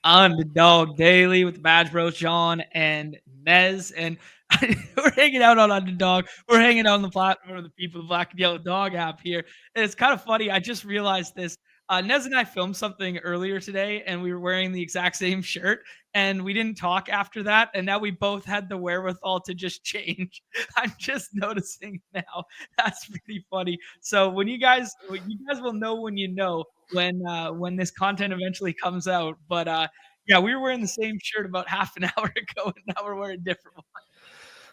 Underdog Daily with the Badge Bros, Jon and Nez, and we're hanging out on Underdog. We're hanging out on the platform of the People the Black and Yellow Dog app here. And it's kind of funny. I just realized this. Nez and I filmed something earlier today, and we were wearing the exact same shirt, and we didn't talk after that. And now we both had the wherewithal to just change. I'm just noticing now. That's pretty funny. So you guys will know when you know when this content eventually comes out. But yeah, we were wearing the same shirt about half an hour ago, and now we're wearing different ones.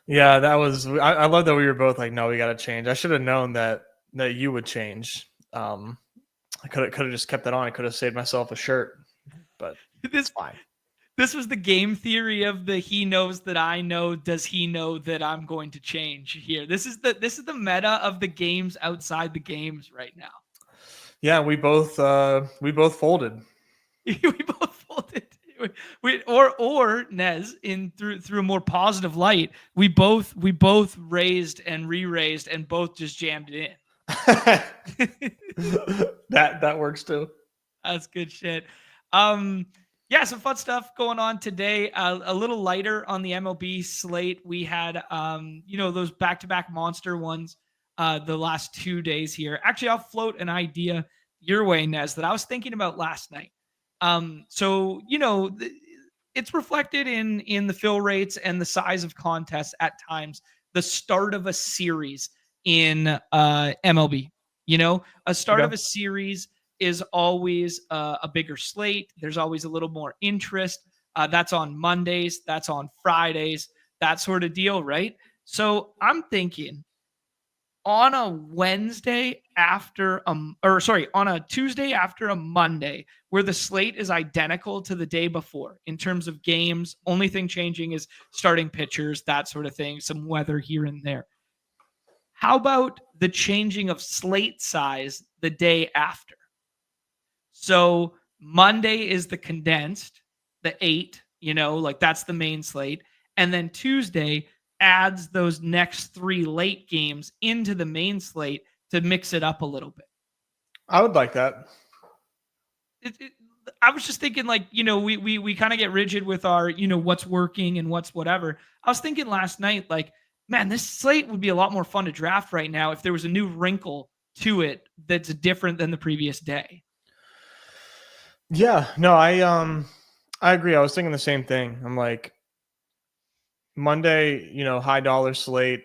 Yeah, that was. I love that we were both like, no, we got to change. I should have known that you would change. I could have just kept it on. I could have saved myself a shirt, but it's fine. This was the game theory of the he knows that I know. Does he know that I'm going to change here? This is the meta of the games outside the games right now. Yeah, we both folded. We both folded. Or Nez, in through a more positive light, we both raised and re-raised and both just jammed it in. that works too. That's good shit. Yeah, some fun stuff going on today. A little lighter on the MLB slate. We had those back-to-back monster ones the last 2 days here. Actually, I'll float an idea your way, Nez, that I was thinking about last night. So it's reflected in the fill rates and the size of contests at times. The start of a series in MLB, a start of a series is always a bigger slate. There's always a little more interest. That's on Mondays. That's on Fridays. That sort of deal, right? So I'm thinking on a Wednesday after on a Tuesday after a Monday, where the slate is identical to the day before in terms of games. Only thing changing is starting pitchers, that sort of thing, some weather here and there. How about the changing of slate size the day after? So Monday is the condensed, the 8, that's the main slate. And then Tuesday adds those next 3 late games into the main slate to mix it up a little bit. I would like that. I was just thinking, we kind of get rigid with our, what's working and what's whatever. I was thinking last night, man, this slate would be a lot more fun to draft right now if there was a new wrinkle to it that's different than the previous day. Yeah, no, I agree. I was thinking the same thing. I'm like, Monday, high dollar slate.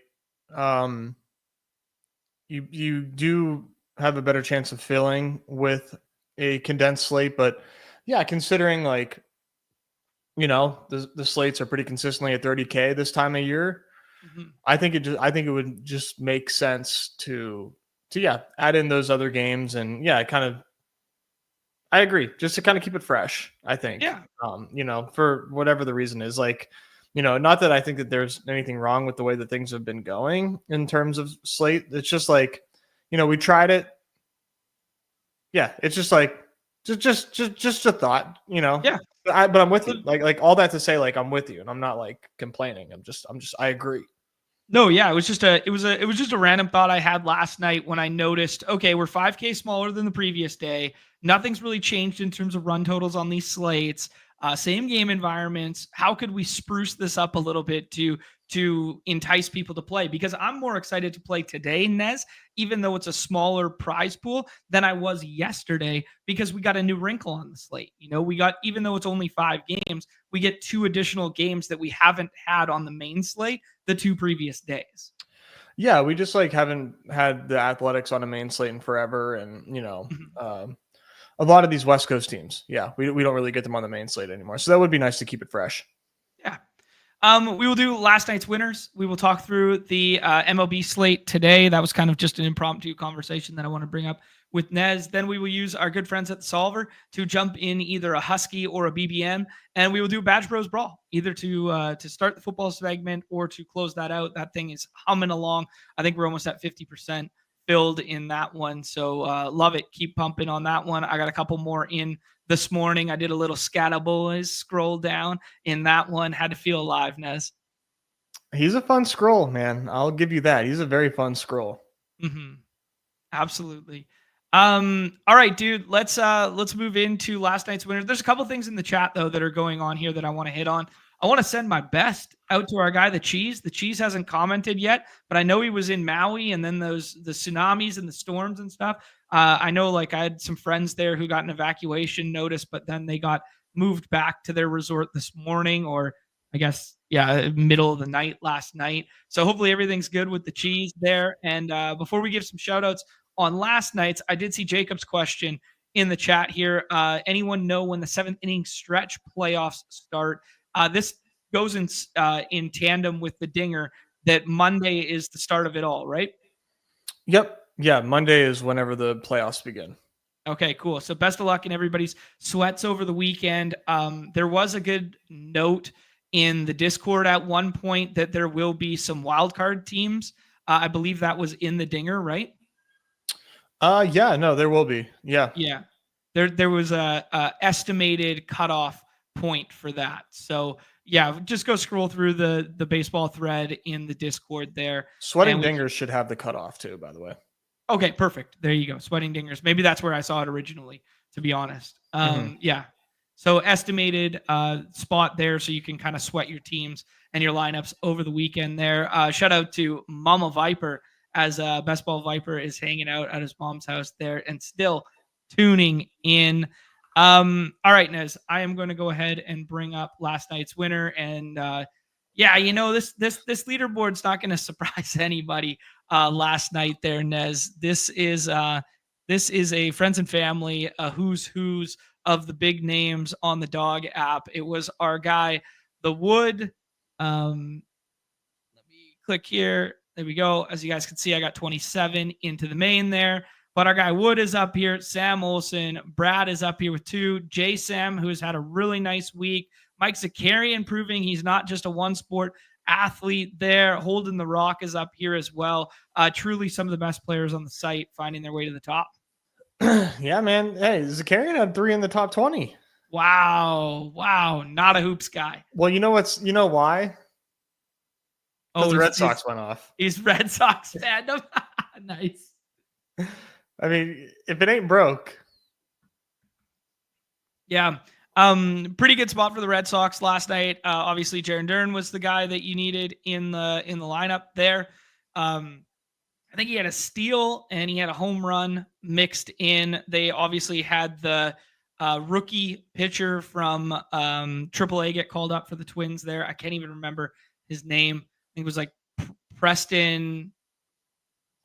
You do have a better chance of filling with a condensed slate, but yeah, considering the slates are pretty consistently at 30K this time of year. Mm-hmm. I think it would just make sense to add in those other games, and I agree, just to kind of keep it fresh. I think, for whatever the reason is, not that I think that there's anything wrong with the way that things have been going in terms of slate. It's just we tried it. Yeah, it's just just a thought, Yeah. But I'm with you. Like all that to say, I'm with you, and I'm not complaining. I agree. No, yeah, it was just a random thought I had last night when I noticed, okay, we're 5K smaller than the previous day. Nothing's really changed in terms of run totals on these slates. Same game environments. How could we spruce this up a little bit to entice people to play? Because I'm more excited to play today, Nez, even though it's a smaller prize pool, than I was yesterday, because we got a new wrinkle on the slate. Even though it's only 5 games, we get 2 additional games that we haven't had on the main slate the 2 previous days. Yeah, we just haven't had the Athletics on a main slate in forever, and a lot of these West Coast teams, we don't really get them on the main slate anymore. So that would be nice to keep it fresh. Yeah. We will do last night's winners. We will talk through the MLB slate today. That was kind of just an impromptu conversation that I want to bring up with Nez. Then we will use our good friends at the Solver to jump in either a Husky or a BBM, and we will do Badge Bros Brawl, either to start the football segment or to close that out. That thing is humming along. I think we're almost at 50% filled in that one. So love it. Keep pumping on that one. I got a couple more in this morning. I did a little Scatta Boys scroll down in that one. Had to feel alive, Nez. He's a fun scroll, man. I'll give you that. He's a very fun scroll. Mm-hmm. Absolutely. All right, dude. Let's move into last night's winner. There's a couple things in the chat though that are going on here that I want to hit on. I want to send my best out to our guy, the Cheese. The Cheese hasn't commented yet, but I know he was in Maui, and then the tsunamis and the storms and stuff. I know, like, I had some friends there who got an evacuation notice, but then they got moved back to their resort this morning, or I guess, yeah, middle of the night last night. So hopefully everything's good with the Cheese there. And before we give some shout outs on last night's, I did see Jacob's question in the chat here. Anyone know when the 7th-inning stretch playoffs start? This goes in tandem with the dinger that Monday is the start of it all, right? Yep. Yeah, Monday is whenever the playoffs begin. Okay, cool. So best of luck in everybody's sweats over the weekend. There was a good note in the Discord at one point that there will be some wildcard teams. I believe that was in the dinger, right? Yeah, no, there will be. Yeah. Yeah. There was a estimated cutoff point for that. So yeah, just go scroll through the baseball thread in the Discord there. Sweating Dingers should have the cutoff too, by the way. Okay, perfect. There you go. Sweating Dingers. Maybe that's where I saw it originally, to be honest. Yeah. So estimated spot there, so you can kind of sweat your teams and your lineups over the weekend there. Shout out to Mama Viper, as Best Ball Viper is hanging out at his mom's house there and still tuning in. All right, Nez, I am going to go ahead and bring up last night's winner. And yeah, you know, this leaderboard's not going to surprise anybody last night there, Nez. This is a friends and family, who's of the big names on the dog app. It was our guy, the Wood. Let me click here. There we go. As you guys can see, I got 27 into the main there. But our guy Wood is up here. Sam Olsen. Brad is up here with 2. J Sam, who has had a really nice week. Mike Zakarian proving he's not just a one-sport athlete there. Holden the Rock is up here as well. Truly some of the best players on the site finding their way to the top. Yeah, man. Hey, Zakarian had 3 in the top 20. Wow. Not a hoops guy. Well, you know why? Oh, the Red Sox went off. He's Red Sox fan. Nice. I mean, if it ain't broke. Yeah. Pretty good spot for the Red Sox last night. Obviously, Jaron Dern was the guy that you needed in the lineup there. I think he had a steal and he had a home run mixed in. They obviously had the rookie pitcher from AAA get called up for the Twins there. I can't even remember his name. I think it was like Preston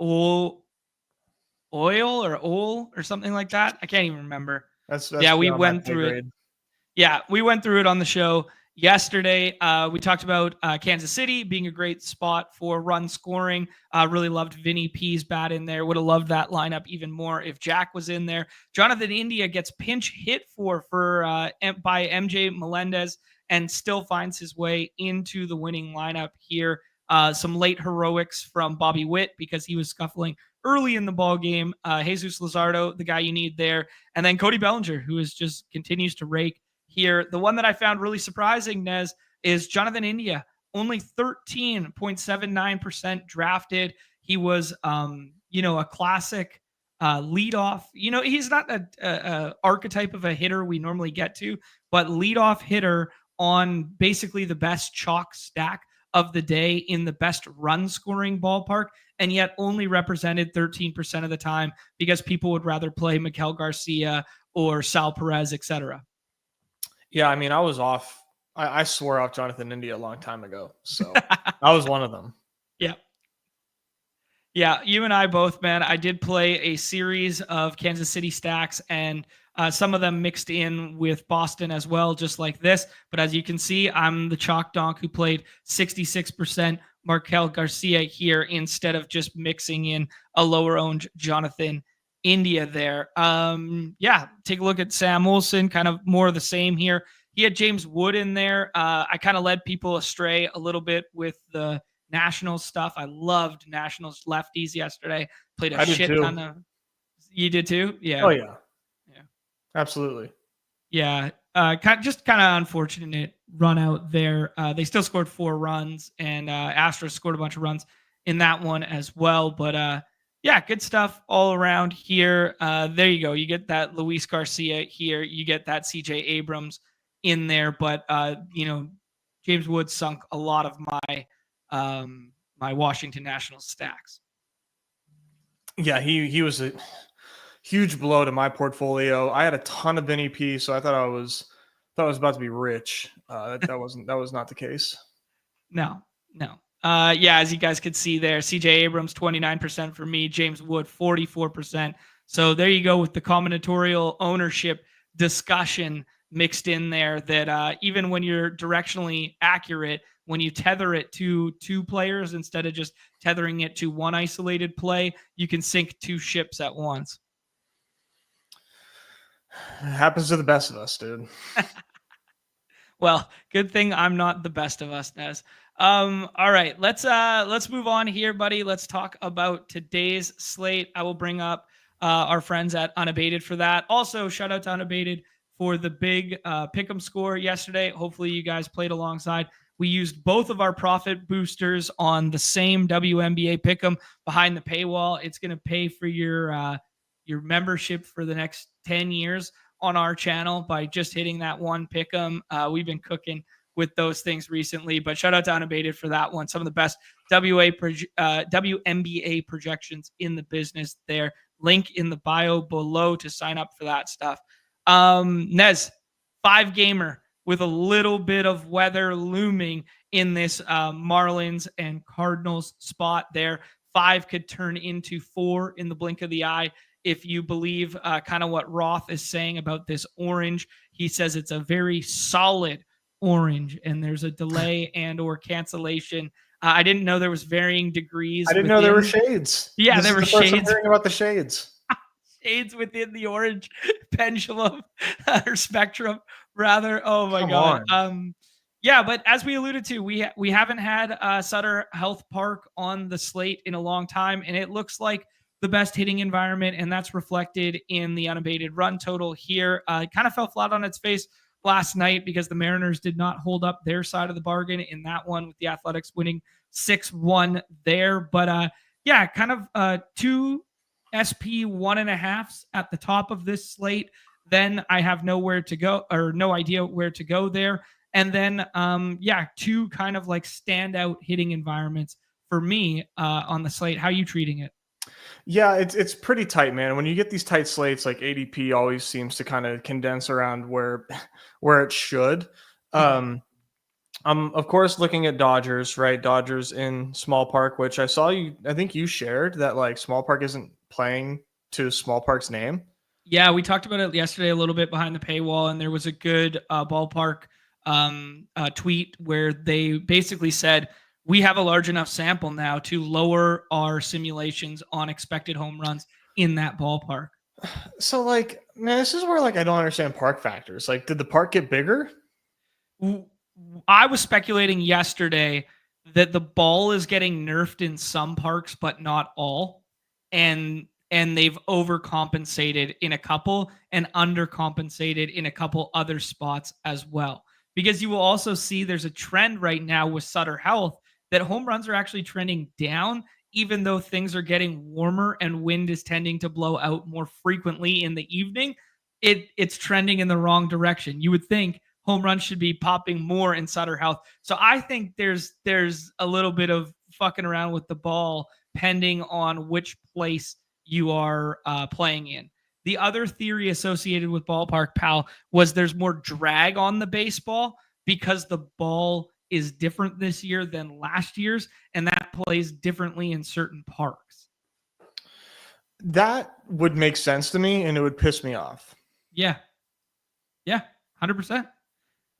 Oil or something like that. I can't even remember. That's yeah, we went through it. Yeah, we went through it on the show yesterday. We talked about Kansas City being a great spot for run scoring. Really loved Vinny P's bat in there. Would have loved that lineup even more if Jack was in there. Jonathan India gets pinch hit for by MJ Melendez and still finds his way into the winning lineup here. Some late heroics from Bobby Witt because he was scuffling early in the ball game. Jesus Luzardo, the guy you need there. And then Cody Bellinger, who is just continues to rake here. The one that I found really surprising, Nez, is Jonathan India. Only 13.79% drafted. He was, a classic leadoff. He's not a archetype of a hitter we normally get to, but leadoff hitter on basically the best chalk stack of the day in the best run scoring ballpark, and yet only represented 13% of the time because people would rather play Miguel Garcia or Sal Perez, etc. Yeah, I mean, I was off. I swore off Jonathan India a long time ago, so I was one of them. Yeah, you and I both, man. I did play a series of Kansas City stacks, and some of them mixed in with Boston as well, just like this. But as you can see, I'm the chalk donk who played 66% Markel Garcia here instead of just mixing in a lower-owned Jonathan India there. Yeah, take a look at Sam Olsen, kind of more of the same here. He had James Wood in there. I kind of led people astray a little bit with the Nationals stuff. I loved Nationals lefties yesterday. Played a shit ton of. You did too? Yeah. Oh yeah. Absolutely. Yeah. Kind of unfortunate run out there. They still scored 4 runs, and Astros scored a bunch of runs in that one as well. But yeah, good stuff all around here. There you go. You get that Luis Garcia here. You get that CJ Abrams in there. But, James Wood sunk a lot of my Washington Nationals stacks. Yeah, he was a huge blow to my portfolio. I had a ton of NEP, so I thought I was about to be rich. That was not the case. No. As you guys could see there, CJ Abrams 29% for me, James Wood 44%. So there you go with the combinatorial ownership discussion mixed in there. That even when you're directionally accurate, when you tether it to two players instead of just tethering it to one isolated play, you can sink two ships at once. It happens to the best of us, dude. Well, good thing I'm not the best of us, Nez. All right, let's move on here, buddy. Let's talk about today's slate. I will bring up our friends at Unabated for that. Also, shout out to Unabated for the big pick'em score yesterday. Hopefully, you guys played alongside. We used both of our profit boosters on the same WNBA pick'em behind the paywall. It's going to pay for your membership for the next 10 years on our channel by just hitting that one pick'em. We've been cooking with those things recently, but shout out to Unabated for that one. Some of the best WNBA projections in the business there. Link in the bio below to sign up for that stuff. Nez, 5-gamer with a little bit of weather looming in this Marlins and Cardinals spot there. 5 could turn into 4 in the blink of the eye. If you believe kind of what Roth is saying about this orange, he says it's a very solid orange and there's a delay and or cancellation. I didn't know there was varying degrees. I didn't know there were shades. Yeah, there were shades. I'm hearing about the shades. Shades within the orange pendulum or spectrum, rather. Oh my God. Yeah, but as we alluded to, we haven't had Sutter Health Park on the slate in a long time, and it looks like the best hitting environment, and that's reflected in the unabated run total here. It kind of fell flat on its face last night because the Mariners did not hold up their side of the bargain in that one, with the Athletics winning 6-1 there. But kind of 2 SP 1.5s at the top of this slate. Then I have nowhere to go, or no idea where to go there. And then 2 kind of like standout hitting environments for me on the slate. How are you treating it? Yeah, it's pretty tight, man. When you get these tight slates, like ADP always seems to kind of condense around where it should. I'm of course looking at Dodgers, right? Dodgers in Small Park, which I think you shared that like Small Park isn't playing to Small Park's name. Yeah, we talked about it yesterday a little bit behind the paywall, and there was a good ballpark tweet where they basically said, we have a large enough sample now to lower our simulations on expected home runs in that ballpark. So, like, man, this is where, like, I don't understand park factors. Like, did the park get bigger? I was speculating yesterday that the ball is getting nerfed in some parks, but not all. And they've overcompensated in a couple and undercompensated in a couple other spots as well. Because you will also see there's a trend right now with Sutter Health that home runs are actually trending down, even though things are getting warmer and wind is tending to blow out more frequently in the evening. It's trending in the wrong direction. You would think home runs should be popping more in Sutter Health. So I think there's a little bit of fucking around with the ball pending on which place you are playing in. The other theory associated with Ballpark Pal was there's more drag on the baseball because the ball is different this year than last year's, and that plays differently in certain parks. That would make sense to me, and it would piss me off. Yeah, 100%.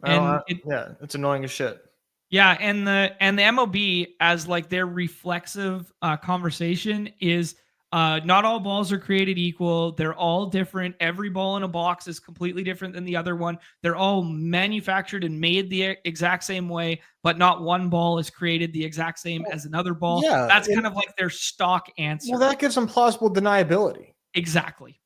It's annoying as shit. Yeah, and the MLB, as like their reflexive conversation, is not all balls are created equal. They're all different. Every ball in a box is completely different than the other one. They're all manufactured and made the exact same way, but not one ball is created the exact same as another ball. Yeah, that's kind of like their stock answer. Well, that gives them plausible deniability. Exactly.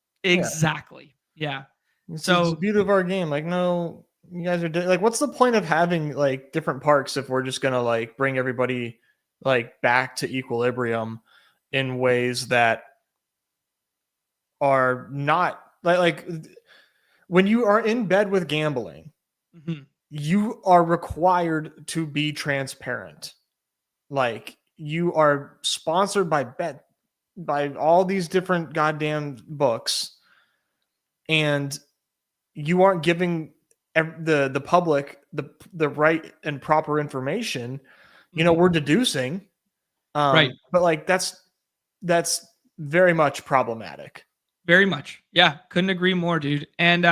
Yeah. It's the beauty of our game. Like, no, you guys are like, what's the point of having like different parks if we're just gonna like bring everybody like back to equilibrium in ways that are not like when you are in bed with gambling, you are required to be transparent. Like you are sponsored by all these different goddamn books, and you aren't giving the public the right and proper information. You know, we're deducing, Right. but like that's very much problematic. Very much. Yeah. Couldn't agree more, dude. And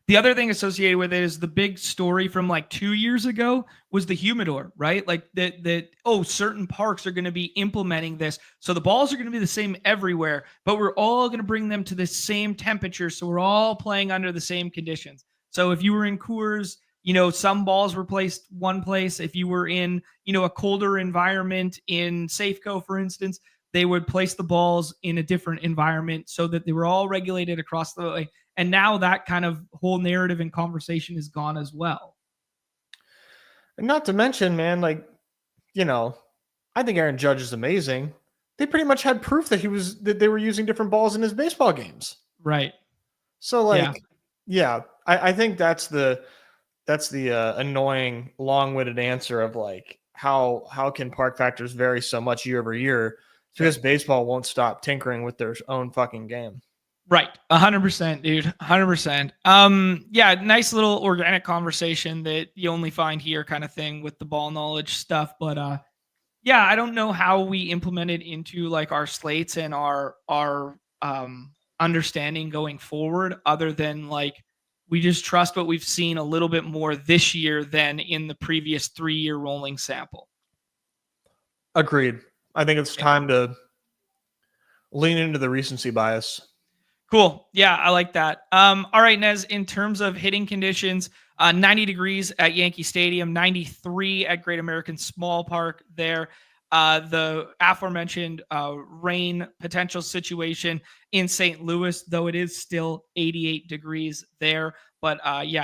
the other thing associated with it is the big story from like 2 years ago was the humidor, right? Like that, certain parks are going to be implementing this. So the balls are going to be the same everywhere, but we're all going to bring them to the same temperature. So we're all playing under the same conditions. So if you were in Coors, some balls were placed one place. If you were in, a colder environment in Safeco, for instance, they would place the balls in a different environment so that they were all regulated across the way. And now that kind of whole narrative and conversation is gone as well. And not to mention, man, like, I think Aaron Judge is amazing. They pretty much had proof that they were using different balls in his baseball games. Right. So I think that's the annoying long-winded answer of like, how can park factors vary so much year over year? Because baseball won't stop tinkering with their own fucking game. Right. 100%, dude. 100%. Nice little organic conversation that you only find here kind of thing with the ball knowledge stuff. But I don't know how we implement it into like our slates and our understanding going forward, other than like we just trust what we've seen a little bit more this year than in the previous 3-year rolling sample. Agreed. I think it's time to lean into the recency bias. Cool. Yeah, I like that. All right, Nez, in terms of hitting conditions, 90 degrees at Yankee Stadium, 93 at Great American Small Park there. The aforementioned rain potential situation in St. Louis, though it is still 88 degrees there. But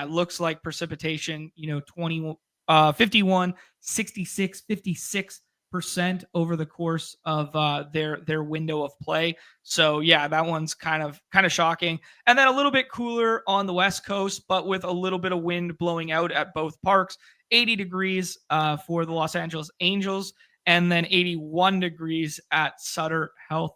looks like precipitation, 51, 66, 56% over the course of their window of play. So that one's kind of shocking. And then a little bit cooler on the West Coast, but with a little bit of wind blowing out at both parks. 80 degrees for the Los Angeles Angels, and then 81 degrees at Sutter Health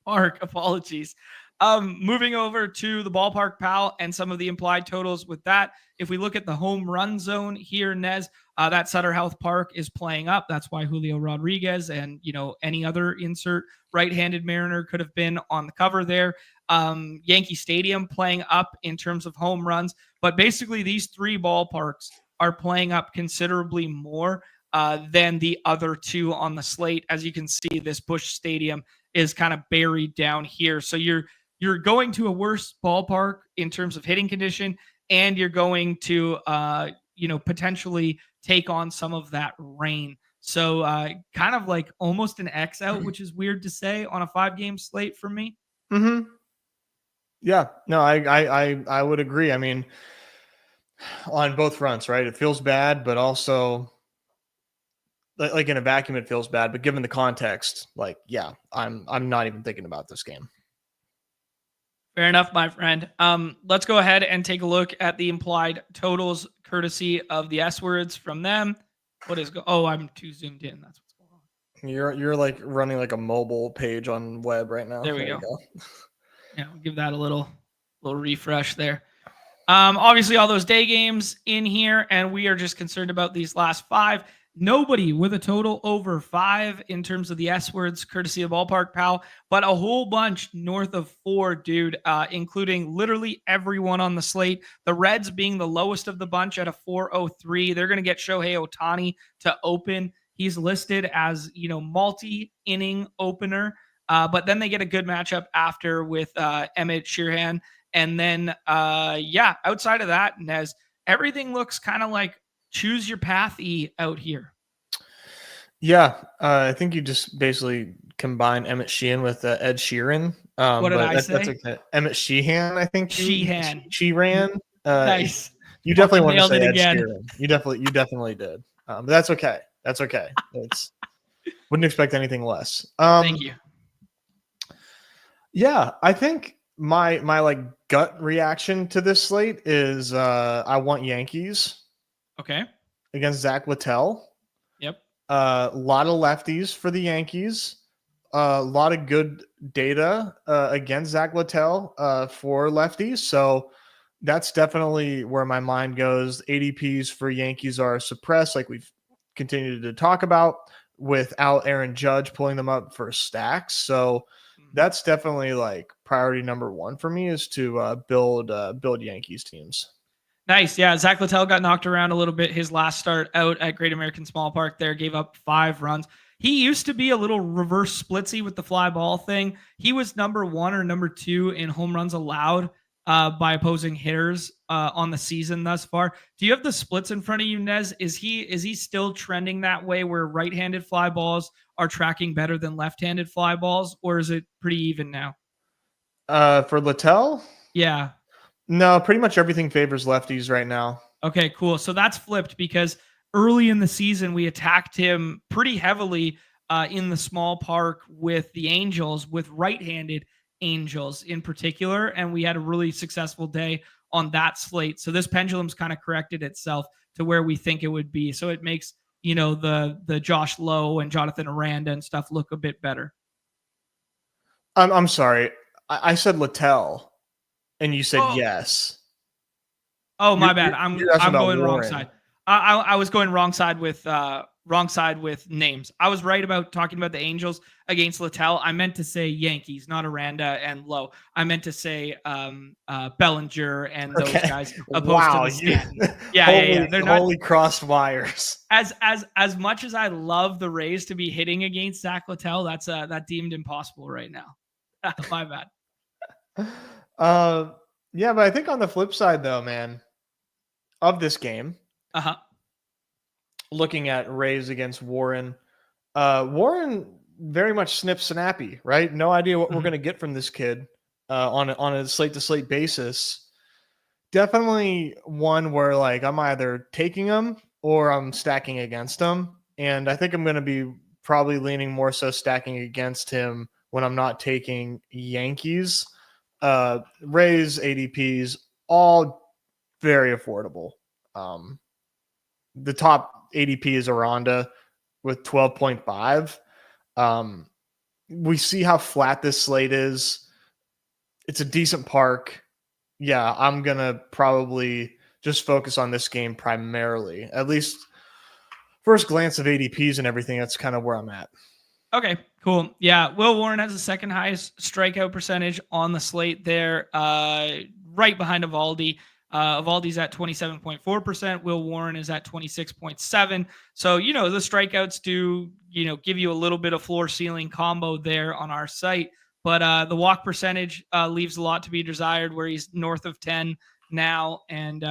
Park. Apologies. Moving over to the ballpark, pal, and some of the implied totals with that. If we look at the home run zone here, Nez, that Sutter Health Park is playing up. That's why Julio Rodriguez and, any other insert right-handed Mariner could have been on the cover there. Yankee Stadium playing up in terms of home runs. But basically, these three ballparks are playing up considerably more than the other two on the slate. As you can see, this Busch Stadium is kind of buried down here. So you're going to a worse ballpark in terms of hitting condition, and you're going to potentially take on some of that rain. So kind of like almost an X out, which is weird to say on a 5-game slate for me. Mm-hmm. Yeah, no, I would agree. I mean, on both fronts, right? It feels bad, but also like in a vacuum, it feels bad. But given the context, I'm not even thinking about this game. Fair enough, my friend. Let's go ahead and take a look at the implied totals, courtesy of the S words from them. I'm too zoomed in. That's what's going on. You're like running like a mobile page on web right now. There we go. Yeah, we'll give that a little refresh there. Obviously, all those day games in here, and we are just concerned about these last 5. Nobody with a total over 5 in terms of the S words, courtesy of Ballpark Pal, but a whole bunch north of 4, dude, including literally everyone on the slate. The Reds being the lowest of the bunch at a 403. They're going to get Shohei Ohtani to open. He's listed as, multi-inning opener, but then they get a good matchup after with Emmett Sheehan. And then, outside of that, Nez, everything looks kind of like choose your path-y out here. Yeah, I think you just basically combine Emmett Sheehan with Ed Sheeran. What did I say? That's okay. Emmett Sheehan, I think. Sheehan. Nice. You definitely wanted to say Ed Sheeran. You definitely did. But that's okay. That's okay. Wouldn't expect anything less. Thank you. Yeah, I think my like gut reaction to this slate is I want Yankees Okay. against Zach Littell. Yep. A lot of lefties for the Yankees. A lot of good data against Zach Littell for lefties. So that's definitely where my mind goes. ADPs for Yankees are suppressed, like we've continued to talk about, without Aaron Judge pulling them up for stacks. So that's definitely like priority number one for me is to build Yankees teams. Nice. Yeah. Zach Littell got knocked around a little bit his last start out at Great American Small Park there, gave up 5 runs. He used to be a little reverse splitsy with the fly ball thing. He was number 1 or number 2 in home runs allowed by opposing hitters on the season thus far. Do you have the splits in front of you, Nez? Is he still trending that way where right-handed fly balls are tracking better than left-handed fly balls, or is it pretty even now? For Littell, Yeah. no, pretty much everything favors lefties right now. Okay, cool. So that's flipped because early in the season we attacked him pretty heavily in the small park with the Angels, with right-handed Angels in particular, and we had a really successful day on that slate. So this pendulum's kind of corrected itself to where we think it would be. So it makes the Josh Lowe and Jonathan Aranda and stuff look a bit better. I'm sorry, I said Littell, and you said yes. Oh, my bad. I'm going wrong Warren. side. I was going wrong side with names. I was right about talking about the Angels against Littell. I meant to say Yankees, not Aranda and Lowe. I meant to say Bellinger and those guys opposed to the Stanton. Yeah. They're not holy crossed wires. As much as I love the Rays to be hitting against Zach Littell, that's deemed impossible right now. My bad. Yeah, but I think on the flip side, though, man, of this game, looking at Rays against Warren, Warren very much snip snappy, right? No idea what we're going to get from this kid on a slate to slate basis. Definitely one where like I'm either taking him or I'm stacking against him, and I think I'm going to be probably leaning more so stacking against him when I'm not taking Yankees. Rays, ADPs, all very affordable. The top ADP is Aranda with 12.5. We see how flat this slate is. It's a decent park. Yeah, I'm going to probably just focus on this game primarily. At least first glance of ADPs and everything, that's kind of where I'm at. Okay, cool. Yeah, Will Warren has the second highest strikeout percentage on the slate there, right behind Evaldi. Evaldi's at 27.4%. Will Warren is at 26.7%. So, the strikeouts do, give you a little bit of floor ceiling combo there on our site. But the walk percentage leaves a lot to be desired, where he's north of 10 now. And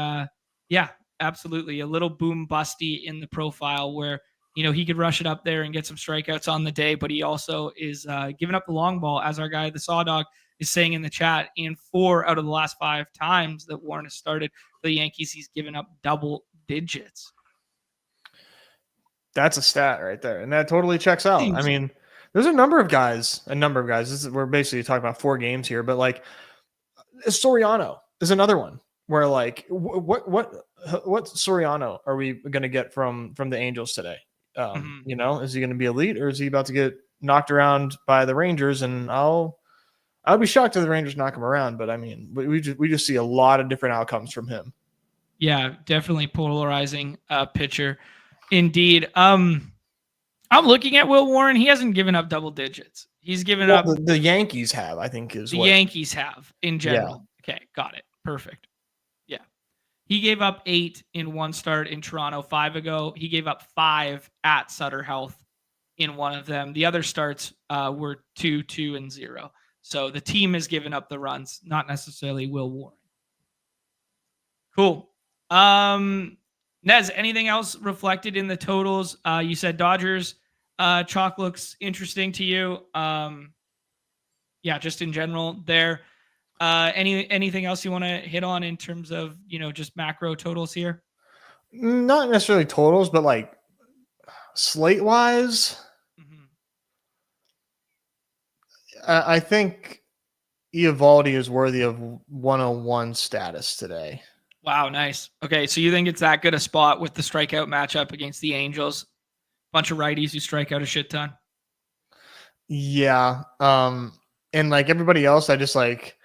yeah, absolutely. A little boom busty in the profile where he could rush it up there and get some strikeouts on the day, but he also is giving up the long ball, as our guy, the Saw Dog, is saying in the chat. In 4 out of the last 5 times that Warren has started for the Yankees, he's given up double digits. That's a stat right there, and that totally checks out. I mean, there's a number of guys. We're basically talking about 4 games here, but like Soriano is another one where like what Soriano are we going to get from the Angels today? Is he going to be elite, or is he about to get knocked around by the Rangers? And I'll be shocked if the Rangers knock him around, but I mean, we just see a lot of different outcomes from him. Yeah, definitely polarizing pitcher, indeed. I'm looking at Will Warren. He hasn't given up double digits. He's given up. The Yankees have, I think, is the Yankees have in general. Yeah. Okay, got it. Perfect. Yeah. He gave up 8 in one start in Toronto 5 ago. He gave up 5 at Sutter Health in one of them. The other starts were 2, 2, and 0. So the team has given up the runs, not necessarily Will Warren. Cool. Nez, anything else reflected in the totals? You said Dodgers chalk looks interesting to you. Yeah, just in general there. Anything else you want to hit on in terms of, just macro totals here? Not necessarily totals, but like slate wise, I think Eovaldi is worthy of 101 status today. Wow, nice. Okay, so you think it's that good a spot with the strikeout matchup against the Angels? Bunch of righties who strike out a shit ton. Yeah. And like everybody else, I just like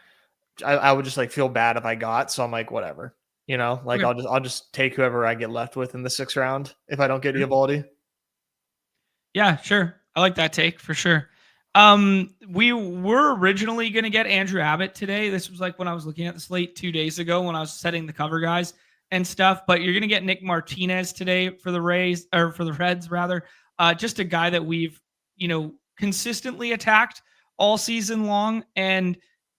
I would just like feel bad if I got. So I'm like, whatever. Like Okay. I'll just take whoever I get left with in the 6th round if I don't get Eovaldi. Yeah, sure. I like that take for sure. We were originally going to get Andrew Abbott today. This was like when I was looking at the slate 2 days ago when I was setting the cover guys and stuff. But you're going to get Nick Martinez today for the Rays, or for the Reds rather. Just a guy that we've consistently attacked all season long, and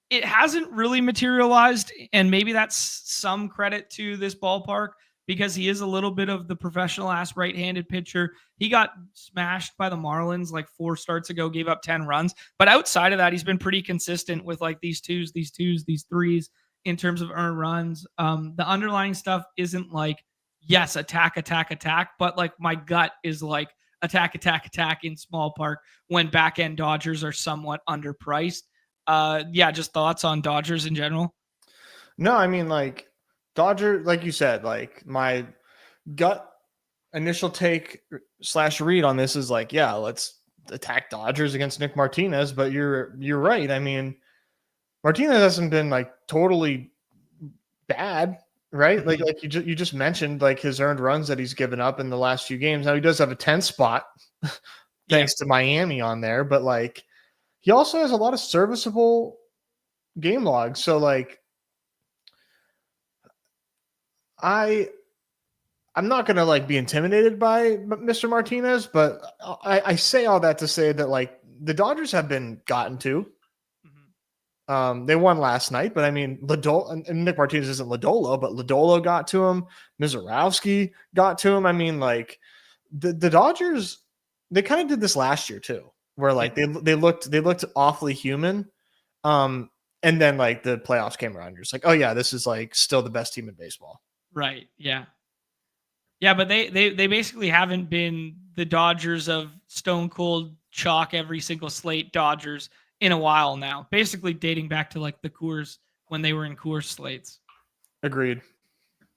it hasn't really materialized. And maybe that's some credit to this ballpark because he is a little bit of the professional ass right-handed pitcher. He got smashed by the Marlins like 4 starts ago, gave up 10 runs. But outside of that, he's been pretty consistent with like these threes in terms of earned runs. The underlying stuff isn't like, yes, attack, but like my gut is like attack in small park when back end Dodgers are somewhat underpriced. Yeah, just thoughts on Dodgers in general. No, I mean like Dodger, like you said, like my gut initial take / read on this is like, yeah, let's attack Dodgers against Nick Martinez. But you're right. I mean, Martinez hasn't been like totally bad, right? Mm-hmm. Like you just mentioned like his earned runs that he's given up in the last few games. Now he does have a 10 spot thanks to Miami on there, but like he also has a lot of serviceable game logs. So like I'm not going to like be intimidated by Mr. Martinez, but I say all that to say that like the Dodgers have been gotten to. Mm-hmm. They won last night, but I mean, and Nick Martinez isn't Lodolo, but Lodolo got to him. Mizorowski got to him. I mean, like the Dodgers, they kind of did this last year too, where like they looked awfully human. And then like the playoffs came around, you're just like, oh yeah, this is like still the best team in baseball. Right. Yeah. Yeah, but they basically haven't been the Dodgers of stone cold chalk every single slate Dodgers in a while now. Basically dating back to like the Coors when they were in Coors slates. Agreed.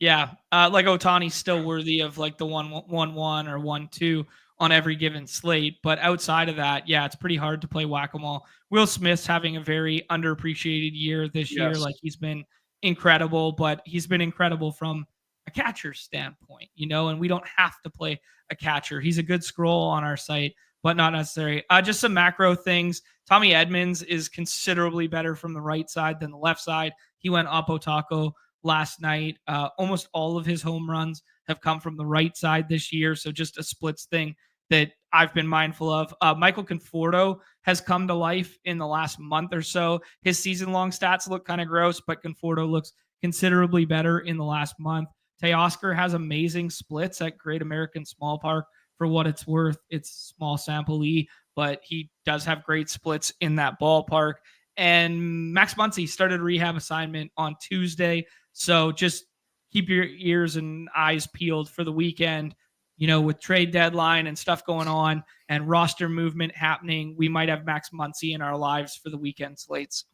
Yeah, like Otani's still worthy of like the 1-1 or 1-2 on every given slate, but outside of that, yeah, it's pretty hard to play whack-a-mole. Will Smith's having a very underappreciated year this year. Like he's been incredible, but he's been incredible from a catcher standpoint, and we don't have to play a catcher. He's a good scroll on our site, but not necessary. Just some macro things. Tommy Edmonds is considerably better from the right side than the left side. He went up Otako last night. Almost all of his home runs have come from the right side this year. So just a splits thing that I've been mindful of. Michael Conforto has come to life in the last month or so. His season-long stats look kind of gross, but Conforto looks considerably better in the last month. Teoscar has amazing splits at Great American Small Park. For what it's worth, it's small sample E, but he does have great splits in that ballpark. And Max Muncy started a rehab assignment on Tuesday. So just keep your ears and eyes peeled for the weekend. With trade deadline and stuff going on and roster movement happening, we might have Max Muncy in our lives for the weekend slates.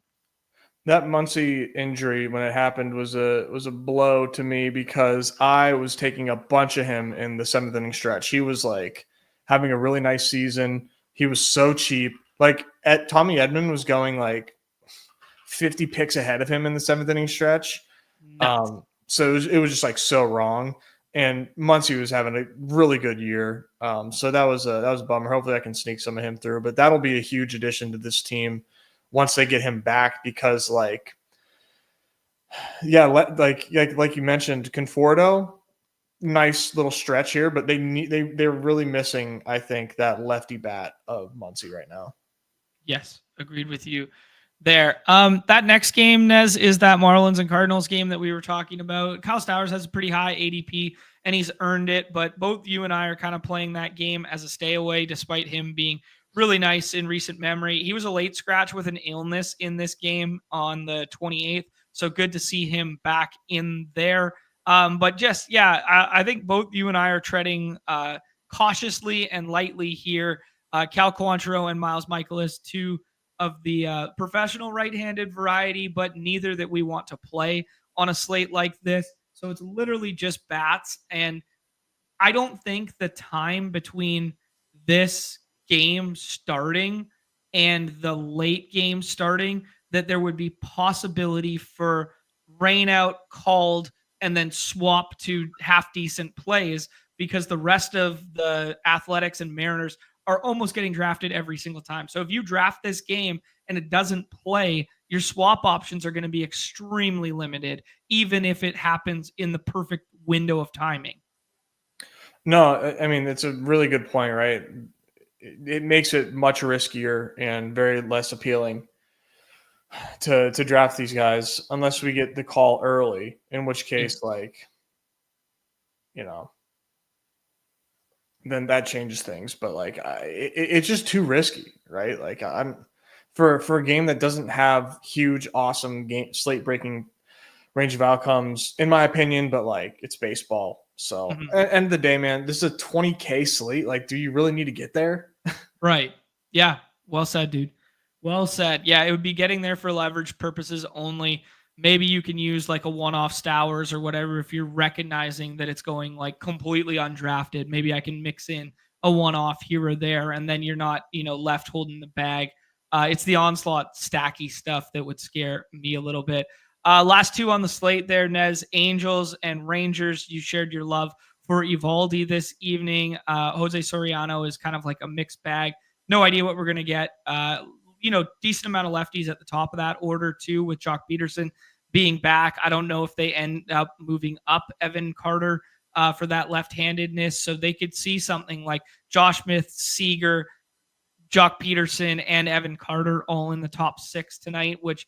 That Muncy injury when it happened was a blow to me because I was taking a bunch of him in the 7th inning stretch. He was like having a really nice season. He was so cheap. Like Tommy Edman was going like 50 picks ahead of him in the 7th inning stretch. So it was just like so wrong. And Muncy was having a really good year. So that was a bummer. Hopefully I can sneak some of him through, but that'll be a huge addition to this team once they get him back, because like you mentioned, Conforto, nice little stretch here, but they're really missing, I think, that lefty bat of Muncy right now. Yes, agreed with you there. That next game, Nez, is that Marlins and Cardinals game that we were talking about. Kyle Stowers has a pretty high ADP and he's earned it, but both you and I are kind of playing that game as a stay away, despite him being really nice in recent memory. He was a late scratch with an illness in this game on the 28th. So good to see him back in there. But just, yeah, I think both you and I are treading cautiously and lightly here. Cal Quantrill and Miles Michaelis, two of the professional right-handed variety, but neither that we want to play on a slate like this. So it's literally just bats. And I don't think the time between this game starting and the late game starting that there would be possibility for rain out called and then swap to half decent plays, because the rest of the Athletics and Mariners are almost getting drafted every single time. So if you draft this game and it doesn't play, your swap options are going to be extremely limited, even if it happens in the perfect window of timing. No, I mean, it's a really good point, right? It makes it much riskier and very less appealing to draft these guys unless we get the call early, in which case, then that changes things. But it's just too risky, right? Like I'm for a game that doesn't have huge, awesome game slate breaking range of outcomes, in my opinion, but it's baseball. So end of the day, man, this is a 20K slate. Like, do you really need to get there? Right. Yeah. Well said, dude. Well said. Yeah, it would be getting there for leverage purposes only. Maybe you can use like a one-off Stowers or whatever if you're recognizing that it's going like completely undrafted. Maybe I can mix in a one-off here or there, and then you're not, left holding the bag. It's the onslaught stacky stuff that would scare me a little bit. Last two on the slate there, Nez, Angels and Rangers. You shared your love for Evaldi this evening. Jose Soriano is kind of like a mixed bag. No idea what we're going to get. Decent amount of lefties at the top of that order too, with Jock Peterson being back. I don't know if they end up moving up Evan Carter for that left-handedness. So they could see something like Josh Smith, Seager, Jock Peterson, and Evan Carter all in the top 6 tonight, which,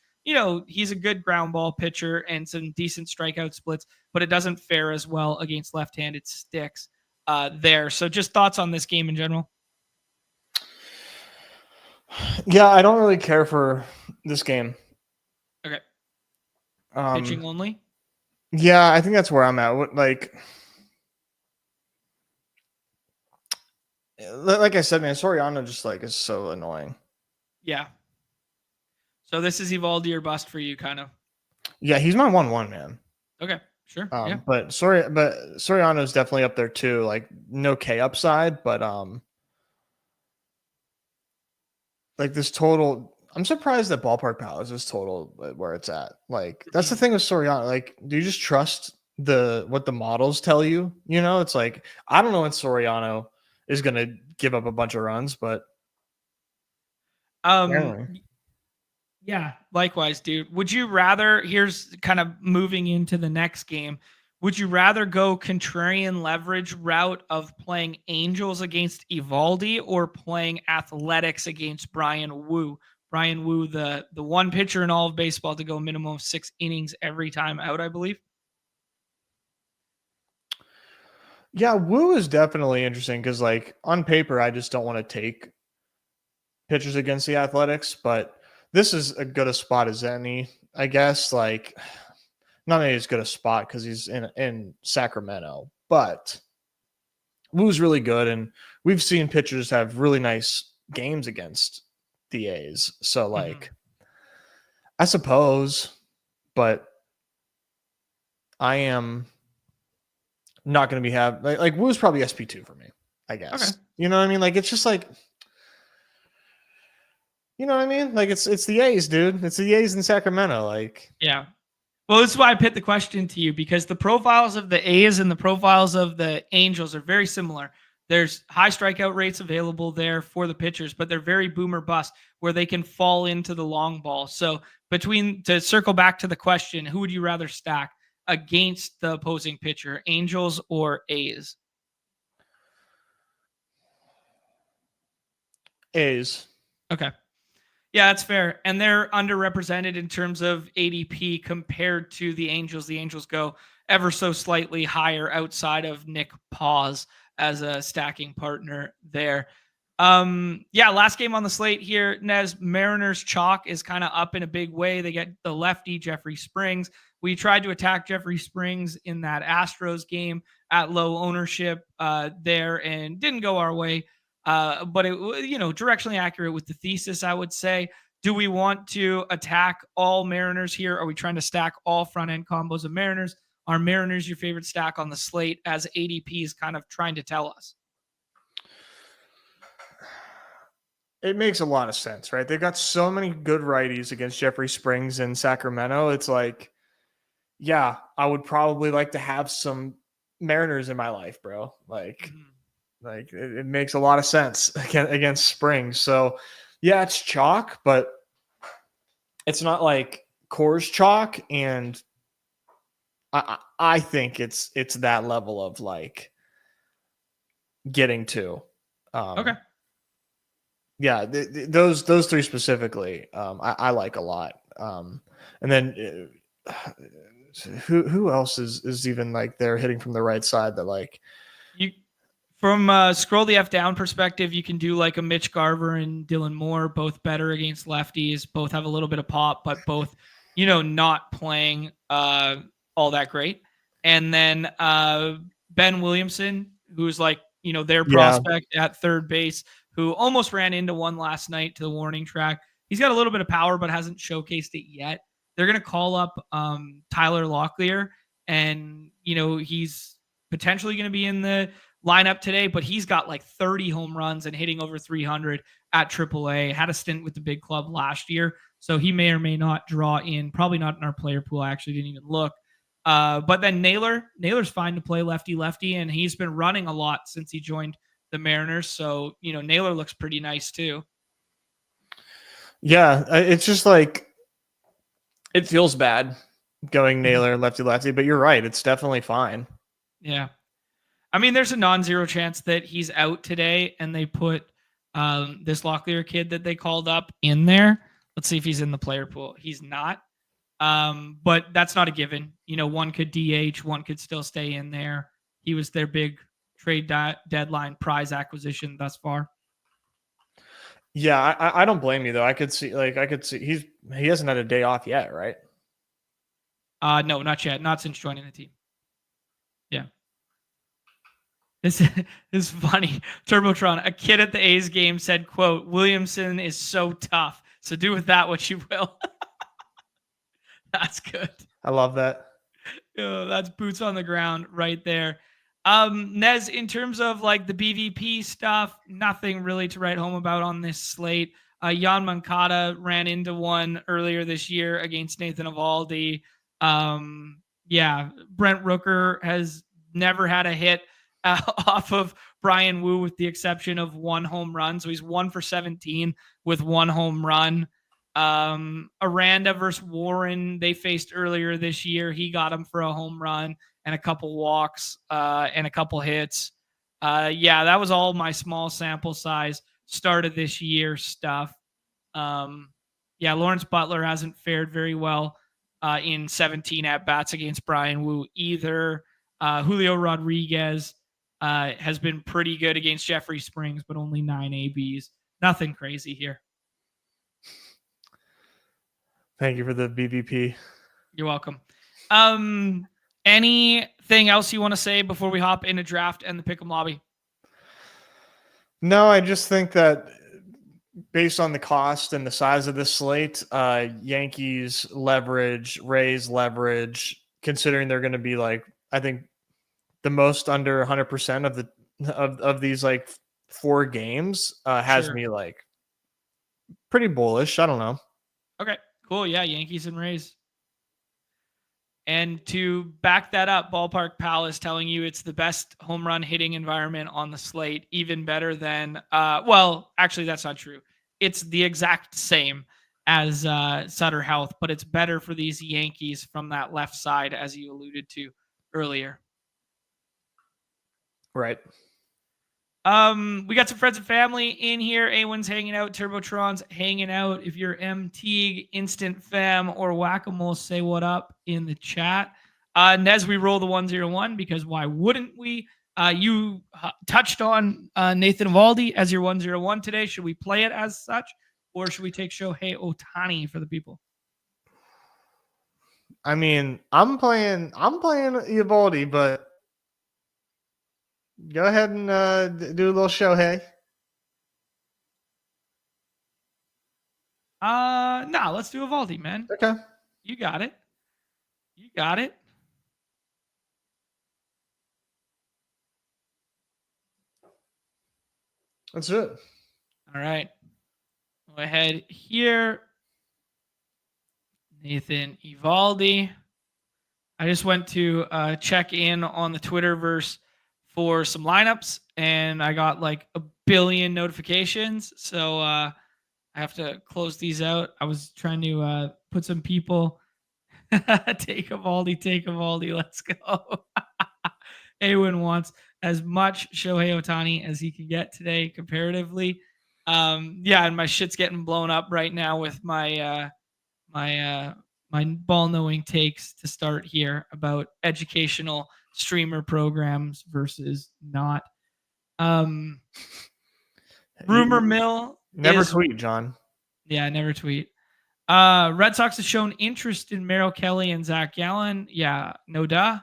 he's a good ground ball pitcher and some decent strikeout splits, but it doesn't fare as well against left-handed sticks there. So just thoughts on this game in general? Yeah, I don't really care for this game. Okay. Pitching only? Yeah, I think that's where I'm at. Like I said, man, Soriano just is so annoying. Yeah. So this is Evaldi or bust for you, kind of. Yeah, he's my 1-1, man. Okay, sure. Yeah. But Soriano is definitely up there too. Like no K upside, but this total, I'm surprised that Ballpark Palace is total where it's at. Like that's the thing with Soriano. Like, do you just trust what the models tell you? It's like I don't know when Soriano is gonna give up a bunch of runs, but yeah, likewise, dude. Would you rather, here's kind of moving into the next game, would you rather go contrarian leverage route of playing Angels against Evaldi or playing Athletics against Brian Wu? Brian Wu, the one pitcher in all of baseball to go a minimum of 6 innings every time out, I believe. Yeah, Wu is definitely interesting because, on paper, I just don't want to take pitchers against the Athletics, but this is as good a spot as any, I guess. Not as good a spot because he's in Sacramento, but Wu's really good, and we've seen pitchers have really nice games against the A's. So, I suppose, but I am not going to be Wu's probably SP2 for me, I guess. Okay. You know what I mean? It's just you know what I mean? It's the A's, dude. It's the A's in Sacramento. Yeah. Well, this is why I put the question to you, because the profiles of the A's and the profiles of the Angels are very similar. There's high strikeout rates available there for the pitchers, but they're very boomer bust where they can fall into the long ball. So to circle back to the question, who would you rather stack against the opposing pitcher, Angels or A's? A's. Okay. Yeah, that's fair. And they're underrepresented in terms of ADP compared to the Angels. The Angels go ever so slightly higher outside of Nick Paz as a stacking partner there. Last game on the slate here, Nez. Mariners chalk is kind of up in a big way. They get the lefty, Jeffrey Springs. We tried to attack Jeffrey Springs in that Astros game at low ownership there and didn't go our way. But it, directionally accurate with the thesis, I would say. Do we want to attack all Mariners here? Are we trying to stack all front end combos of Mariners? Are Mariners your favorite stack on the slate, as ADP is kind of trying to tell us? It makes a lot of sense, right? They've got so many good righties against Jeffrey Springs in Sacramento. It's like, yeah, I would probably like to have some Mariners in my life, bro. Like it makes a lot of sense against Springs. So yeah, it's chalk, but it's not like Coors chalk. And I think it's that level of like getting to. Okay. Yeah, those three specifically, I like a lot. And then who else is even like they're hitting from the right side that like you from scroll the F down perspective, you can do like a Mitch Garver and Dylan Moore, both better against lefties, both have a little bit of pop, but both, not playing all that great. And then Ben Williamson, who's like, their prospect at third base, who almost ran into one last night to the warning track. He's got a little bit of power, but hasn't showcased it yet. They're going to call up Tyler Locklear, and, he's potentially going to be in the lineup today, but he's got like 30 home runs and hitting over 300 at AAA. Had a stint with the big club last year, so he may or may not draw in. Probably not in our player pool. I actually didn't even look. But then Naylor's fine to play lefty, and he's been running a lot since he joined the Mariners. So, Naylor looks pretty nice too. Yeah, it's just like it feels bad going Naylor lefty, but you're right. It's definitely fine. Yeah. I mean, there's a non-zero chance that he's out today and they put this Locklear kid that they called up in there. Let's see if he's in the player pool. He's not. But that's not a given. One could DH, one could still stay in there. He was their big trade deadline prize acquisition thus far. Yeah, I don't blame you though. I could see he hasn't had a day off yet, right? No, not yet. Not since joining the team. Yeah. This is funny. Turbotron, a kid at the A's game said, quote, "Williamson is so tough. So do with that what you will." That's good. I love that. That's boots on the ground right there. Nez, in terms of like the BVP stuff, nothing really to write home about on this slate. Jan Moncada ran into one earlier this year against Nathan Eovaldi. Brent Rooker has never had a hit off of Brian Wu, with the exception of one home run. So he's 1 for 17 with one home run. Aranda versus Warren, they faced earlier this year. He got him for a home run and a couple walks and a couple hits. That was all my small sample size start of this year stuff. Lawrence Butler hasn't fared very well in 17 at-bats against Brian Wu either. Julio Rodriguez has been pretty good against Jeffrey Springs, but only 9 ABs. Nothing crazy here. Thank you for the BVP. You're welcome. Anything else you want to say before we hop into draft and the pick'em lobby? No, I just think that based on the cost and the size of this slate, Yankees leverage, Rays leverage, considering they're going to be like, I think the most under 100% of the of these like 4 games has me like pretty bullish. I don't know. Okay, cool. Yeah, Yankees and Rays. And to back that up, Ballpark Pal is telling you it's the best home run hitting environment on the slate, even better than, actually, that's not true. It's the exact same as Sutter Health, but it's better for these Yankees from that left side, as you alluded to earlier. Right. We got some friends and family in here. A1's hanging out. Turbotron's hanging out. If you're MT, Instant Fam, or Whack-A-Mole, say what up in the chat. Nez, we roll the 101 because why wouldn't we? You touched on Nathan Eovaldi as your 101 today. Should we play it as such, or should we take Shohei Ohtani for the people? I mean, I'm playing Eovaldi, but go ahead and do a little Shohei. No, let's do Evaldi, man. Okay. You got it. You got it. That's it. All right. Go ahead here. Nathan Evaldi. I just went to check in on the Twitterverse for some lineups, and I got like a billion notifications. So I have to close these out. I was trying to put some people. Take Evaldi. Let's go. Awen wants as much Shohei Ohtani as he can get today comparatively. Yeah, and my shit's getting blown up right now with my my ball knowing takes to start here about educational streamer programs versus not. Rumor mill. Never tweet, John. Yeah, never tweet. Red Sox have shown interest in Merrill Kelly and Zach Gallen. Yeah, no duh.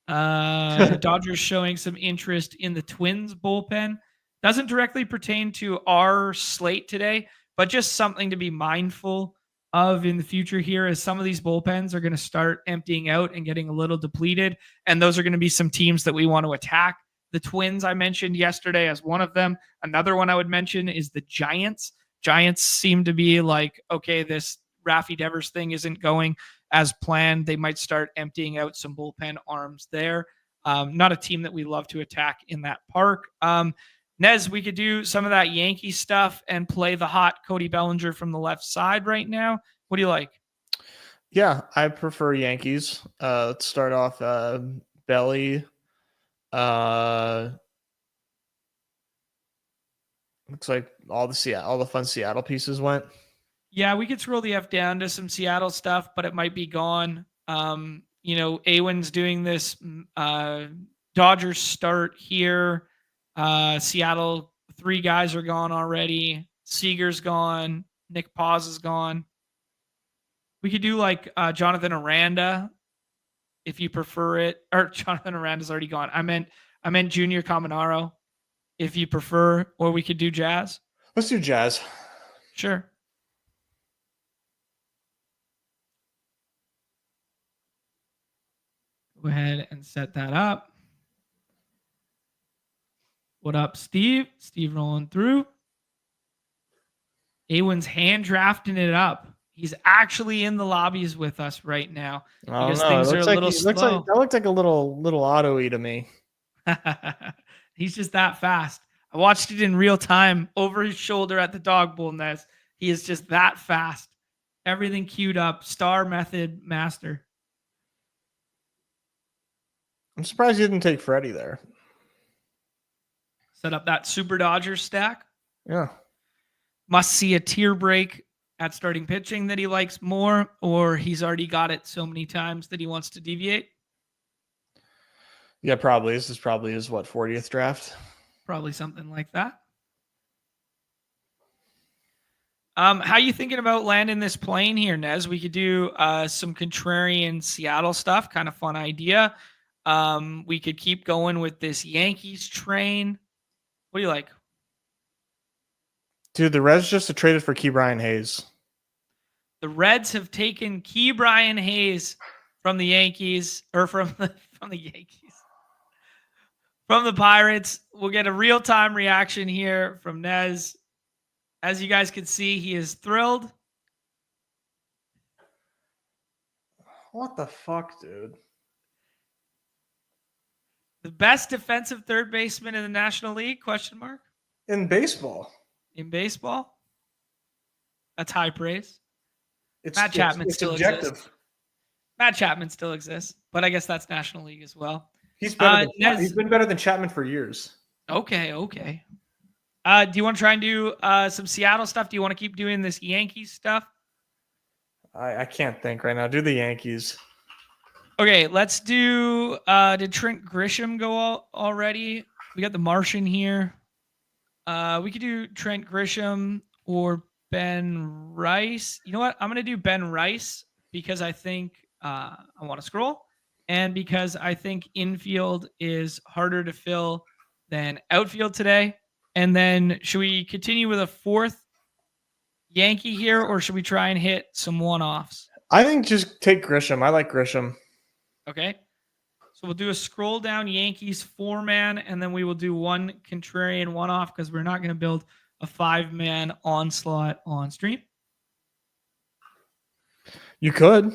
Dodgers showing some interest in the Twins bullpen. Doesn't directly pertain to our slate today, but just something to be mindful of in the future here, as some of these bullpens are going to start emptying out and getting a little depleted. And those are going to be some teams that we want to attack. The Twins I mentioned yesterday as one of them. Another one I would mention is the Giants. Giants seem to be like, okay, this Raffy Devers thing isn't going as planned. They might start emptying out some bullpen arms there. Not a team that we love to attack in that park. Nez, we could do some of that Yankee stuff and play the hot Cody Bellinger from the left side right now. What do you like? Yeah, I prefer Yankees. Let's start off Belly. Looks like all the fun Seattle pieces went. Yeah, we could scroll the F down to some Seattle stuff, but it might be gone. Awen's doing this Dodgers start here. Seattle, 3 guys are gone already. Seager's gone. Nick Paz is gone. We could do like Jonathan Aranda if you prefer it. Or Jonathan Aranda's already gone. I meant Junior Caminaro if you prefer, or we could do Jazz. Let's do Jazz. Sure. Go ahead and set that up. What up, Steve? Steve rolling through. Awen's hand drafting it up. He's actually in the lobbies with us right now because things are a little slow. That looked like a little auto-y to me. He's just that fast. I watched it in real time over his shoulder at the dog bowl, Nez. He is just that fast. Everything queued up. Star method master. I'm surprised you didn't take Freddie there. Set up that Super Dodgers stack. Yeah. Must see a tier break at starting pitching that he likes more, or he's already got it so many times that he wants to deviate. Yeah, probably. This is probably his 40th draft. Probably something like that. How you thinking about landing this plane here, Nez? We could do some contrarian Seattle stuff. Kind of fun idea. We could keep going with this Yankees train. What do you like? Dude, the Reds just traded for Ke'Bryan Hayes. The Reds have taken Ke'Bryan Hayes from the Yankees, or from the Yankees. From the Pirates. We'll get a real-time reaction here from Nez. As you guys can see, he is thrilled. What the fuck, dude? The best defensive third baseman in the National League? ? In baseball. In baseball? That's high praise. Matt Chapman still exists. Matt Chapman still exists, but I guess that's National League as well. He's been better than Chapman for years. Okay. Do you want to try and do some Seattle stuff? Do you want to keep doing this Yankees stuff? I can't think right now. Do the Yankees. Okay, let's do did Trent Grisham go already? We got the Martian here. We could do Trent Grisham or Ben Rice. You know what? I'm going to do Ben Rice because I think I want to scroll, and because I think infield is harder to fill than outfield today. And then should we continue with a fourth Yankee here, or should we try and hit some one-offs? I think just take Grisham. I like Grisham. Okay. So we'll do a scroll down Yankees 4-man, and then we will do one contrarian one-off because we're not going to build a 5-man onslaught on stream. You could.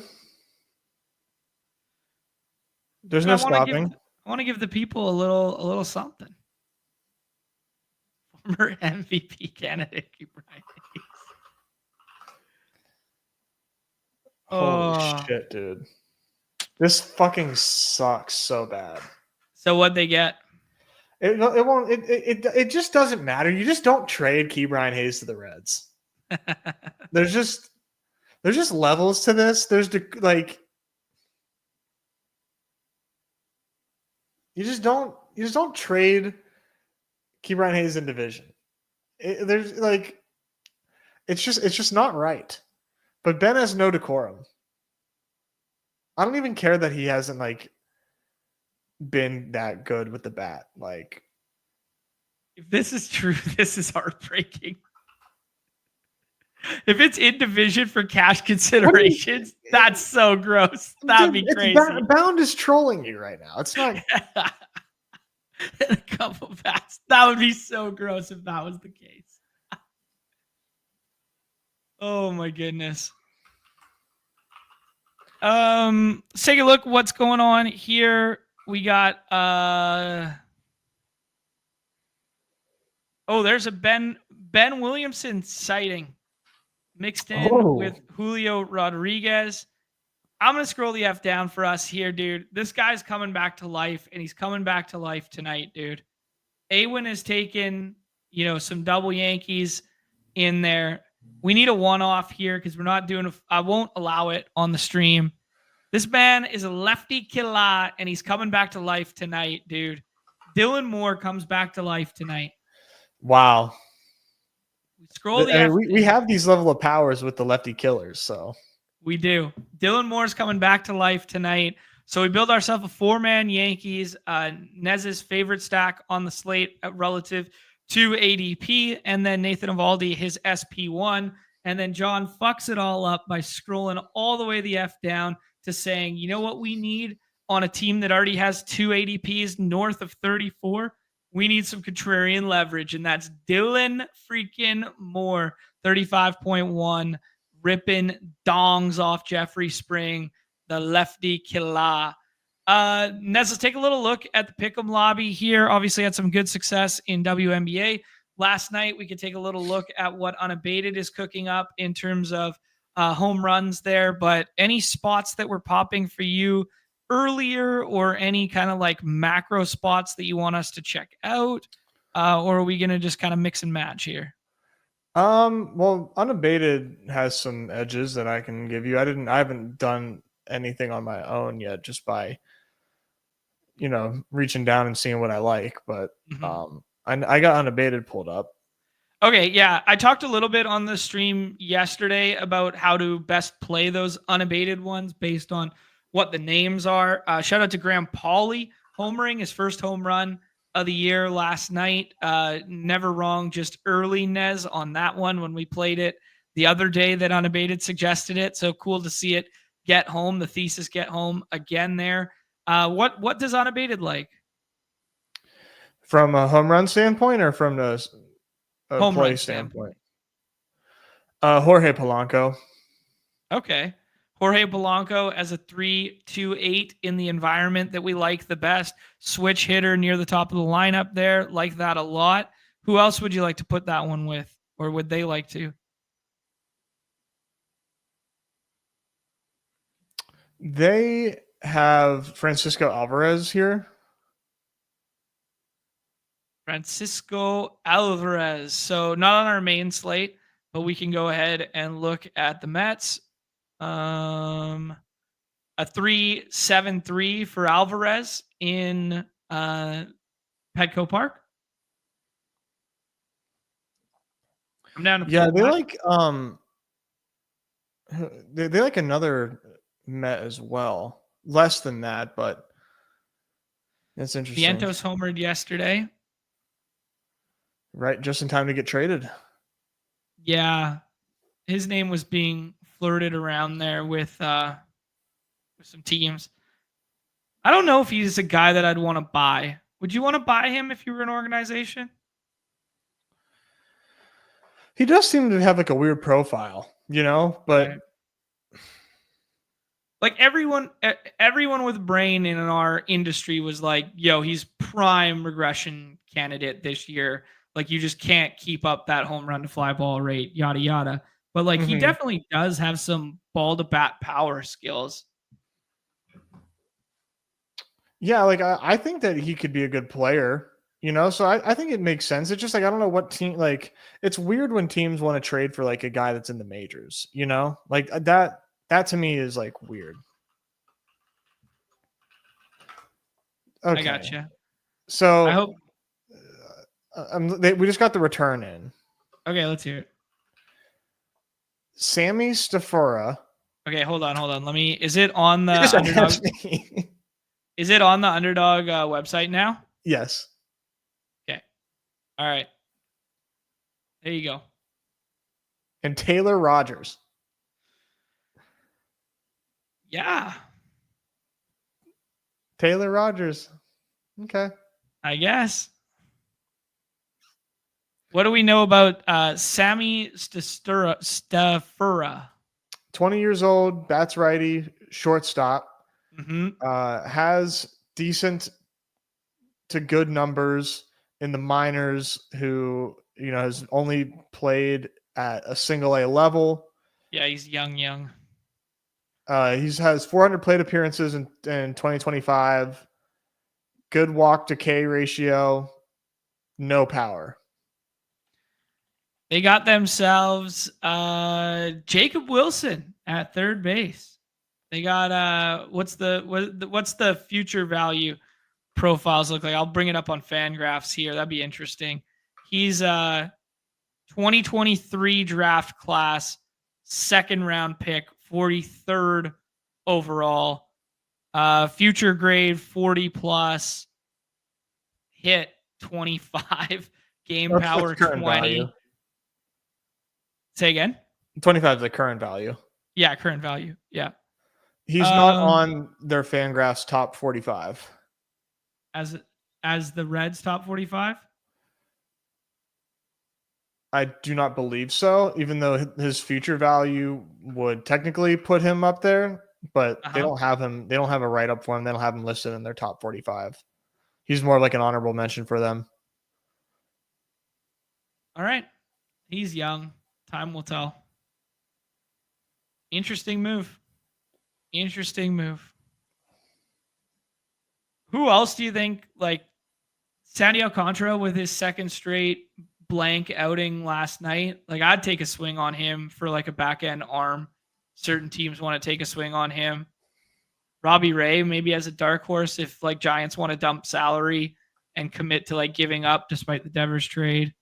There's no stopping. I want to give the people a little something. Former MVP candidate, Brian. Holy shit, dude. This fucking sucks so bad. So what'd they get? It just doesn't matter. You just don't trade Ke'Bryan Hayes to the Reds. There's just levels to this. There's like you just don't trade Ke'Bryan Hayes in division. There's like it's just not right. But Ben has no decorum. I don't even care that he hasn't like been that good with the bat. Like, if this is true, this is heartbreaking. If it's in division for cash considerations, that's so gross. That'd be crazy. Bound is trolling you right now. It's not. A couple bats. That would be so gross if that was the case. Oh my goodness. Let's take a look what's going on here. We got there's a Ben Williamson sighting mixed in with Julio Rodriguez. I'm going to scroll the F down for us here, dude. This guy's coming back to life, and he's coming back to life tonight, dude. Awin has taken, some double Yankees in there. We need a one-off here because we're not doing I won't allow it on the stream. This man is a lefty killer, and he's coming back to life tonight, dude. Dylan Moore comes back to life tonight. Wow. Scroll the we have these level of powers with the lefty killers, so. We do. Dylan Moore's coming back to life tonight. So we build ourselves a 4-man Yankees, Nez's favorite stack on the slate relative to ADP, and then Nathan Eovaldi, his SP1. And then John fucks it all up by scrolling all the way the F down to saying, you know what we need on a team that already has 2 ADPs north of 34? We need some contrarian leverage, and that's Dylan freaking Moore, 35.1, ripping dongs off Jeffrey Spring, the lefty killer. Nez, let's take a little look at the Pick'em lobby here. Obviously had some good success in WNBA last night. We could take a little look at what Unabated is cooking up in terms of home runs there, but any spots that were popping for you earlier, or any kind of like macro spots that you want us to check out, or are we going to just kind of mix and match here? Well, Unabated has some edges that I can give you. I haven't done anything on my own yet, just by reaching down and seeing what I like, but I got Unabated pulled up. Okay, yeah, I talked a little bit on the stream yesterday about how to best play those unabated ones based on what the names are. Shout out to Graham Pauley homering his first home run of the year last night. Never wrong, just early Nez on that one when we played it the other day that Unabated suggested it. So cool to see it get home, the thesis get home again there. What does Unabated like? From a home run standpoint or from the home play run standpoint? Jorge Polanco. Okay. Jorge Polanco as a 3-2-8 in the environment that we like the best. Switch hitter near the top of the lineup there. Like that a lot. Who else would you like to put that one with? Or would they like to? They have Francisco Alvarez here. Francisco Alvarez. So not on our main slate, but we can go ahead and look at the Mets. A 3-7-3 for Alvarez in Petco Park. I'm down to they like another Met as well. Less than that, but that's interesting. Vientos homered yesterday. Right, just in time to get traded. Yeah. his name was being flirted around there with some teams. I don't know if he's a guy that I'd want to buy. Would you want to buy him if you were an organization? He does seem to have like a weird profile, but Right. Like everyone with brain in our industry was like, yo, he's prime regression candidate this year. Like you just can't keep up that home run to fly ball rate, yada yada. But like he mhm. definitely does have some ball to bat power skills. Yeah, like I think that he could be a good player, so I think it makes sense. It's just like I don't know what team, like it's weird when teams want to trade for like a guy that's in the majors, like that to me is like weird. I Okay. gotcha. I So hope. we just got the return in. Okay, let's hear it. Sammy Stafura. Okay, hold on. Let me. Is it on the Just Underdog? against me. Is it on the Underdog website now? Yes. Okay. All right. There you go. And Taylor Rogers. Yeah, Taylor Rogers. Okay. I guess. What do we know about Sammy Stafura? 20 years old, bats righty, shortstop. Mm-hmm. Has decent to good numbers in the minors, who has only played at a single A level. Yeah, he's young. He has 400 plate appearances in 2025. Good walk to K ratio. No power. They got themselves Jacob Wilson at third base. They got what's the future value profiles look like? I'll bring it up on Fangraphs here. That'd be interesting. He's 2023 draft class, second round pick, 43rd overall. Future grade 40 plus, hit 25, game power 20. Value. Say again? 25 is the current value. Yeah, current value. Yeah. He's not on their Fangraphs top 45. As the Reds top 45? I do not believe so, even though his future value would technically put him up there, but they don't have him. They don't have a write up for him. They don't have him listed in their top 45. He's more like an honorable mention for them. All right. He's young. Time will tell. Interesting move. Who else do you think, like Sandy Alcantara with his second straight blank outing last night? Like I'd take a swing on him for like a back end arm. Certain teams want to take a swing on him. Robbie Ray maybe as a dark horse if like Giants want to dump salary and commit to like giving up despite the Devers trade.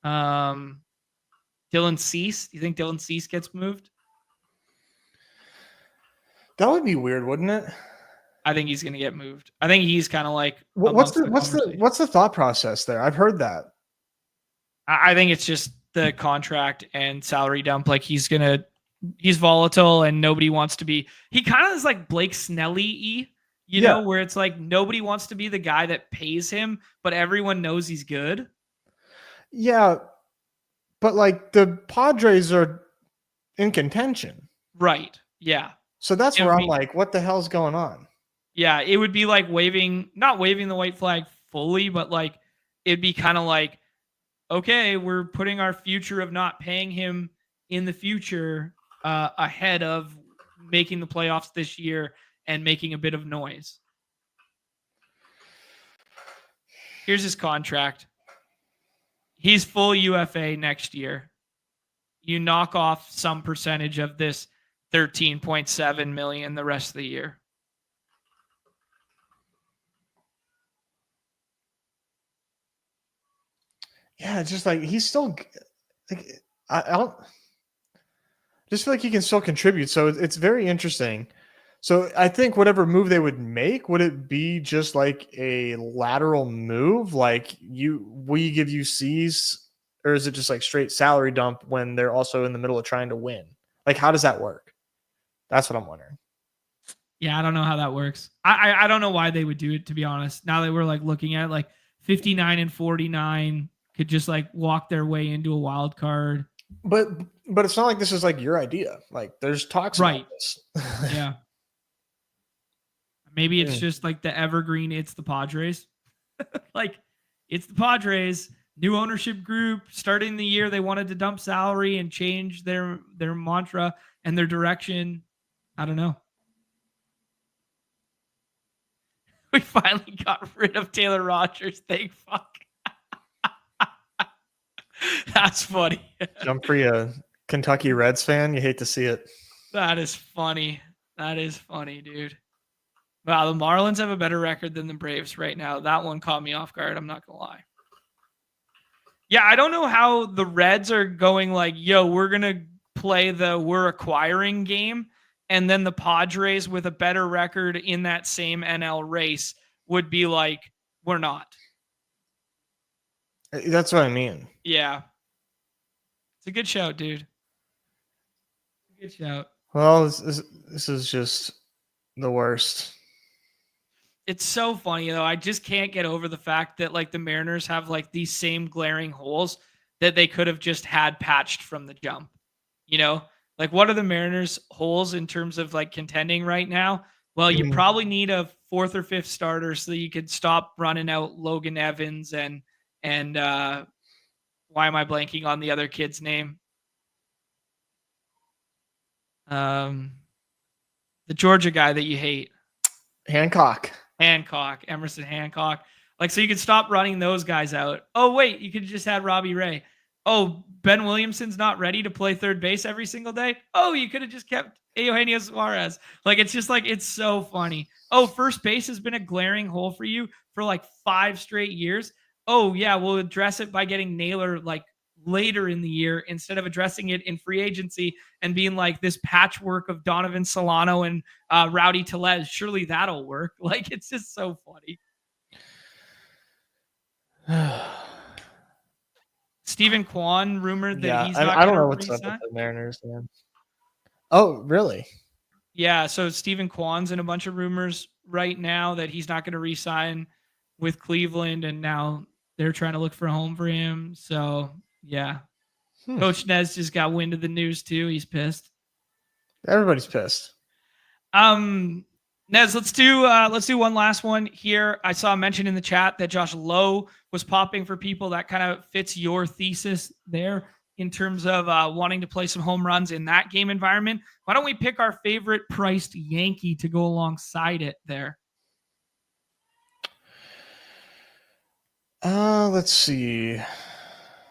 Dylan Cease. Do you think Dylan Cease gets moved? That would be weird, wouldn't it? I think he's going to get moved. I think he's kind of like what's the thought process there? I've heard that. I think it's just the contract and salary dump. Like he's volatile and nobody wants to be. He kind of is like Blake Snelly-y, you know, where it's like nobody wants to be the guy that pays him, but everyone knows he's good. Yeah, but like the Padres are in contention. Right. Yeah. So that's where I'm like, what the hell's going on? Yeah, it would be like not waving the white flag fully, but like it'd be kind of like, okay, we're putting our future of not paying him in the future ahead of making the playoffs this year and making a bit of noise. Here's his contract. He's full UFA next year. You knock off some percentage of this 13.7 million the rest of the year. Yeah, it's just like he's still like I don't just feel like he can still contribute. So it's very interesting. So I think whatever move they would make, would it be just like a lateral move? Like we give you C's or is it just like straight salary dump when they're also in the middle of trying to win? Like, how does that work? That's what I'm wondering. Yeah, I don't know how that works. I don't know why they would do it, to be honest. Now that we're like looking at like 59 and 49 could just like walk their way into a wild card. But it's not like this is like your idea. Like there's talks right. about this. Yeah. Maybe it's just like the evergreen. It's the Padres. Like it's the Padres. New ownership group. Starting the year, they wanted to dump salary and change their mantra and their direction. I don't know. We finally got rid of Taylor Rogers. Thank fuck. That's funny. Jump for you, Kentucky Reds fan. You hate to see it. That is funny. That is funny, dude. Wow, the Marlins have a better record than the Braves right now. That one caught me off guard. I'm not going to lie. Yeah, I don't know how the Reds are going like, yo, we're going to play the we're acquiring game. And then the Padres with a better record in that same NL race would be like, we're not. That's what I mean. Yeah. It's a good shout, dude. Good shout. Well, this is just the worst. It's so funny, though. I just can't get over the fact that like the Mariners have like these same glaring holes that they could have just had patched from the jump. You know? Like, what are the Mariners' holes in terms of like contending right now? Well, you probably need a 4th or 5th starter so that you could stop running out Logan Evans and why am I blanking on the other kid's name? The Georgia guy that you hate, Hancock, Emerson Hancock. Like, so you could stop running those guys out. Oh wait, you could just had Robbie Ray. Oh, Ben Williamson's not ready to play third base every single day. Oh, you could have just kept Eugenio Suarez. Like, it's just like, it's so funny. Oh, first base has been a glaring hole for you for like 5 straight years. Oh yeah, we'll address it by getting Naylor like later in the year instead of addressing it in free agency and being like this patchwork of Donovan Solano and Rowdy Tellez. Surely that'll work. Like, it's just so funny. Stephen Kwan rumored that he's not. I don't know what's up with the Mariners, man. Oh, really? Yeah. So Stephen Kwan's in a bunch of rumors right now that he's not going to re-sign with Cleveland, and now they're trying to look for a home for him. So yeah, Coach Nez just got wind of the news too. He's pissed. Everybody's pissed. Nez, let's do one last one here. I saw a mention in the chat that Josh Lowe was popping for people. That kind of fits your thesis there in terms of wanting to play some home runs in that game environment. Why don't we pick our favorite priced Yankee to go alongside it there? Let's see.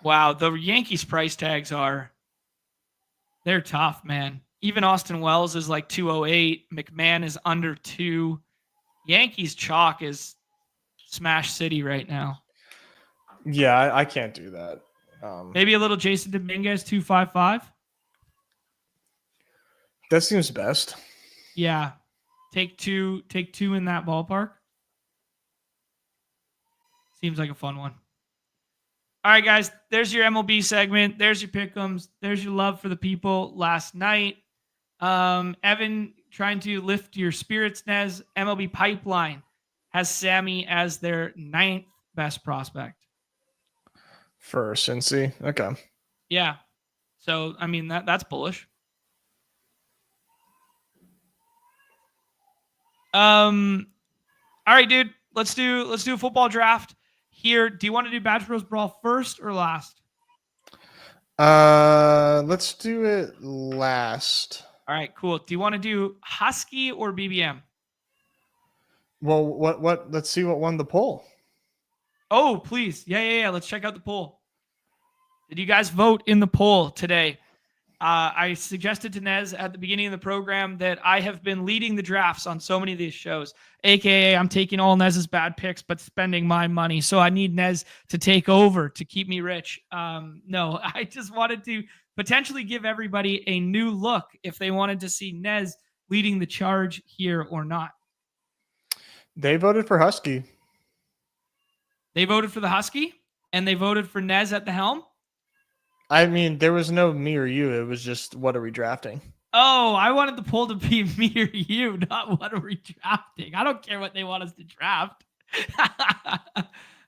Wow, the Yankees price tags they're tough, man. Even Austin Wells is like 208. McMahon is under 2. Yankees chalk is Smash City right now. Yeah, I can't do that. Maybe a little Jason Dominguez 255. That seems best. Yeah. Take two in that ballpark. Seems like a fun one. All right, guys, there's your MLB segment. There's your pick'ems. There's your love for the people last night. Evan trying to lift your spirits, Nez. MLB Pipeline has Sammy as their 9th best prospect. For Cincy. Okay. Yeah. So, I mean, that's bullish. All right, dude. Let's do a football draft here. Do you want to do Badge Bros Brawl first or last? Let's do it last. All right, cool. Do you want to do Husky or BBM? Well, what? Let's see what won the poll. Oh, please. Yeah. Let's check out the poll. Did you guys vote in the poll today? I suggested to Nez at the beginning of the program that I have been leading the drafts on so many of these shows, aka I'm taking all Nez's bad picks, but spending my money. So I need Nez to take over to keep me rich. No, I just wanted to potentially give everybody a new look if they wanted to see Nez leading the charge here or not. They voted for Husky. They voted for the Husky, and they voted for Nez at the helm. I mean, there was no me or you. It was just what are we drafting? Oh, I wanted the poll to be me or you, not what are we drafting. I don't care what they want us to draft.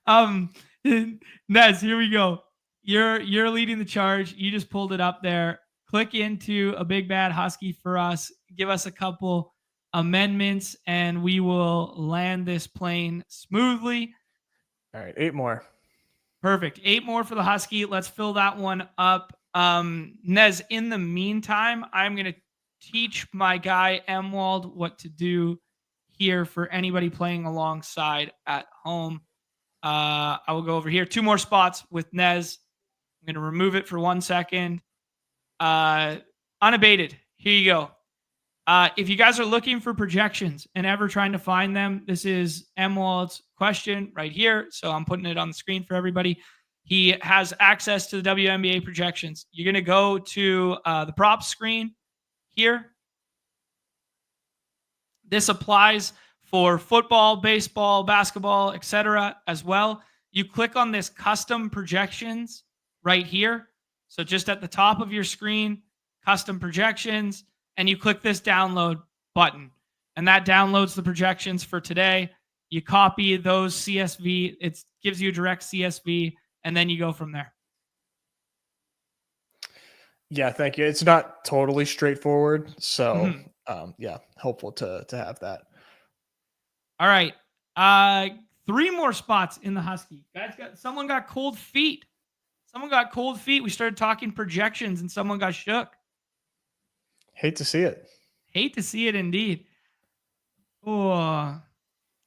um, Nez, here we go. You're leading the charge. You just pulled it up there. Click into a big bad Husky for us. Give us a couple amendments, and we will land this plane smoothly. All right, 8 more. Perfect. 8 more for the Husky. Let's fill that one up. Nez, in the meantime, I'm going to teach my guy Emwald what to do here for anybody playing alongside at home. I will go over here. 2 more spots with Nez. I'm going to remove it for 1 second. Unabated. Here you go. If you guys are looking for projections and ever trying to find them, this is Emwald's question right here. So I'm putting it on the screen for everybody. He has access to the WNBA projections. You're going to go to the props screen here. This applies for football, baseball, basketball, etc. as well. You click on this custom projections right here. So just at the top of your screen, custom projections, and you click this download button. And that downloads the projections for today. You copy those CSV. It gives you a direct CSV, and then you go from there. Yeah, thank you. It's not totally straightforward. So, yeah, helpful to have that. All right. 3 more spots in the Husky. Guys, someone got cold feet. We started talking projections, and someone got shook. Hate to see it. Hate to see it indeed. Oh,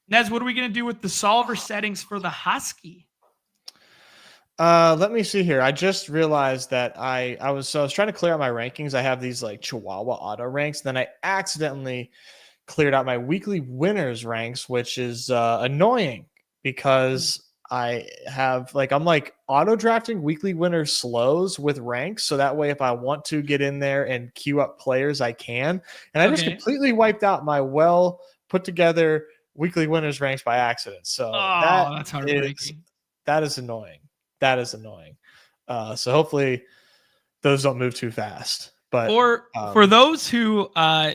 Nez, what are we going to do with the solver settings for the Husky? Let me see here. I just realized that I was trying to clear out my rankings. I have these like Chihuahua auto ranks. Then I accidentally cleared out my weekly winners ranks, which is annoying because I have I'm auto drafting weekly winner slows with ranks. So that way, if I want to get in there and queue up players, I can. And I just completely wiped out my well put together weekly winners ranks by accident. So that's heartbreaking. That is annoying. So hopefully those don't move too fast. But for those who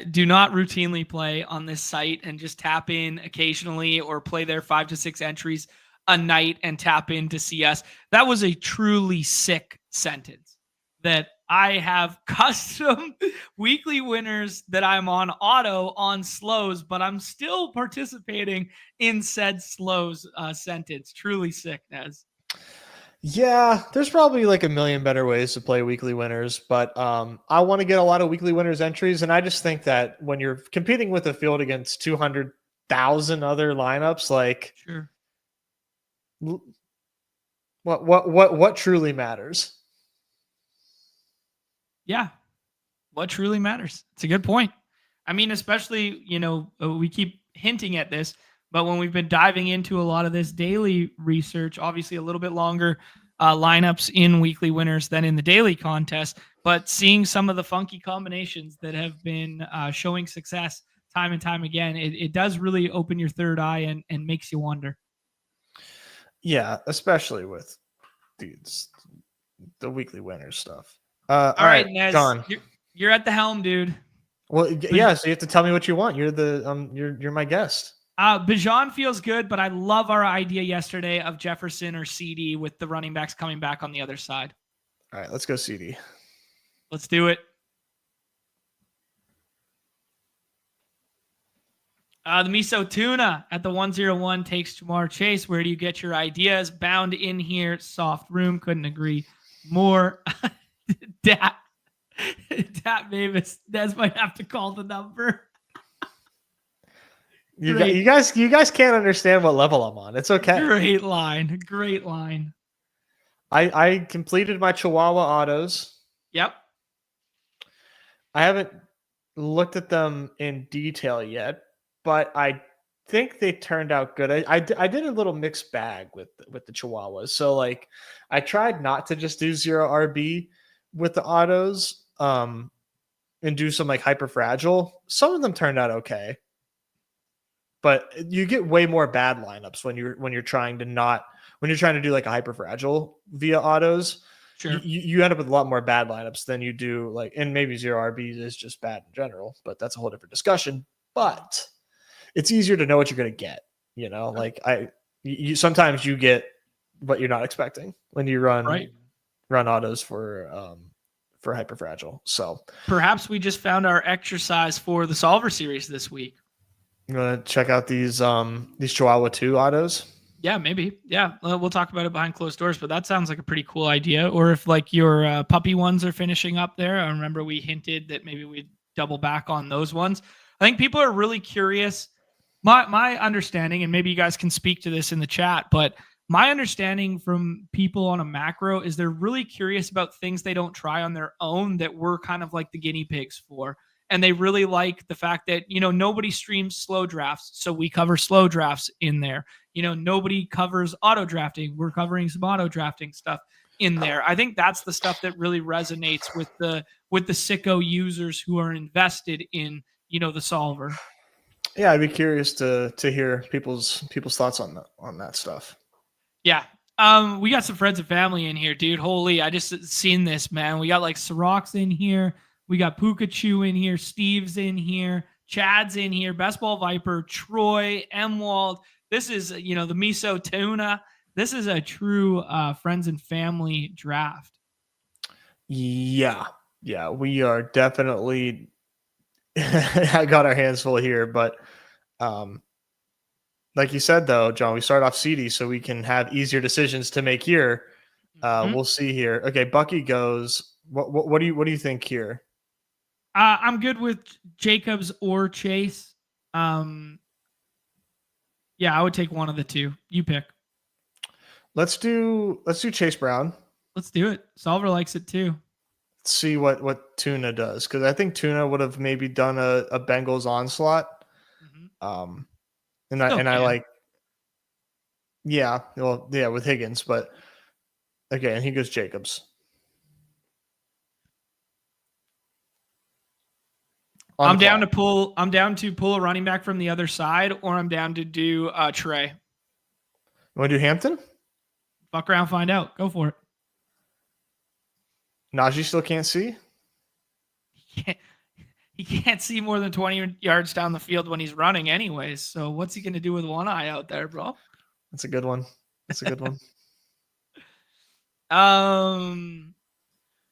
do not routinely play on this site and just tap in occasionally or play their 5 to 6 entries a night and tap in to see us, that was a truly sick sentence. That I have custom weekly winners that I'm on auto on slows, but I'm still participating in said slows sentence. Truly sick, Nez. Yeah, there's probably like a million better ways to play weekly winners, but I want to get a lot of weekly winners entries, and I just think that when you're competing with a field against 200,000 other lineups, sure, what truly matters? Yeah, what truly matters? It's a good point. I mean, especially we keep hinting at this. But when we've been diving into a lot of this daily research, obviously a little bit longer lineups in weekly winners than in the daily contest, but seeing some of the funky combinations that have been showing success time and time again, it does really open your third eye and makes you wonder. Yeah, especially with the weekly winners stuff. All right, Nez, Jon. You're at the helm, dude. Well, yeah, so you have to tell me what you want. You're you're my guest. Bijan feels good, but I love our idea yesterday of Jefferson or CD with the running backs coming back on the other side. All right, let's go CD. Let's do it. The Miso Tuna at the 101 takes Jamar Chase. Where do you get your ideas? Bound in here. Soft room. Couldn't agree more. Dat Mavis. Des might have to call the number. You guys can't understand what level I'm on. It's okay. Great line. I completed my Chihuahua autos. Yep. I haven't looked at them in detail yet, but I think they turned out good. I did a little mixed bag with the Chihuahuas. So I tried not to just do 0 RB with the autos and do some hyper fragile. Some of them turned out okay. But you get way more bad lineups when you're trying to do a hyper fragile via autos. Sure. You end up with a lot more bad lineups than you do like, and maybe 0 RBs is just bad in general, but that's a whole different discussion. But it's easier to know what you're going to get. Like you sometimes you get what you're not expecting when you run autos for hyperfragile. So perhaps we just found our exercise for the solver series this week. You want to check out these Chihuahua 2 autos? Yeah, maybe. Yeah, we'll talk about it behind closed doors, but that sounds like a pretty cool idea. Or if like your puppy ones are finishing up there, I remember we hinted that maybe we'd double back on those ones. I think people are really curious. My understanding, and maybe you guys can speak to this in the chat, but my understanding from people on a macro is they're really curious about things they don't try on their own that we're kind of like the guinea pigs for. And they really like the fact that, nobody streams slow drafts. So we cover slow drafts in there. Nobody covers auto drafting. We're covering some auto drafting stuff in there. I think that's the stuff that really resonates with the sicko users who are invested in, the solver. Yeah, I'd be curious to hear people's thoughts on that stuff. Yeah. We got some friends and family in here, dude. Holy, I just seen this, man. We got like Siroc's in here. We got Pikachu in here. Steve's in here. Chad's in here. Best Ball Viper, Troy, Emwald. This is, the Miso Tuna. This is a true friends and family draft. Yeah. Yeah, we are definitely I got our hands full here, but like you said though, John, we start off seedy so we can have easier decisions to make here. We'll see here. Okay, Bucky goes. What do you think here? I'm good with Jacobs or Chase. Yeah, I would take one of the two. You pick. Let's do Chase Brown. Let's do it. Solver likes it too. Let's see what Tuna does, because I think Tuna would have maybe done a Bengals onslaught. And I like, with Higgins, but okay, and he goes Jacobs. I'm down to pull a running back from the other side, or I'm down to do Trey. You want to do Hampton? Fuck around, find out. Go for it. Najee still can't see? He can't see more than 20 yards down the field when he's running anyways. So what's he going to do with one eye out there, bro? That's a good one.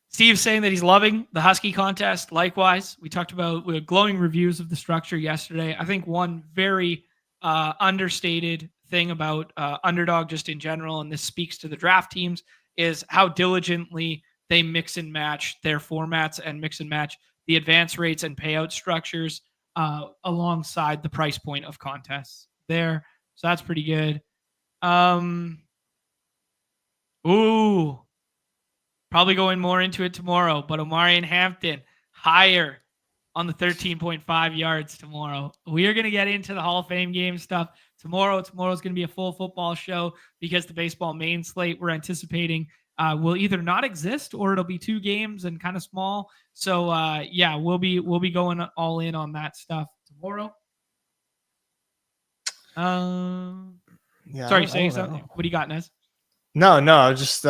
Steve's saying that he's loving the Husky contest. Likewise, we talked about glowing reviews of the structure yesterday. I think one very understated thing about Underdog just in general, and this speaks to the draft teams, is how diligently they mix and match their formats and mix and match the advance rates and payout structures alongside the price point of contests there. So that's pretty good. Probably going more into it tomorrow, but Omari and Hampton higher on the 13.5 yards tomorrow. We are going to get into the Hall of Fame game stuff tomorrow. Tomorrow's going to be a full football show because the baseball main slate we're anticipating will either not exist or it'll be 2 games and kind of small. So we'll be going all in on that stuff tomorrow. Sorry, saying something. What do you got, Nez? No, just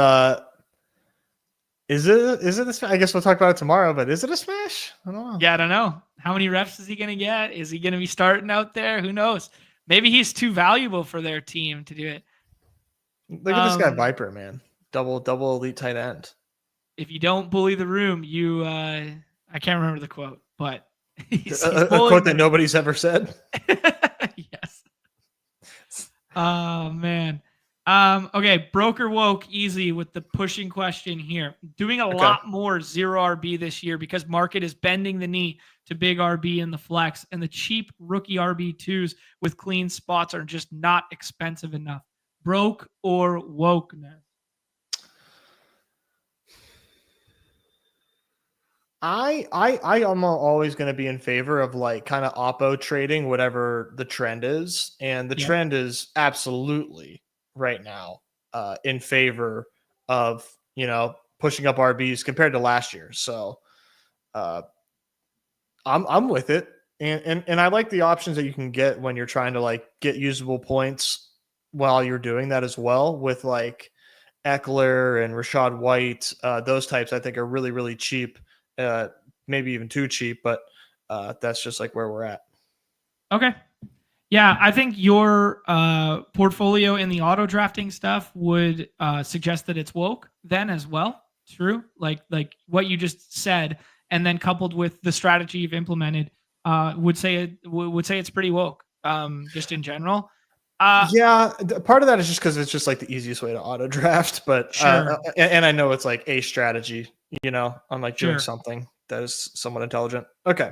is it a smash? I guess we'll talk about it tomorrow, but is it a smash? I don't know. Yeah, I don't know. How many reps is he going to get? Is he going to be starting out there? Who knows? Maybe he's too valuable for their team to do it. Look at this guy, Viper, man. Double elite tight end. If you don't bully the room, you I can't remember the quote, but he's a quote that nobody's ever said. Yes. Oh man. Okay, broker woke easy with the pushing question here. Doing a lot more 0 RB this year because market is bending the knee to big RB in the flex, and the cheap rookie RB2s with clean spots are just not expensive enough. Broke or wokeness? I am always going to be in favor of like kind of oppo trading whatever the trend is, and the trend is absolutely right now in favor of pushing up RBs compared to last year. So I'm with it, and I like the options that you can get when you're trying to like get usable points while you're doing that as well, with like Eckler and Rashad White, those types I think are really, really cheap, maybe even too cheap, but that's just like where we're at. Okay. Yeah, I think your portfolio in the auto drafting stuff would suggest that it's woke then as well. True, like what you just said, and then coupled with the strategy you've implemented, would say it's pretty woke. Just in general. Yeah, part of that is just because it's just like the easiest way to auto draft, but Sure. and I know it's like a strategy, I'm like doing Sure. something that is somewhat intelligent. Okay.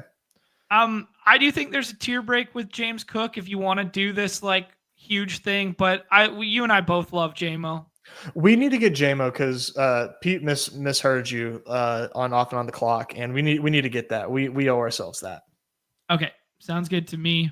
I do think there's a tier break with James Cook if you want to do this like huge thing, but you and I both love JMO. We need to get JMO because Pete misheard you on off and on the clock, and we need to get that. We owe ourselves that. Okay, sounds good to me.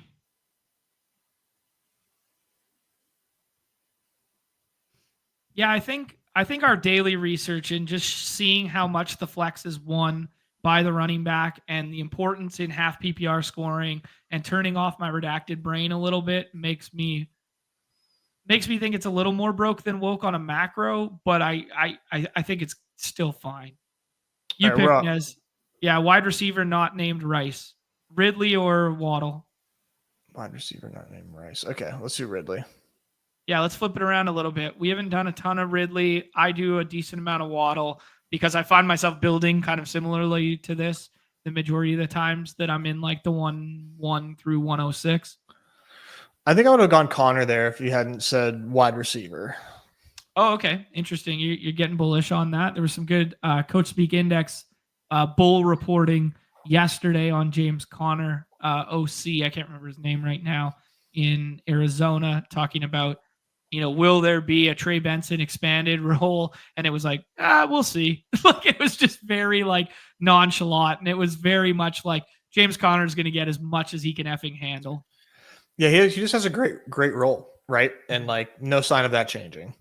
Yeah, I think our daily research and just seeing how much the flex is won by the running back and the importance in half PPR scoring and turning off my redacted brain a little bit makes me think it's a little more broke than woke on a macro, but I think it's still fine. You All pick right, Nez. Yeah, wide receiver not named Rice. Ridley or Waddle? wide receiver not named Rice. Okay, let's do Ridley. Yeah, let's flip it around a little bit. We haven't done a ton of Ridley. I do a decent amount of Waddle because I find myself building kind of similarly to this the majority of the times that I'm in like the 1 through 106. I think I would have gone Connor there if you hadn't said wide receiver. Oh, okay. Interesting. You're getting bullish on that. There was some good Coach Speak Index bull reporting yesterday on James Conner, OC. I can't remember his name right now, in Arizona, talking about, will there be a Trey Benson expanded role? And it was like, we'll see. Like it was just very like nonchalant. And it was very much like James Conner is going to get as much as he can effing handle. Yeah, he just has a great role, right? And like no sign of that changing.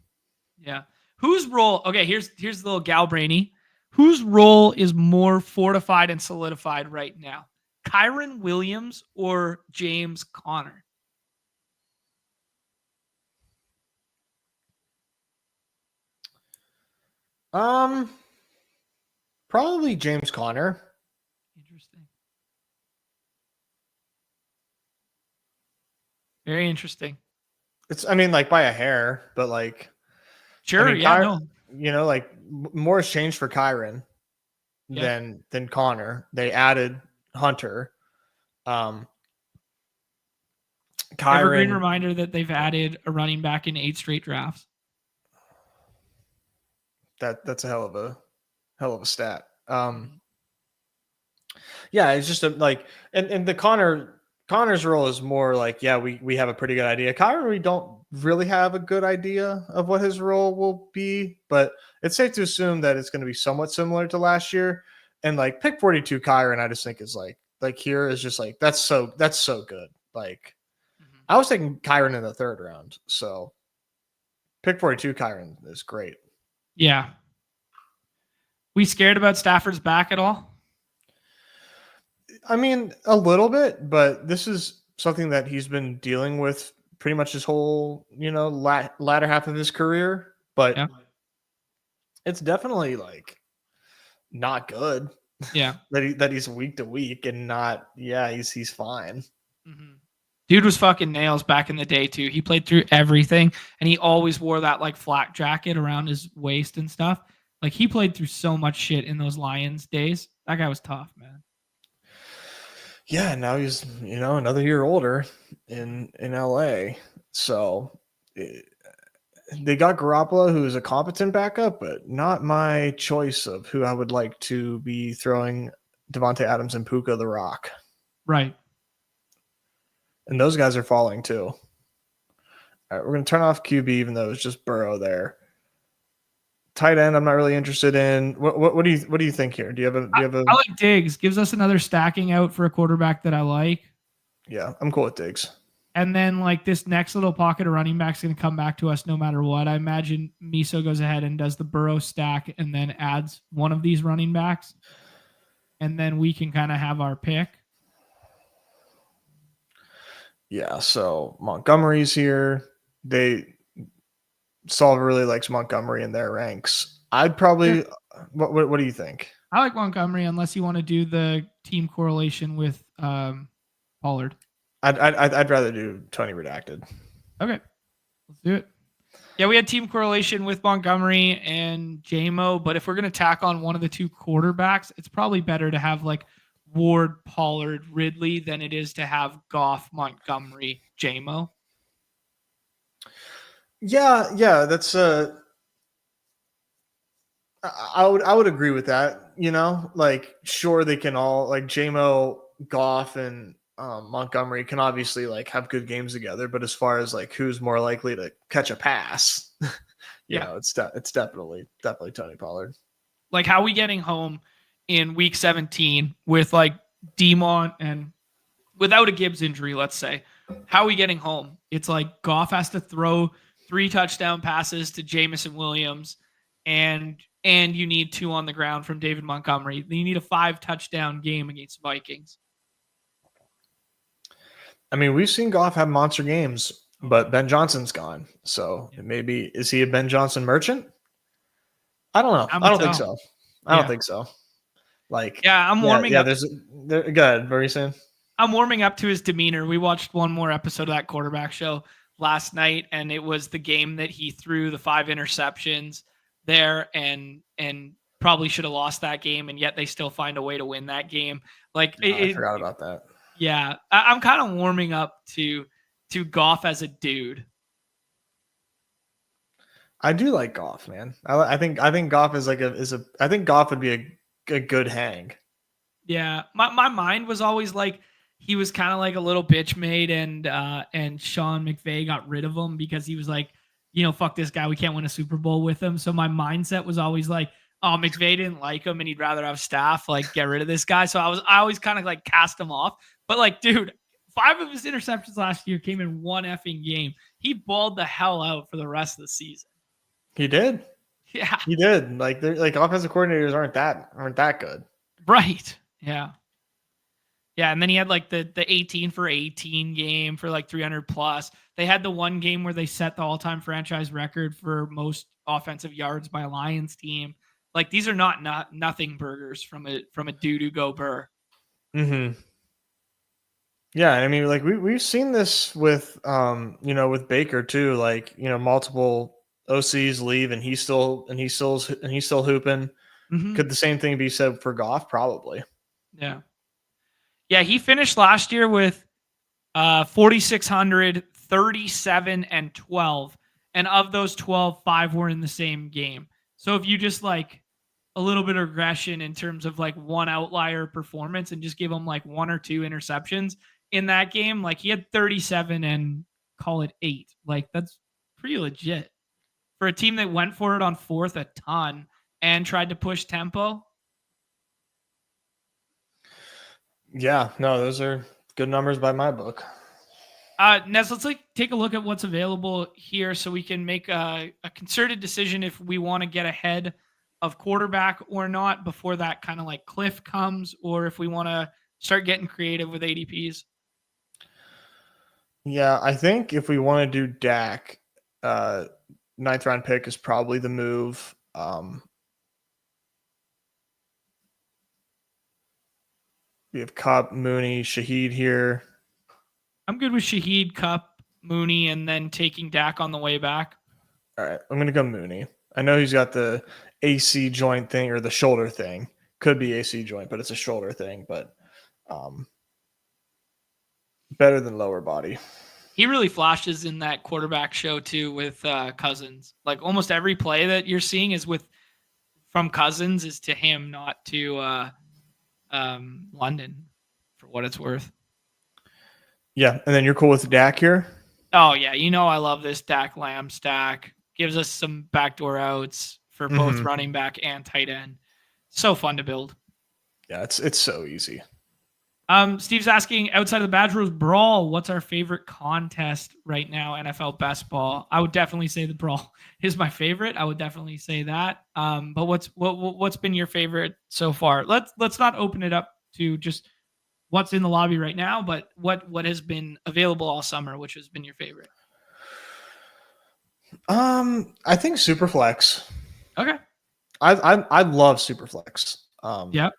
Yeah. Whose role? Okay, here's a little gal brainy. Whose role is more fortified and solidified right now? Kyron Williams or James Conner? Probably James Conner. Interesting. Very interesting. I mean, like by a hair, but like, sure, I mean, no. like more has changed for Kyron than Connor. They added Hunter. Kyron. Evergreen reminder that they've added a running back in 8 straight drafts. That's a hell of a stat. Yeah, it's just like, and the Connor's role is more like, yeah, we have a pretty good idea. Kyron, we don't really have a good idea of what his role will be, but it's safe to assume that it's going to be somewhat similar to last year. And like pick 42 Kyron, I just think is like here is just like that's so good. Like I was taking Kyron in the 3rd round, so pick 42 Kyron is great. Yeah. We scared about Stafford's back at all? I mean, a little bit, but this is something that he's been dealing with pretty much his whole, latter half of his career. But it's definitely like not good. Yeah. that he's week to week and not. Yeah, he's fine. Mm-hmm. Dude was fucking nails back in the day too. He played through everything, and he always wore that like flak jacket around his waist and stuff. Like he played through so much shit in those Lions days. That guy was tough, man. Yeah, now he's another year older in LA. So they got Garoppolo, who is a competent backup, but not my choice of who I would like to be throwing Devontae Adams and Puka the rock. Right. And those guys are falling too. All right, we're going to turn off QB, even though it's just Burrow there. Tight end, I'm not really interested in. What do you think here? Do you have a? I like Diggs. Gives us another stacking out for a quarterback that I like. Yeah, I'm cool with Diggs. And then like this next little pocket of running backs going to come back to us no matter what. I imagine Miso goes ahead and does the Burrow stack and then adds one of these running backs, and then we can kind of have our pick. Yeah. So Montgomery's here. Solver really likes Montgomery in their ranks. I'd probably. What do you think? I like Montgomery unless you want to do the team correlation with Pollard. I'd rather do Tony redacted. Okay, let's do it. Yeah, we had team correlation with Montgomery and JMO, but if we're gonna tack on one of the two quarterbacks, it's probably better to have like Ward, Pollard, Ridley than it is to have Goff, Montgomery, JMO. Yeah, that's I would agree with that. Like sure they can all like JMO, Goff, and Montgomery can obviously like have good games together, but as far as like who's more likely to catch a pass, it's definitely Tony Pollard. Like how are we getting home in week 17 with like Demont and without a Gibbs injury, let's say, how are we getting home? It's like Goff has to throw 3 touchdown passes to Jamison Williams and you need 2 on the ground from David Montgomery. You need a 5 touchdown game against the Vikings. I mean, we've seen Goff have monster games, but Ben Johnson's gone. So maybe, is he a Ben Johnson merchant? I don't know. I don't think so. I don't think so. Like, I'm warming up. Go ahead. What are you saying? I'm warming up to his demeanor. We watched one more episode of that quarterback show last night, and it was the game that he threw the 5 interceptions there and probably should have lost that game, and yet they still find a way to win that game. Like, I forgot about that. Yeah, I'm kind of warming up to Goff as a dude. I do like Goff, man. I think Goff is I think Goff would be a good hang. Yeah, my mind was always like he was kind of like a little bitch made, and Sean McVay got rid of him because he was like, fuck this guy, we can't win a Super Bowl with him. So my mindset was always like, oh, McVay didn't like him and he'd rather have staff, like get rid of this guy. So I always kind of like cast him off. But like, dude, 5 of his interceptions last year came in one effing game. He balled the hell out for the rest of the season. He did. Yeah, he did. Like, they're like offensive coordinators aren't that good. Right. Yeah. Yeah, and then he had like the 18 for 18 game for like 300 plus. They had the one game where they set the all-time franchise record for most offensive yards by a Lions team. Like, these are not nothing burgers from a dude who go Burr. Mm-hmm. Yeah, I mean, like we've seen this with with Baker too. Like, multiple OCs leave and he's still hooping. Mm-hmm. Could the same thing be said for Goff? Probably. Yeah. Yeah, he finished last year with 4,600, 37, and 12. And of those 12, 5 were in the same game. So if you just like a little bit of regression in terms of like one outlier performance and just give him like 1 or 2 interceptions in that game, like he had 37 and call it 8. Like, that's pretty legit for a team that went for it on 4th a ton and tried to push tempo. Yeah, no, those are good numbers by my book. Nez, let's take a look at what's available here so we can make a concerted decision if we want to get ahead of quarterback or not before that kind of like cliff comes, or if we want to start getting creative with ADPs. Yeah, I think if we want to do Dak, 9th round pick is probably the move. We have Cup, Mooney, Shaheed here. I'm good with Shaheed, Cup, Mooney, and then taking Dak on the way back. All right, I'm going to go Mooney. I know he's got the AC joint thing or the shoulder thing. Could be AC joint, but it's a shoulder thing. But better than lower body. He really flashes in that quarterback show too with Cousins. Like almost every play that you're seeing is from Cousins is to him, not to London, for what it's worth. Yeah, and then you're cool with Dak here? Oh, yeah. I love this Dak Lamb stack. Gives us some backdoor outs for both running back and tight end. So fun to build. Yeah, it's so easy. Steve's asking, outside of the Badgers Brawl, what's our favorite contest right now, NFL Best Ball? I would definitely say the Brawl is my favorite. I would definitely say that. But what's been your favorite so far? Let's not open it up to just what's in the lobby right now, but what has been available all summer, which has been your favorite? I think Superflex. Okay. I love Superflex. Yeah.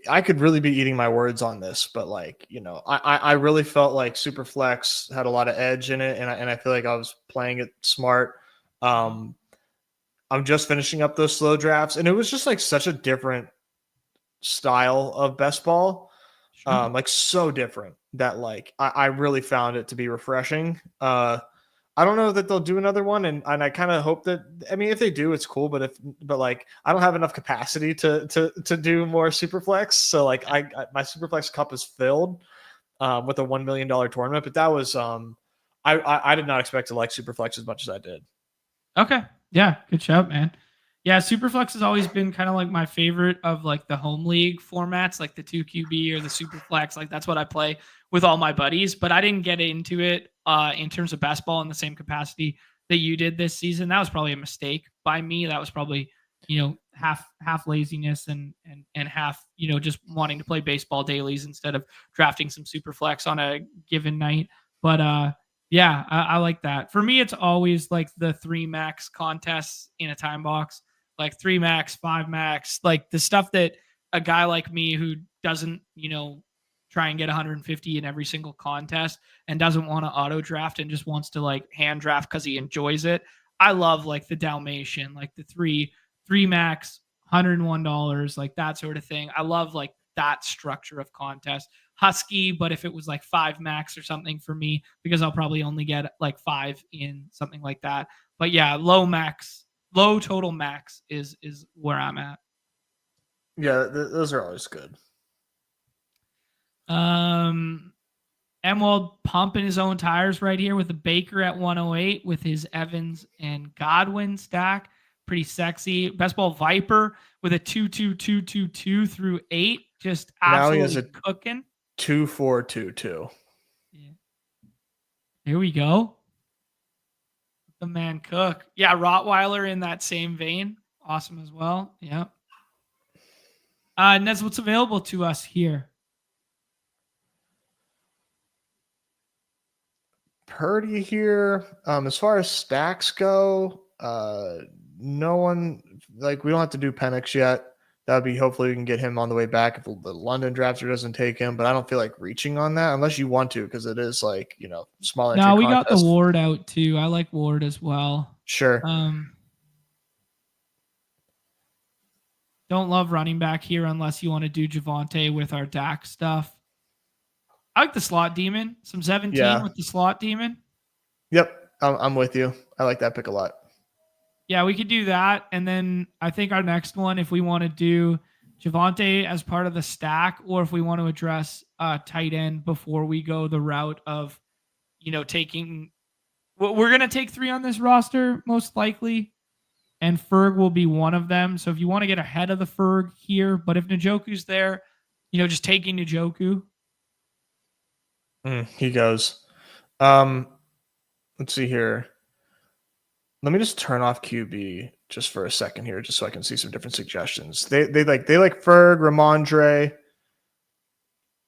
I could really be eating my words on this, but like, I really felt like Superflex had a lot of edge in it, and I feel like I was playing it smart. I'm just finishing up those slow drafts, and it was just like such a different style of best ball, Sure. like so different that like I really found it to be refreshing. I don't know that they'll do another one, and I kind of hope that. I mean, if they do, it's cool. But like, I don't have enough capacity to do more Superflex. So like, my Superflex cup is filled with a $1 million tournament. But that was I did not expect to like Superflex as much as I did. Okay. Yeah. Good shout, man. Yeah. Superflex has always been kind of like my favorite of like the home league formats, like the 2QB or the Superflex. Like that's what I play with all my buddies, but I didn't get into it in terms of best ball in the same capacity that you did this season. That was probably a mistake by me. That was probably, half laziness and half, just wanting to play baseball dailies instead of drafting some Superflex on a given night. But yeah, I like that. For me, it's always like the 3 max contests in a time box, like 3 max, 5 max, like the stuff that a guy like me who doesn't, try and get 150 in every single contest and doesn't want to auto draft and just wants to like hand draft because he enjoys it. I love like the Dalmatian, like the three max, $101, like that sort of thing. I love like that structure of contest. Husky, but if it was like 5 max or something for me, because I'll probably only get like 5 in something like that. But yeah, low total max is where I'm at. Yeah, those are always good. Emwald pumping his own tires right here with a Baker at 108 with his Evans and Godwin stack. Pretty sexy. Best ball Viper with a 2-2-2-2-2 through 8. Just absolutely cooking. 2-4-2-2. Yeah. Here we go. The man cook. Yeah, Rottweiler in that same vein. Awesome as well. Yeah. Nez, what's available to us here? Purdy here. As far as stacks go, no one, like, we don't have to do Penix yet. That would be, hopefully we can get him on the way back if the London drafter doesn't take him, but I don't feel like reaching on that unless you want to, because it is like, small entry No, we contest. got the Ward out too. I like Ward as well. Sure. Don't love running back here unless you want to do Javonte with our Dak stuff. I like the slot demon. Some 17 with the slot demon. Yep. I'm with you. I like that pick a lot. Yeah, we could do that. And then I think our next one, if we want to do Javonte as part of the stack, or if we want to address tight end before we go the route of, taking, we're going to take 3 on this roster, most likely. And Ferg will be one of them. So if you want to get ahead of the Ferg here, but if Njoku's there, just taking Njoku. He goes. Let's see here. Let me just turn off QB just for a second here, just so I can see some different suggestions. They like Ferg, Ramondre.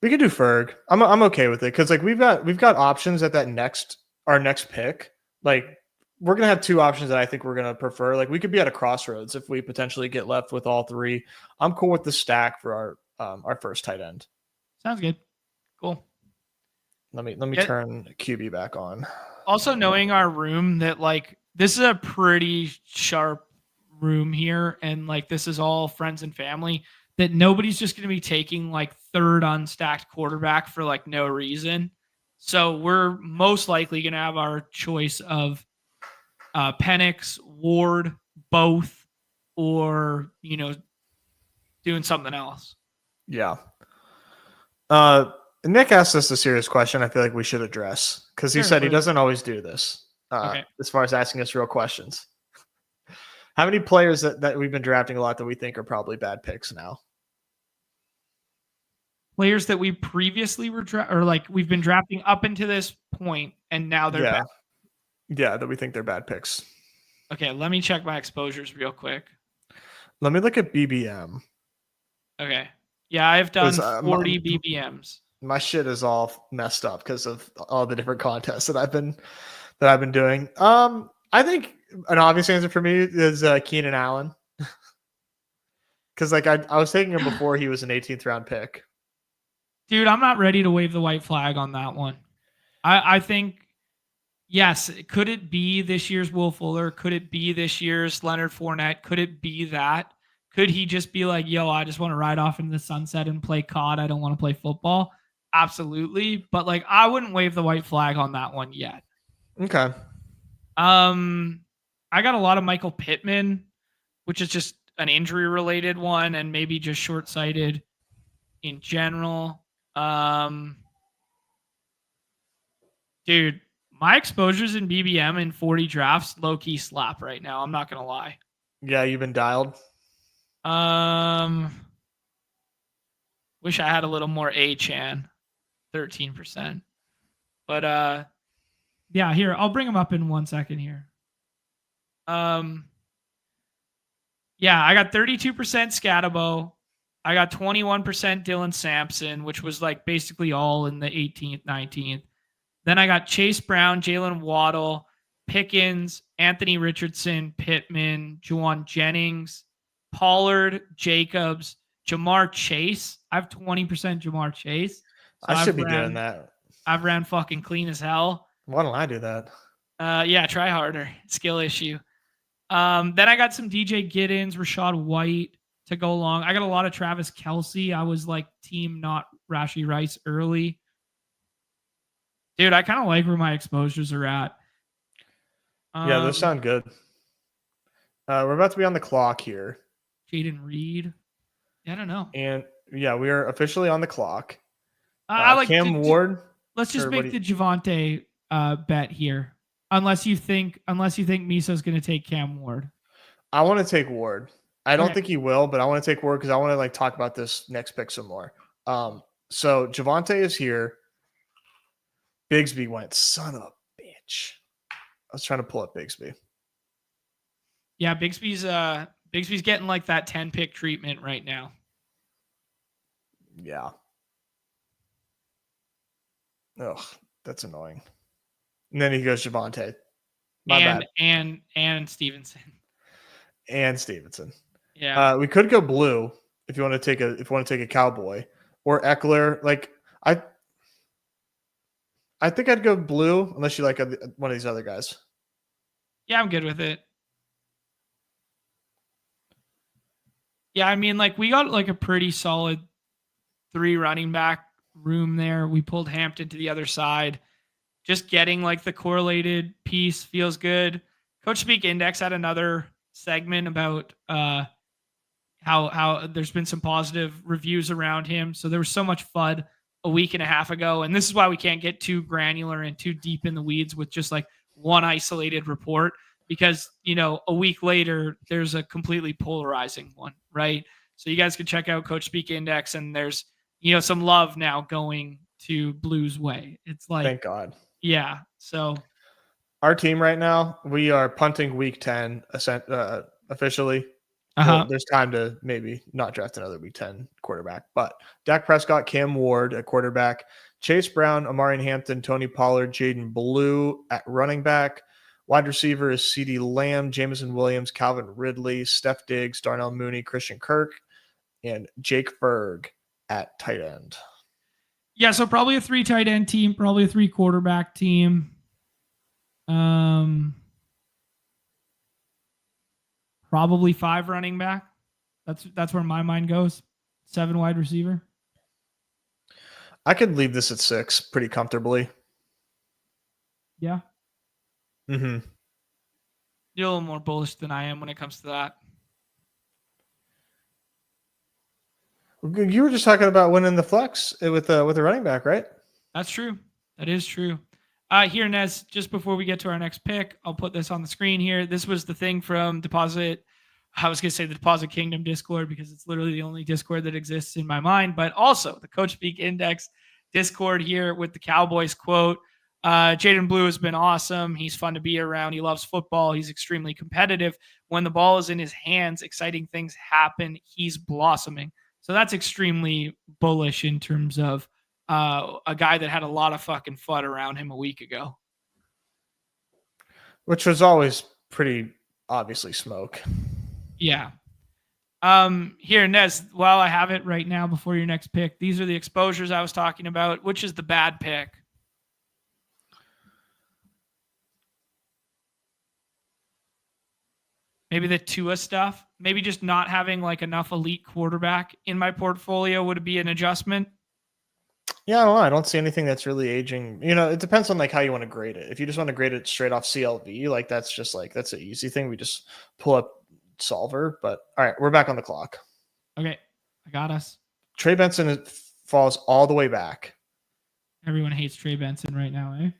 We could do Ferg. I'm okay with it because like we've got options at our next pick. Like we're gonna have 2 options that I think we're gonna prefer. Like we could be at a crossroads if we potentially get left with all 3. I'm cool with the stack for our first tight end. Sounds good. Cool. Let me turn QB back on. Also knowing our room that like this is a pretty sharp room here, and like this is all friends and family, that nobody's just going to be taking like 3rd unstacked quarterback for like no reason. So we're most likely going to have our choice of Penix, Ward, both, or doing something else. Yeah. Nick asked us a serious question I feel like we should address, because he said he doesn't always do this as far as asking us real questions. How many players that we've been drafting a lot that we think are probably bad picks now? Players that we previously were we've been drafting up into this point, and now they're bad. Yeah, that we think they're bad picks. Okay, let me check my exposures real quick. Let me look at BBM. Okay. Yeah, I've done 40 BBMs. My shit is all messed up because of all the different contests that I've been doing. I think an obvious answer for me is Keenan Allen. Because like I was taking him before he was an 18th round pick. Dude, I'm not ready to wave the white flag on that one. I think, yes, could it be this year's Will Fuller? Could it be this year's Leonard Fournette? Could it be that? Could he just be like, yo, I just want to ride off into the sunset and play COD. I don't want to play football. Absolutely. But like, I wouldn't wave the white flag on that one yet. Okay. I got a lot of Michael Pittman, which is just an injury related one and maybe just short-sighted in general. Dude, my exposures in BBM in 40 drafts low-key slap right now. I'm not going to lie. Yeah, you've been dialed. Wish I had a little more A-Chan, 13%. But yeah, here, I'll bring him up in 1 second here. Yeah, I got 32% Scatabo. I got 21% Dylan Sampson, which was like basically all in the 18th, 19th. Then I got Chase Brown, Jalen Waddle, Pickens, Anthony Richardson, Pittman, Juwan Jennings, Pollard, Jacobs, Jamar Chase. I have 20% Jamar Chase. So I should be doing that. I've ran fucking clean as hell. Why don't I do that? Yeah, try harder. Skill issue. Then I got some DJ Giddens, Rashad White to go along. I got a lot of Travis Kelce. I was like team not Rashee Rice early. Dude, I kind of like where my exposures are at. Yeah, those sound good. We're about to be on the clock here. Jaden Reed. I don't know. And yeah, we are officially on the clock. I like Cam Ward. Let's just make the Javonte bet here. Unless you think Miso's going to take Cam Ward. I want to take Ward. I don't think he will, but I want to take Ward because I want to like talk about this next pick some more. So Javonte is here. Bigsby went, son of a bitch. I was trying to pull up Bigsby. Yeah, Bigsby's getting like that 10 pick treatment right now. Yeah. Ugh, that's annoying. And then he goes Javonte. And Stevenson. And Stevenson. Yeah. We could go blue if you want to take a Cowboy or Eckler. Like I think I'd go blue unless you like one of these other guys. Yeah, I'm good with it. Yeah, I mean, like we got like a pretty solid 3 running back room there. We pulled Hampton to the other side. Just getting like the correlated piece feels good. Coach Speak Index had another segment about how there's been some positive reviews around him. So there was so much FUD a week and a half ago. And this is why we can't get too granular and too deep in the weeds with just like one isolated report, because, you know, a week later, there's a completely polarizing one, right? So you guys can check out Coach Speak Index, and there's, you know, some love now going to Blue's way. It's like, thank God. Yeah. So our team right now, we are punting week 10 officially. Uh-huh. There's time to maybe not draft another week 10 quarterback, but Dak Prescott, Cam Ward at quarterback, Chase Brown, Amari Hampton, Tony Pollard, Jaden Blue at running back. Wide receiver is CeeDee Lamb, Jameson Williams, Calvin Ridley, Steph Diggs, Darnell Mooney, Christian Kirk, and Jake Berg at tight end. Yeah, so probably a 3 tight end team, probably a 3 quarterback team. Probably 5 running back. That's where my mind goes. 7 wide receiver. I could leave this at 6 pretty comfortably. Yeah. Mm-hmm. You're a little more bullish than I am when it comes to that. You were just talking about winning the flex with the running back, right? That's true. That is true. Here, Nez, just before we get to our next pick, I'll put this on the screen here. This was the thing from Deposit. I was going to say the Deposit Kingdom Discord because it's literally the only Discord that exists in my mind, but also the Coach Speak Index Discord here with the Cowboys quote. Jaden Blue has been awesome. He's fun to be around. He loves football. He's extremely competitive. When the ball is in his hands, exciting things happen. He's blossoming. So that's extremely bullish in terms of a guy that had a lot of fucking FUD around him a week ago. Which was always pretty obviously smoke. Yeah. Here, Nez, while I have it right now before your next pick, these are the exposures I was talking about. Which is the bad pick? Maybe the Tua stuff. Maybe just not having like enough elite quarterback in my portfolio would be an adjustment. Yeah, I don't know. I don't see anything that's really aging. It depends on like how you want to grade it. If you just want to grade it straight off CLV, like that's an easy thing. We just pull up solver. But all right, we're back on the clock. Okay, I got us. Trey Benson falls all the way back. Everyone hates Trey Benson right now, eh?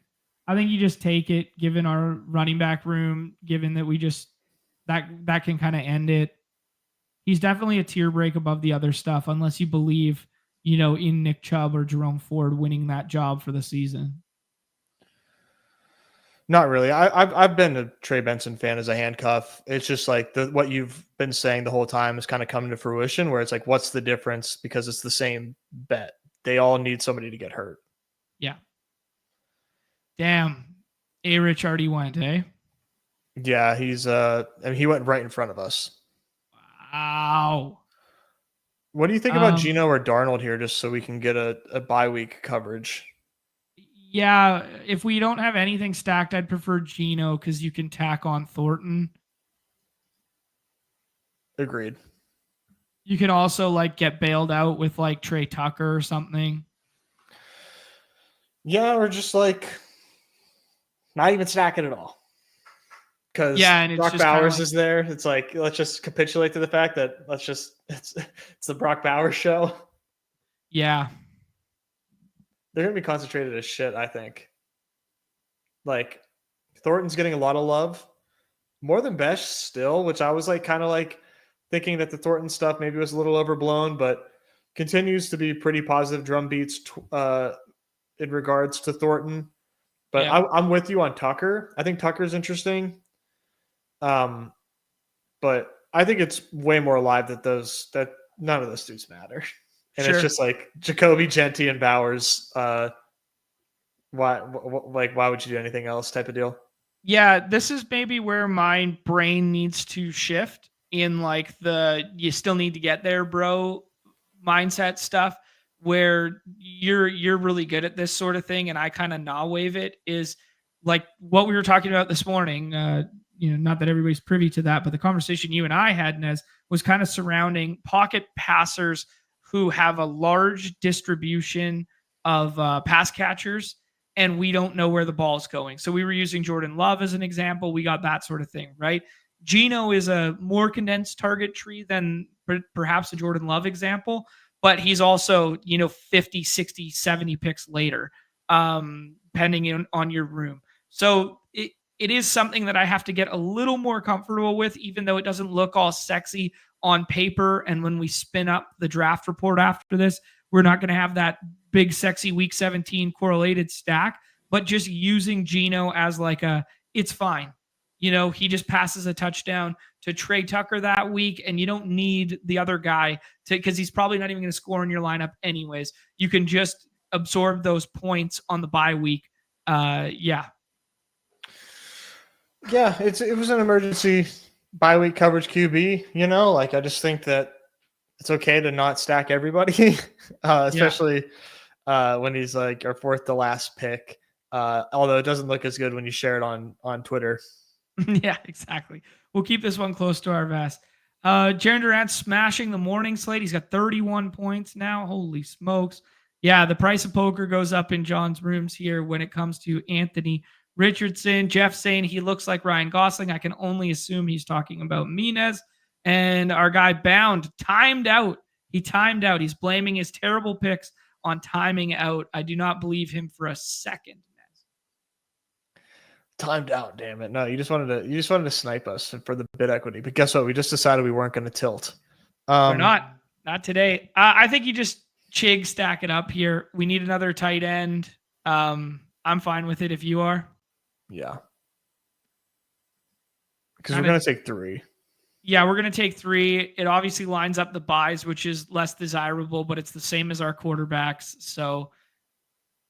I think you just take it, given our running back room, given that we just that can kind of end it. He's definitely a tier break above the other stuff, unless you believe, in Nick Chubb or Jerome Ford winning that job for the season. Not really. I've been a Trey Benson fan as a handcuff. It's just like what you've been saying the whole time is kind of coming to fruition, where it's like, what's the difference? Because it's the same bet. They all need somebody to get hurt. Yeah. Damn. A-Rich already went, eh? Yeah, he went right in front of us. Wow. What do you think about Geno or Darnold here, just so we can get a bye week coverage? Yeah, if we don't have anything stacked, I'd prefer Geno because you can tack on Thornton. Agreed. You can also like get bailed out with like Trey Tucker or something. Yeah, or just like not even stack it at all. Because Brock Bowers is there. It's like, let's just capitulate to the fact that it's the Brock Bowers show. Yeah. They're going to be concentrated as shit, I think. Like, Thornton's getting a lot of love. More than Besh still, which I was like kind of like thinking that the Thornton stuff maybe was a little overblown, but continues to be pretty positive drum beats in regards to Thornton. But yeah. I'm with you on Tucker. I think Tucker's interesting. But I think it's way more alive that none of those dudes matter. And It's just like Jacoby, Genti, and Bowers. Why would you do anything else type of deal? Yeah, this is maybe where my brain needs to shift in like you still need to get there, bro, mindset stuff, where you're really good at this sort of thing, and I kind of wave it, is like what we were talking about this morning. Not that everybody's privy to that, but the conversation you and I had, Nez, was kind of surrounding pocket passers who have a large distribution of pass catchers, and we don't know where the ball is going. So we were using Jordan Love as an example. We got that sort of thing, right? Geno is a more condensed target tree than perhaps a Jordan Love example, but he's also, 50, 60, 70 picks later, depending on your room. So it is something that I have to get a little more comfortable with, even though it doesn't look all sexy on paper. And when we spin up the draft report after this, we're not going to have that big, sexy week 17 correlated stack, but just using Geno as like it's fine. He just passes a touchdown to Trey Tucker that week, and you don't need the other guy because he's probably not even going to score in your lineup anyways. You can just absorb those points on the bye week. Yeah, it was an emergency bye week coverage QB. I just think that it's okay to not stack everybody, especially when he's like our fourth to last pick. Although it doesn't look as good when you share it on Twitter. Yeah, exactly. We'll keep this one close to our vest. Jaron Durant smashing the morning slate. He's got 31 points now. Holy smokes. Yeah, the price of poker goes up in John's rooms here when it comes to Anthony Richardson. Jeff saying he looks like Ryan Gosling. I can only assume he's talking about Nez. And our guy Bound timed out. He timed out. He's blaming his terrible picks on timing out. I do not believe him for a second. Timed out, damn it. No, you just wanted to snipe us for the bid equity. But guess what? We just decided we weren't going to tilt. We're not today. I think you just stack it up here. We need another tight end. I'm fine with it if you are. Yeah. Because we're going to take 3. Yeah, we're going to take 3. It obviously lines up the buys, which is less desirable, but it's the same as our quarterbacks. So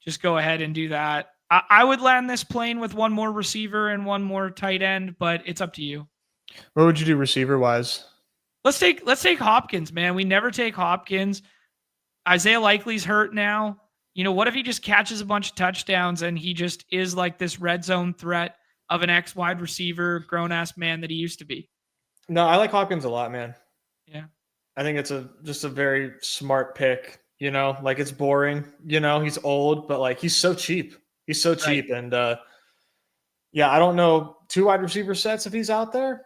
just go ahead and do that. I would land this plane with one more receiver and one more tight end, but it's up to you. What would you do receiver wise? Let's take Hopkins, man. We never take Hopkins. Isaiah Likely's hurt now. What if he just catches a bunch of touchdowns and he just is like this red zone threat of an ex wide receiver, grown ass man that he used to be? No, I like Hopkins a lot, man. Yeah. I think it's just a very smart pick. Like it's boring. He's old, but like he's so cheap. He's so cheap, right. And I don't know 2 wide receiver sets if he's out there,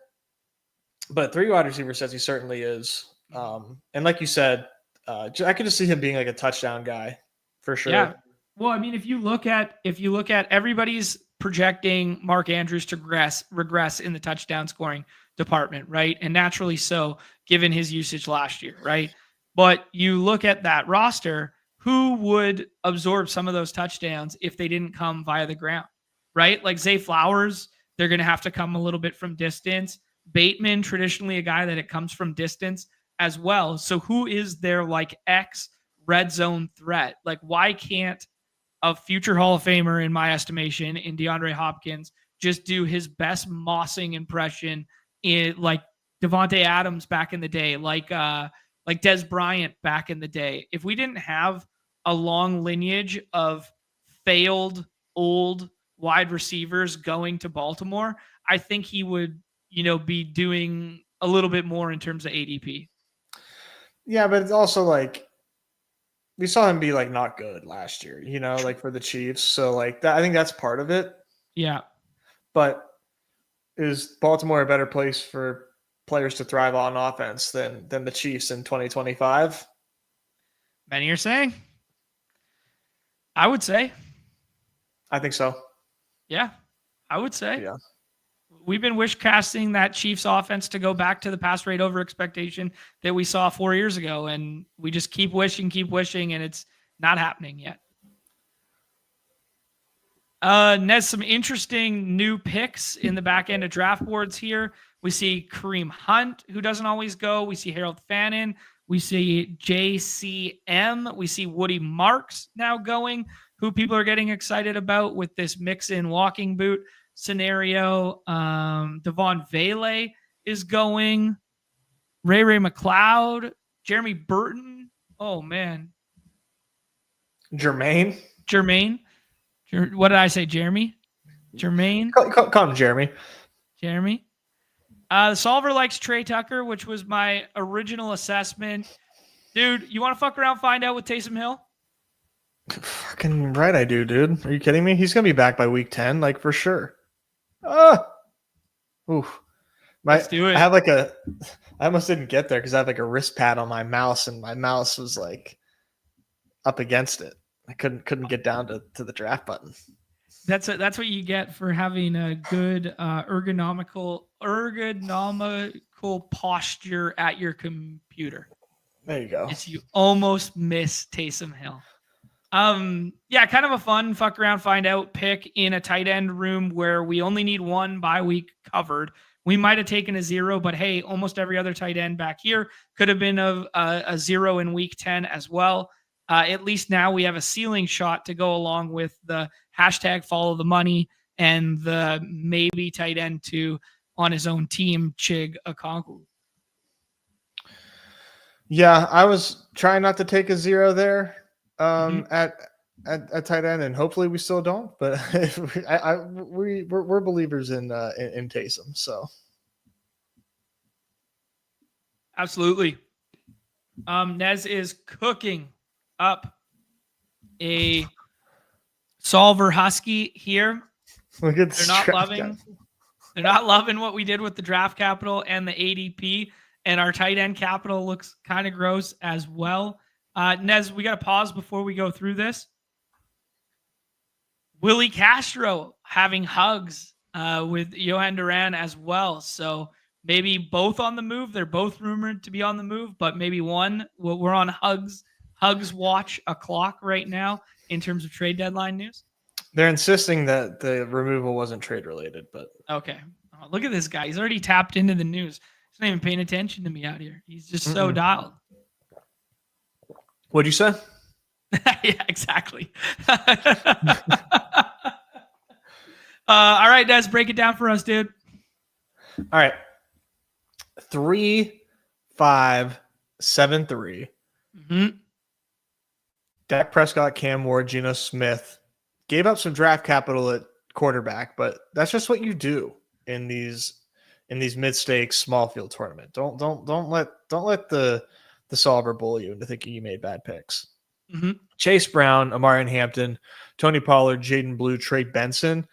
but 3 wide receiver sets he certainly is. And like you said, I could just see him being like a touchdown guy for sure. Yeah. Well, I mean, if you look at everybody's projecting Mark Andrews to regress in the touchdown scoring department, right? And naturally so, given his usage last year, right? But you look at that roster, who would absorb some of those touchdowns if they didn't come via the ground, right? Like Zay Flowers, they're going to have to come a little bit from distance. Bateman, traditionally a guy that it comes from distance as well. So who is their like X red zone threat? Like why can't a future Hall of Famer, in my estimation, in DeAndre Hopkins, just do his best mossing impression in like Devontae Adams back in the day, like Des Bryant back in the day? If we didn't have a long lineage of failed old wide receivers going to Baltimore, I think he would, be doing a little bit more in terms of ADP. Yeah, but it's also like we saw him be like not good last year, like for the Chiefs. So like that, I think that's part of it. Yeah. But is Baltimore a better place for players to thrive on offense than the Chiefs in 2025? Many are saying. I would say. I think so. Yeah, I would say. Yeah. We've been wish casting that Chiefs offense to go back to the pass rate over expectation that we saw 4 years ago. And we just keep wishing, and it's not happening yet. Nez, some interesting new picks in the back end of draft boards here. We see Kareem Hunt, who doesn't always go. We see Harold Fannin. We see JCM. We see Woody Marks now going, who people are getting excited about with this mix-in walking boot scenario. Devon Vele is going. Ray McLeod. Jeremy Burton. Oh, man. Jermaine. What did I say, Jeremy? Jermaine? Call him Jeremy. The solver likes Trey Tucker, which was my original assessment. Dude, you want to fuck around, find out with Taysom Hill? Fucking right I do, dude. Are you kidding me? He's going to be back by week 10, like for sure. Let's do it. I almost didn't get there because I have like a wrist pad on my mouse and my mouse was like up against it. I couldn't get down to the draft button. That's what you get for having a good ergonomical posture at your computer. There you go. It's you almost miss Taysom Hill. Kind of a fun fuck around, find out pick in a tight end room where we only need one bye week covered. We might have taken a 0, but hey, almost every other tight end back here could have been a 0 in week 10 as well. At least now we have a ceiling shot to go along with the hashtag follow the money and the maybe tight end 2 on his own team, Chig Okonkwo. Yeah, I was trying not to take a 0 there at tight end, and hopefully we still don't. But we're believers in Taysom, so absolutely. Nez is cooking up a solver Husky here. Look at they're not loving what we did with the draft capital and the ADP, and our tight end capital looks kind of gross as well. Nez, we got to pause before we go through this. Willie Castro having hugs with Johan Duran as well. So maybe both on the move. They're both rumored to be on the move, but maybe one. We're on Hugs watch o'clock right now in terms of trade deadline news. They're insisting that the removal wasn't trade related, but okay. Oh, look at this guy. He's already tapped into the news. He's not even paying attention to me out here. He's just so dialed. What'd you say? Yeah, exactly. All right, Nez, break it down for us, dude. All right. 3, 5, 7, 3. Mm-hmm. Dak Prescott, Cam Ward, Geno Smith gave up some draft capital at quarterback, but that's just what you do in these mid-stakes small field tournament. Don't let the solver bully you into thinking you made bad picks. Mm-hmm. Chase Brown, Amari Hampton, Tony Pollard, Jaden Blue, Trey Benson.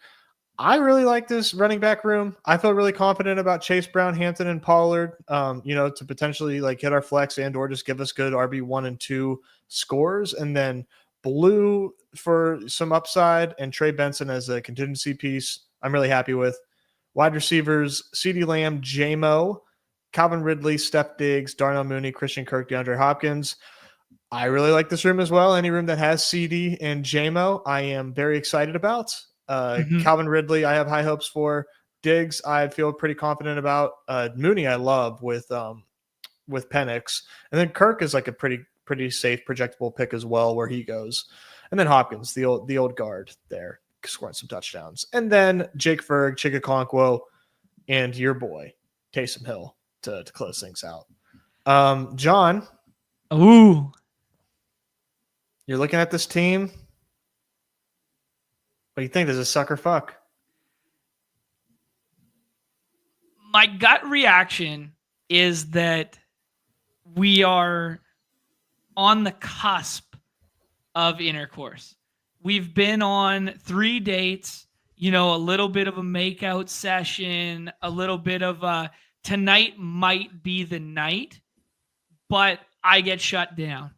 I really like this running back room. I feel really confident about Chase Brown, Hampton, and Pollard. To potentially like hit our flex and or just give us good RB1 and 2 scores, and then Blue for some upside and Trey Benson as a contingency piece. I'm really happy with. Wide receivers: CeeDee Lamb, J-Mo, Calvin Ridley, Steph Diggs, Darnell Mooney, Christian Kirk, DeAndre Hopkins. I really like this room as well. Any room that has CD and JMO, I am very excited about. Calvin Ridley, I have high hopes for. Diggs, I feel pretty confident about. Mooney, I love with Penix, and then Kirk is like a pretty safe, projectable pick as well where he goes, and then Hopkins, the old guard there, scoring some touchdowns, and then Jake Ferg, Chigakonkwo, and your boy Taysom Hill to close things out. John, Ooh. You're looking at this team. What do you think? Does it suck or fuck? My gut reaction is that we are on the cusp of intercourse. We've been on 3 dates, a little bit of a makeout session, a little bit of tonight might be the night, but I get shut down.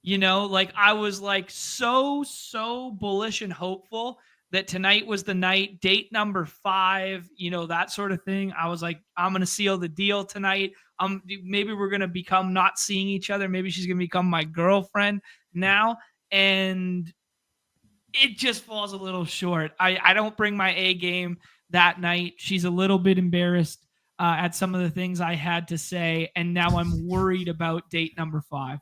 I was like so bullish and hopeful that tonight was the night, date number 5, that sort of thing. I was like, I'm going to seal the deal tonight. Maybe we're going to become not seeing each other. Maybe she's going to become my girlfriend now. And it just falls a little short. I don't bring my A game that night. She's a little bit embarrassed at some of the things I had to say. And now I'm worried about date number 5.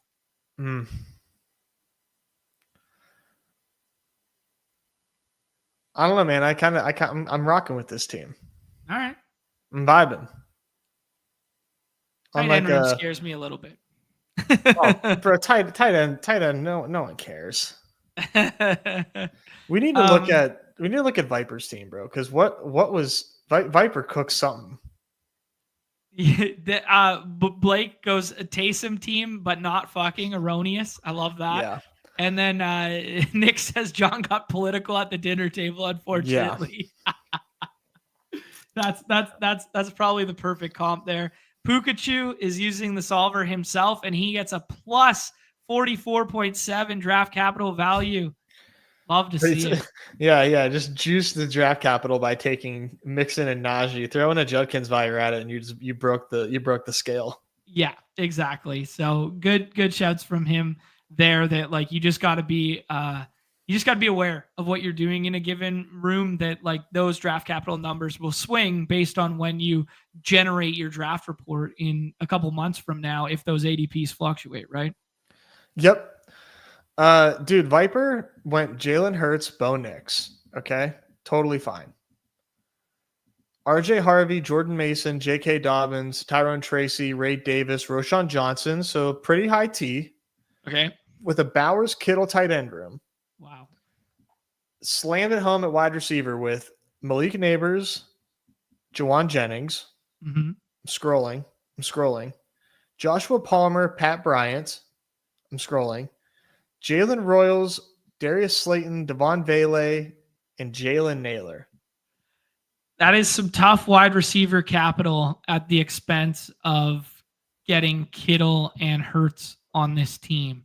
I don't know, man. I'm rocking with this team. All right. I'm vibing. Tight end room scares me a little bit. For a tight end, no one cares. We need to look at Viper's team, bro. Because what was Viper cooked something. Blake goes a Taysom team, but not fucking erroneous. I love that. Yeah. And then Nick says John got political at the dinner table. Unfortunately, that's probably the perfect comp there. Pikachu is using the solver himself, and he gets a plus 44.7 draft capital value. Love to see it. Yeah. Just juice the draft capital by taking Mixon and Najee, throw in a Judkins while you're at it, and you broke the scale. Yeah, exactly. So good shouts from him there. That like you just got to be aware of what you're doing in a given room. That like those draft capital numbers will swing based on when you generate your draft report in a couple months from now if those ADPs fluctuate, right? Yep. Dude, Viper went Jalen Hurts, Bo Nix. Okay, totally fine. RJ Harvey, Jordan Mason, J.K. Dobbins, Tyrone Tracy, Ray Davis, Roshan Johnson. So pretty high T. Okay. With a Bowers Kittle tight end room. Wow. Slammed it home at wide receiver with Malik Neighbors, Jawan Jennings. Mm-hmm. I'm scrolling. Joshua Palmer, Pat Bryant. I'm scrolling. Jalen Royals, Darius Slayton, Devon Vele, and Jalen Naylor. That is some tough wide receiver capital at the expense of getting Kittle and Hurts on this team.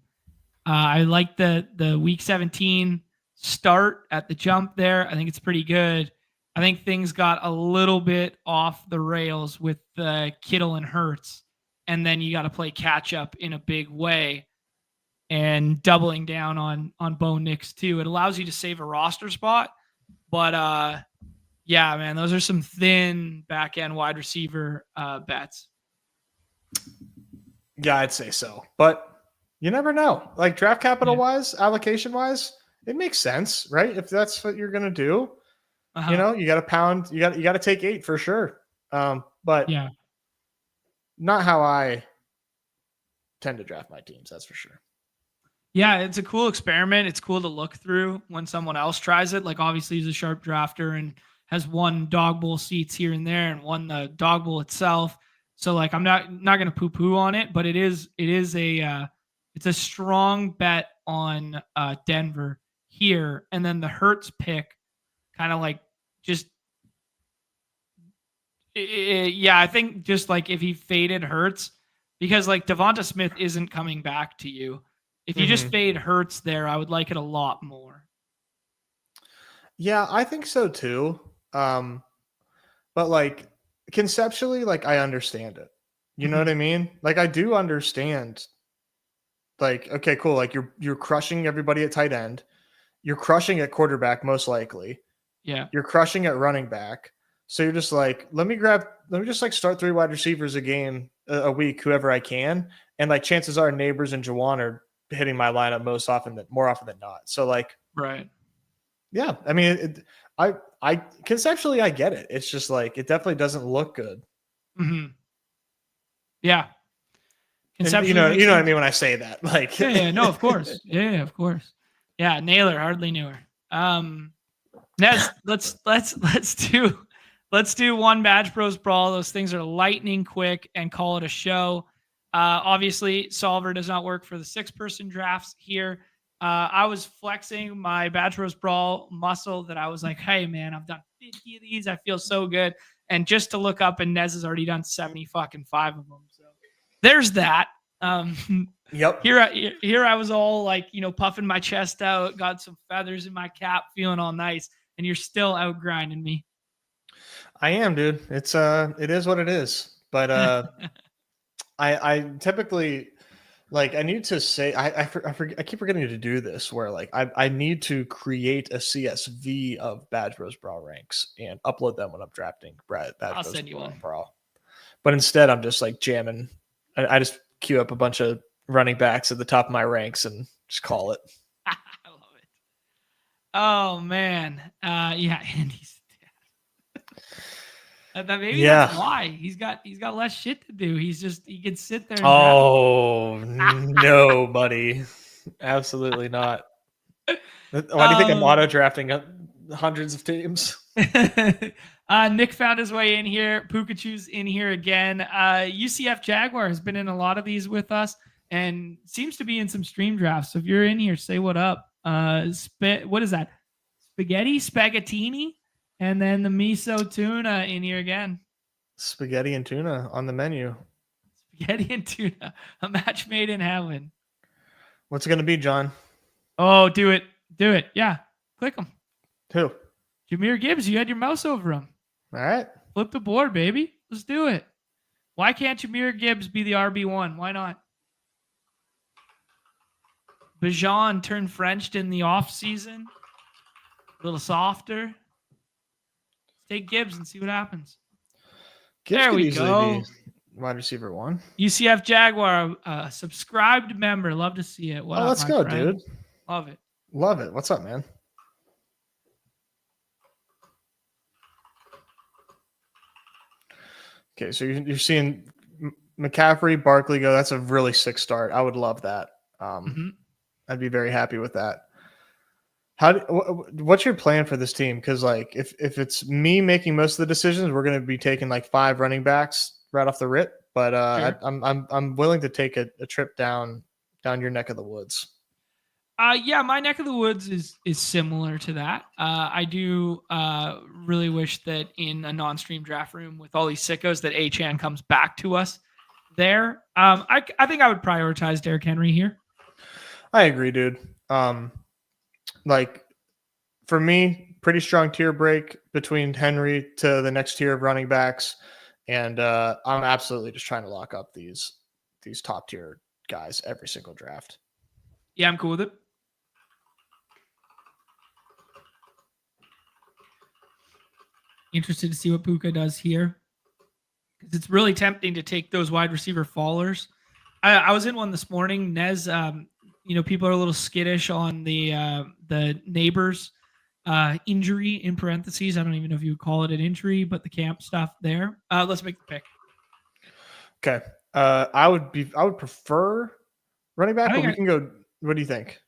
I like the week 17 start at the jump there. I think it's pretty good. I think things got a little bit off the rails with Kittle and Hurts, and then you got to play catch up in a big way. And doubling down on Bo Nix too. It allows you to save a roster spot. But yeah, man, those are some thin back end wide receiver bets. Yeah, I'd say so. But You never know. Like draft capital wise, allocation wise, it makes sense, right? If that's what you're gonna do, you got to pound. You got to take 8 for sure. But not how I tend to draft my teams. That's for sure. Yeah, it's a cool experiment. It's cool to look through when someone else tries it. Like obviously he's a sharp drafter and has won dog bowl seats here and there and won the dog bowl itself. So like I'm not gonna poo poo on it, but it's a strong bet on Denver here, and then the Hurts pick kind of like just yeah, I think just like if he faded Hurts, because like Devonta Smith isn't coming back to you. If you just fade Hurts there, I would like it a lot more. Yeah, I think so too. But like conceptually, like I understand it. You know what I mean? Like I do understand. Like, okay, cool. Like you're crushing everybody at tight end. You're crushing at quarterback, most likely. Yeah. You're crushing at running back. So you're just like, let me just like start 3 wide receivers a week, whoever I can. And like chances are Neighbors and Juwan are hitting my lineup more often than not. So like, right. Yeah. I mean, I conceptually, I get it. It's just like, it definitely doesn't look good. Yeah. Conceptually, you know what I mean when I say that, like, no, of course. Yeah, of course. Yeah. Naylor hardly knew her. Nez, let's do one Badge Bros Brawl. Those things are lightning quick and call it a show. Obviously, Solver does not work for the 6-person drafts here. I was flexing my Badge Bros Brawl muscle that I was like, hey, man, I've done 50 of these. I feel so good. And just to look up, and Nez has already done 75 of them. So there's that. Yep. Here I was all like, puffing my chest out, got some feathers in my cap, feeling all nice. And you're still out grinding me. I am, dude. It is what it is. But I typically like I need to say I keep forgetting to do this where like I need to create a CSV of Badge Bros Brawl ranks and upload them when I'm drafting Badge Bros Brawl. But instead I'm just like jamming. I just queue up a bunch of running backs at the top of my ranks and just call it. I love it. Oh man. Yeah, Andy's maybe that's why he's got less shit to do. He can sit there. And no, buddy, absolutely not. Why do you think I'm auto drafting hundreds of teams? Nick found his way in here. Pikachu's in here again. UCF Jaguar has been in a lot of these with us and seems to be in some stream drafts. So if you're in here, say what up. What is that? Spaghettini? And then the miso tuna in here again. Spaghetti and tuna on the menu. Spaghetti and tuna. A match made in heaven. What's it going to be, John? Oh, do it. Do it. Yeah. Click them. Who? Jahmyr Gibbs. You had your mouse over him. All right. Flip the board, baby. Let's do it. Why can't Jahmyr Gibbs be the RB1? Why not? Bijan turned French in the off season. A little softer. Take Gibbs and see what happens. Gibbs there we go. Wide receiver 1. UCF Jaguar, subscribed member. Love to see it. What up, let's go, friend? Dude. Love it. Love it. What's up, man? Okay, so you're seeing McCaffrey, Barkley go. That's a really sick start. I would love that. I'd be very happy with that. What's your plan for this team? Because like if it's me making most of the decisions, we're going to be taking like 5 running backs right off the rip. But sure. I'm willing to take a trip down your neck of the woods. Yeah, my neck of the woods is similar to that. I do really wish that in a non-stream draft room with all these sickos that Achane comes back to us there. I think I would prioritize Derrick Henry here. I agree, dude. Like for me, pretty strong tier break between Henry to the next tier of running backs. And I'm absolutely just trying to lock up these top tier guys every single draft. Yeah, I'm cool with it. Interested to see what Puka does here. Because it's really tempting to take those wide receiver fallers I was in one this morning. Nez, people are a little skittish on the neighbors injury in parentheses. I don't even know if you would call it an injury, but the camp stuff there. Let's make the pick. Okay. I would prefer running back, but we can go. What do you think?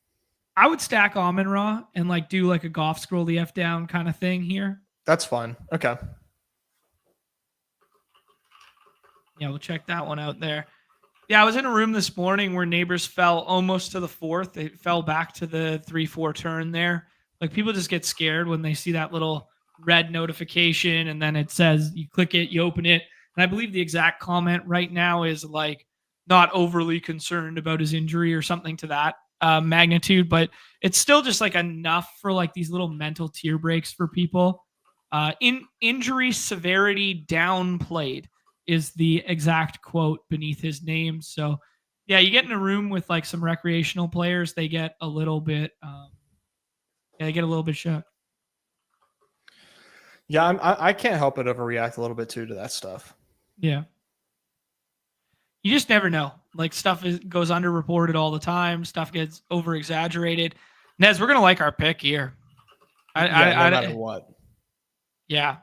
I would stack Amon-Ra and like do like a golf scroll the F down kind of thing here. That's fun. Okay. Yeah, we'll check that one out there. Yeah, I was in a room this morning where neighbors fell almost to the fourth. They fell back to the 3-4 turn there. Like people just get scared when they see that little red notification and then it says you click it, you open it. And I believe the exact comment right now is like not overly concerned about his injury or something to that magnitude, but it's still just like enough for like these little mental tear breaks for people. In injury severity downplayed is the exact quote beneath his name. So yeah, you get in a room with like some recreational players, they get a little bit, shook. Yeah, I can't help but overreact a little bit too to that stuff. Yeah. You just never know. Like stuff goes underreported all the time. Stuff gets over exaggerated. Nez, we're going to like our pick here. No matter what. Yeah.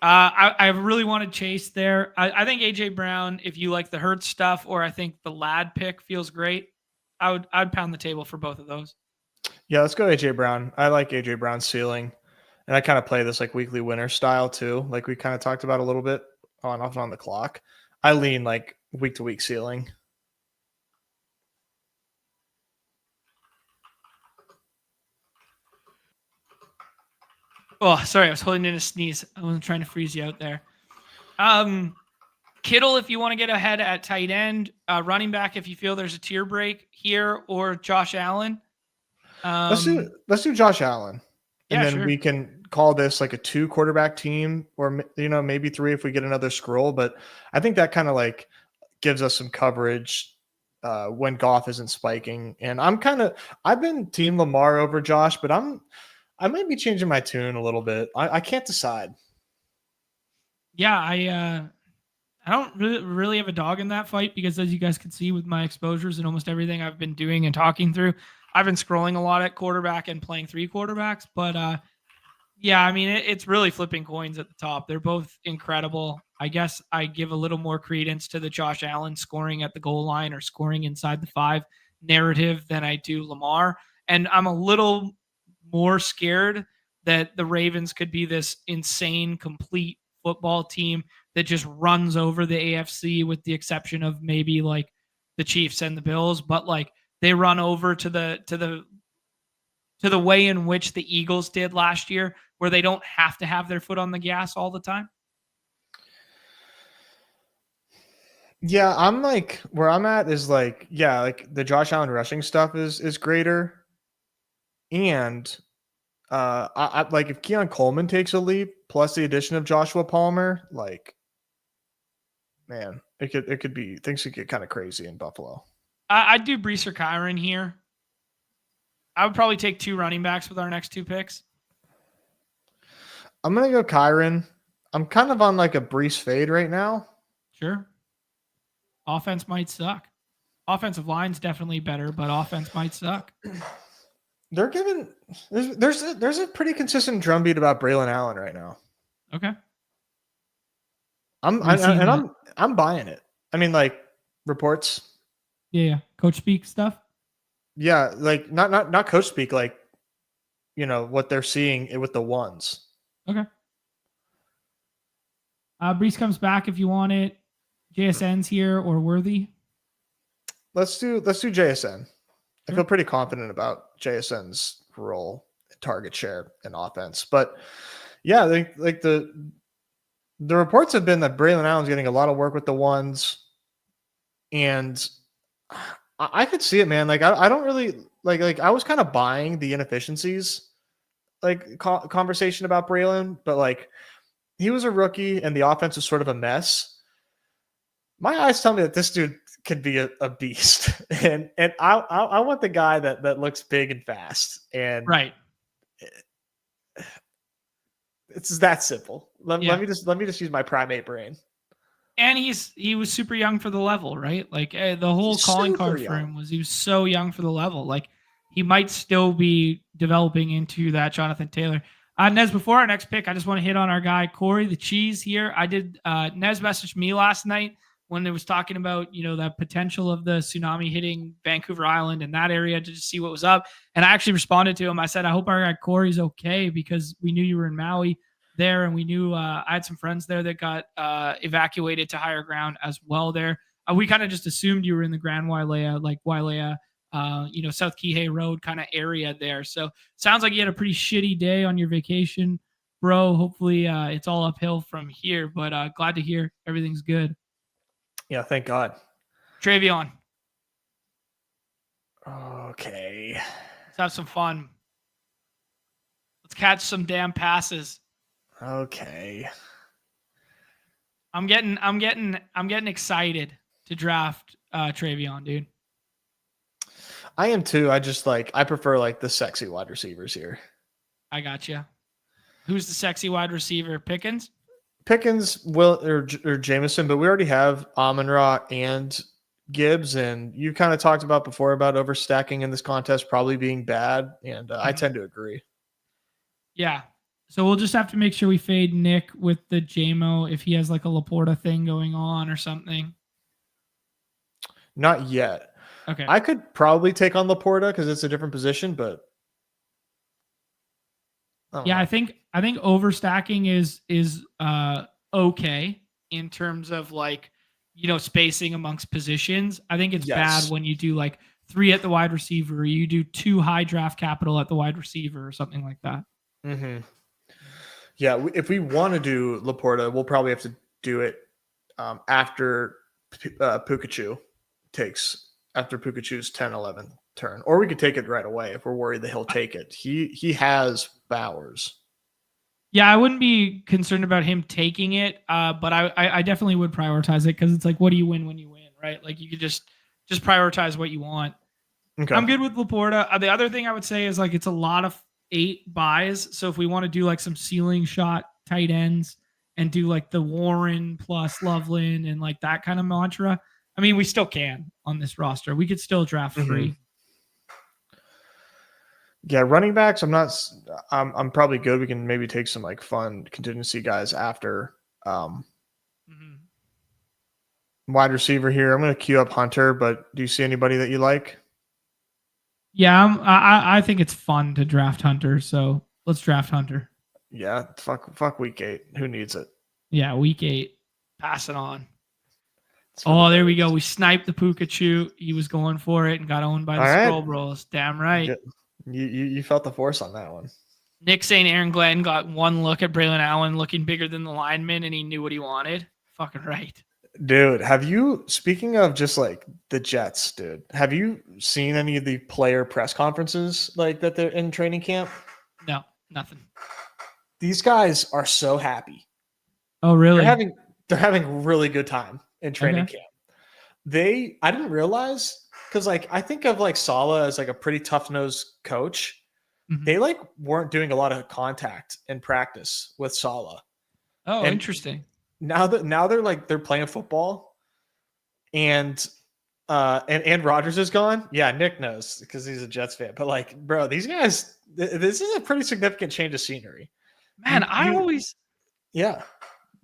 I really wanted Chase there. I think AJ Brown, if you like the Hurt stuff, or I think the Lad pick feels great. I'd pound the table for both of those. Yeah, let's go AJ Brown. I like AJ Brown's ceiling, and I kind of play this like weekly winner style too, like we kind of talked about a little bit on the clock. I lean like week to week ceiling. Oh, sorry, I was holding in a sneeze. I wasn't trying to freeze you out there. Kittle, if you want to get ahead at tight end, running back, if you feel there's a tier break here, or Josh Allen. Let's do Josh Allen, and then we can call this like a 2 quarterback team, or maybe 3 if we get another scroll. But I think that kind of like gives us some coverage when Goff isn't spiking. And I've been team Lamar over Josh, but I might be changing my tune a little bit. I can't decide. Yeah, I don't really have a dog in that fight because, as you guys can see with my exposures and almost everything I've been doing and talking through, I've been scrolling a lot at quarterback and playing 3 quarterbacks. But yeah, I mean, it's really flipping coins at the top. They're both incredible. I guess I give a little more credence to the Josh Allen scoring at the goal line or scoring inside the 5 narrative than I do Lamar. And I'm a little more scared that the Ravens could be this insane, complete football team that just runs over the AFC, with the exception of maybe like the Chiefs and the Bills, but like they run over to the way in which the Eagles did last year, where they don't have to have their foot on the gas all the time. Yeah, I'm like, where I'm at is like, yeah, like the Josh Allen rushing stuff is greater. And I like if Keon Coleman takes a leap, plus the addition of Joshua Palmer, like, man, it could be, things could get kind of crazy in Buffalo. I'd do Brees or Kyron here. I would probably take 2 running backs with our next 2 picks. I'm gonna go Kyron. I'm kind of on like a Brees fade right now. Sure. Offense might suck. Offensive line's definitely better, but offense might suck. They're giving there's a pretty consistent drumbeat about Braylon Allen right now. Okay. I'm buying it. I mean, like, reports. Yeah. Coach speak stuff. Yeah, like not coach speak, like, what they're seeing with the ones. Okay. Brees comes back if you want it. JSN's here, or Worthy. Let's do JSN. I feel pretty confident about JSN's role, target share, and offense. But yeah, like the reports have been that Braylon Allen's getting a lot of work with the ones, and I could see it, man. Like I don't really like I was kind of buying the inefficiencies, like conversation about Braylon, but like he was a rookie and the offense was sort of a mess. My eyes tell me that this dude could be a beast, and I want the guy that looks big and fast, and right. It's that simple. Let me just use my primate brain. And he was super young for the level, right? Like the whole calling card for him was he was so young for the level. Like he might still be developing into that Jonathan Taylor. Nez, before our next pick, I just want to hit on our guy Corey the Cheese here. I did Nez messaged me last night when it was talking about that potential of the tsunami hitting Vancouver Island and that area to just see what was up. And I actually responded to him. I said, I hope our guy Corey's okay because we knew you were in Maui there, and we knew I had some friends there that got evacuated to higher ground as well there. We kind of just assumed you were in the Grand Wailea, like Wailea, South Kihei Road kind of area there. So sounds like you had a pretty shitty day on your vacation, bro. Hopefully it's all uphill from here, but glad to hear everything's good. Yeah, thank God. Travion. Okay. Let's have some fun. Let's catch some damn passes. Okay. I'm getting excited to draft Travion, dude. I am too. I prefer the sexy wide receivers here. I got you. Who's the sexy wide receiver? Pickens, or Jameson, but we already have Amon-Ra and Gibbs, and you kind of talked about before about overstacking in this contest probably being bad, and I tend to agree. Yeah. So we'll just have to make sure we fade Nick with the JMO if he has like a Laporta thing going on or something. Not yet. Okay. I could probably take on Laporta because it's a different position, but I think overstacking is okay in terms of spacing amongst positions. I think it's bad when you do 3 at the wide receiver, or you do 2 high draft capital at the wide receiver or something like that. Mm-hmm. Yeah, if we want to do Laporta, we'll probably have to do it after Pikachu after Pikachu's 10-11 turn. Or we could take it right away if we're worried that he'll take it. He has Bowers. Yeah, I wouldn't be concerned about him taking it, but I definitely would prioritize it because it's like, what do you win when you win, right? Like you could just prioritize what you want. Okay. I'm good with Laporta. The other thing I would say is it's a lot of 8 buys. So if we want to do some ceiling shot tight ends and do the Warren plus Loveland and that kind of mantra, I mean, we still can on this roster. We could still draft free. Mm-hmm. Yeah, running backs, I'm probably good. We can maybe take some fun contingency guys after. Wide receiver here. I'm going to queue up Hunter, but do you see anybody that you like? Yeah, I think it's fun to draft Hunter, so let's draft Hunter. Yeah, fuck week 8. Who needs it? Yeah, week 8. Pass it on. Oh, there we go. We sniped the Pikachu. He was going for it and got owned by the Scroll Bros. Damn right. You felt the force on that one. Nick saying Aaron Glenn got one look at Braylon Allen looking bigger than the lineman, and he knew what he wanted. Fucking right. Dude, speaking of just the Jets, dude, have you seen any of the player press conferences that they're in training camp? No, nothing. These guys are so happy. Oh, really? They're having a really good time in training camp. I didn't realize, because I think of Saleh as a pretty tough-nosed coach. Mm-hmm. They weren't doing a lot of contact in practice with Saleh. Oh, and interesting. Now they're playing football, and Rodgers is gone. Yeah, Nick knows because he's a Jets fan. But bro, these guys, this is a pretty significant change of scenery. Man,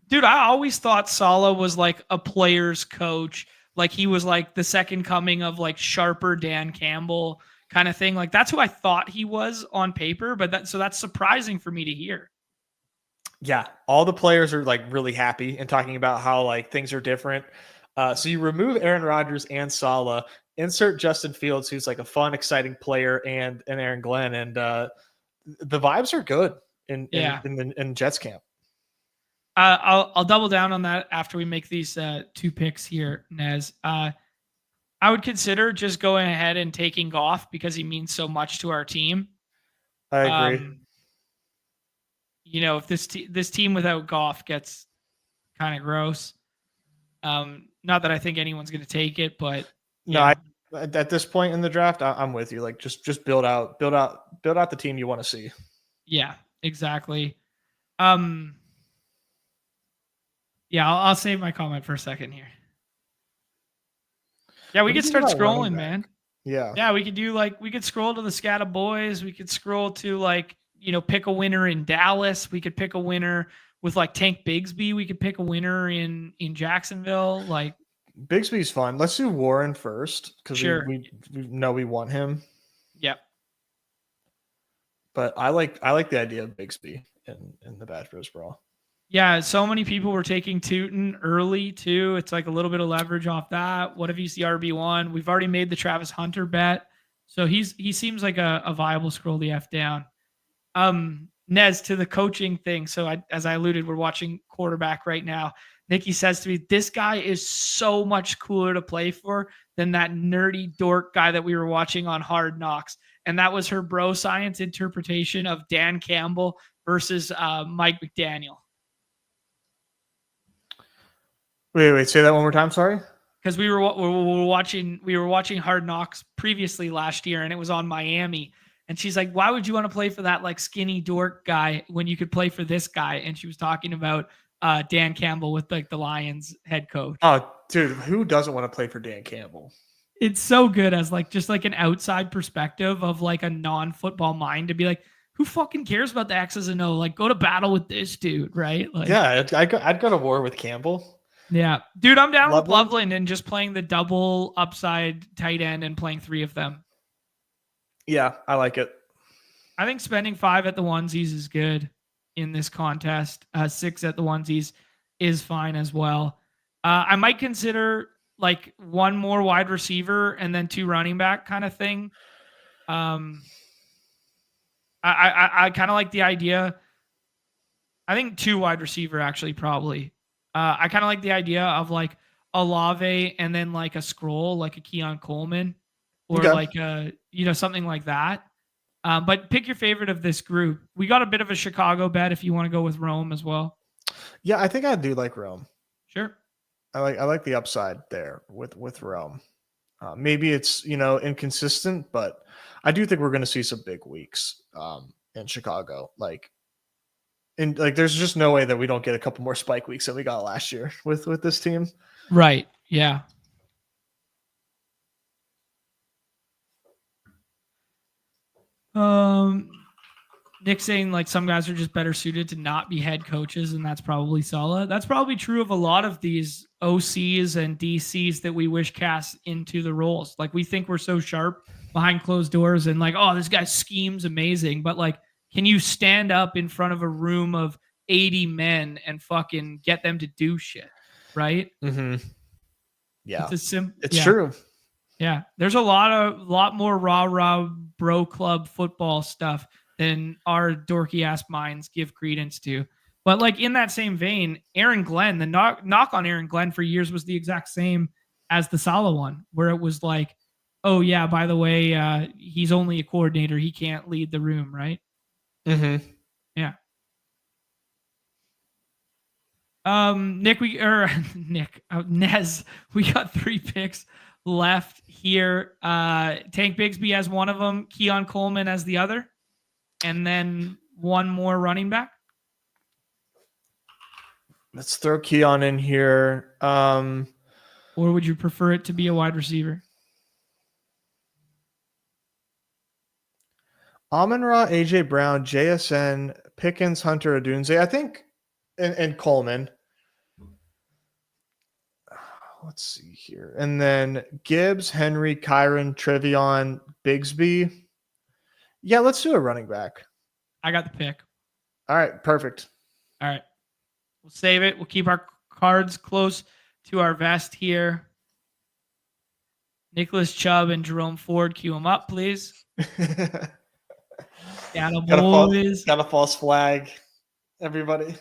dude, I always thought Saleh was a player's coach. He was the second coming of sharper Dan Campbell kind of thing. That's who I thought he was on paper, but that's surprising for me to hear. Yeah, all the players are really happy and talking about how things are different. So you remove Aaron Rodgers and Saleh, insert Justin Fields, who's a fun, exciting player, and Aaron Glenn, and the vibes are good in Jets camp. I'll double down on that after we make these 2 picks here, Nez. I would consider just going ahead and taking Goff because he means so much to our team. I agree. If this team without Goff gets kind of gross, not that I think anyone's going to take it, but no, at this point in the draft, I'm with you. Just build out the team you want to see. Yeah, exactly. Yeah, I'll save my comment for a second here. Yeah, we could start scrolling, man. Yeah. Yeah, we could do we could scroll to the Scata Boys. We could scroll to pick a winner in Dallas. We could pick a winner with Tank Bigsby. We could pick a winner in Jacksonville. Bigsby's fun. Let's do Warren first because sure. we know we want him. Yep. But I like the idea of Bigsby in the Bash Bros Brawl. Yeah, so many people were taking Tootin early too. It's a little bit of leverage off that. What if he's the RB1? We've already made the Travis Hunter bet. So he seems like a viable scroll the F down. Nez, to the coaching thing. So as I alluded, we're watching quarterback right now. Nikki says to me, this guy is so much cooler to play for than that nerdy dork guy that we were watching on Hard Knocks. And that was her bro science interpretation of Dan Campbell versus Mike McDaniel. Wait, say that one more time. Sorry. Because we were watching Hard Knocks previously last year, and it was on Miami. And she's like, "Why would you want to play for that skinny dork guy when you could play for this guy?" And she was talking about Dan Campbell with the Lions head coach. Oh, dude, who doesn't want to play for Dan Campbell? It's so good as just an outside perspective of a non-football mind to be like, who fucking cares about the X's and O? Go to battle with this dude, right? Yeah, I'd go to war with Campbell. Yeah. Dude, I'm down with Loveland and just playing the double upside tight end and playing 3 of them. Yeah, I like it. I think spending 5 at the onesies is good in this contest. 6 at the onesies is fine as well. I might consider 1 more wide receiver and then 2 running back kind of thing. I kind of like the idea. I think 2 wide receiver actually probably. I kind of like the idea of Olave and then a scroll, a Keon Coleman or something like that. But pick your favorite of this group. We got a bit of a Chicago bet if you want to go with Rome as well. Yeah, I think I do like Rome. Sure. I like the upside there with Rome. Maybe it's inconsistent, but I do think we're going to see some big weeks in Chicago. There's just no way that we don't get a couple more spike weeks than we got last year with this team. Right. Yeah. Nick saying some guys are just better suited to not be head coaches, and that's probably Sala. That's probably true of a lot of these OCs and DCs that we wish cast into the roles. We think we're so sharp behind closed doors and oh, this guy schemes amazing, but can you stand up in front of a room of 80 men and fucking get them to do shit? Right? Mm-hmm. Yeah. It's true. Yeah. There's a lot more rah bro club football stuff than our dorky ass minds give credence to. But in that same vein, Aaron Glenn, the knock on Aaron Glenn for years was the exact same as the Sala one, where it was oh yeah, by the way, he's only a coordinator. He can't lead the room. Right. Mm-hmm. Yeah. Nez, we got 3 picks left here. Tank Bigsby as one of them, Keon Coleman as the other, and then 1 more running back. Let's throw Keon in here. Or would you prefer it to be a wide receiver? Amon-Ra, AJ Brown, JSN, Pickens, Hunter, Odunze, I think, and Coleman. Let's see here. And then Gibbs, Henry, Kyron, Trevion, Bigsby. Yeah, let's do a running back. I got the pick. All right, perfect. All right. We'll save it. We'll keep our cards close to our vest here. Nicholas Chubb and Jerome Ford, cue them up, please. Got a false flag, everybody.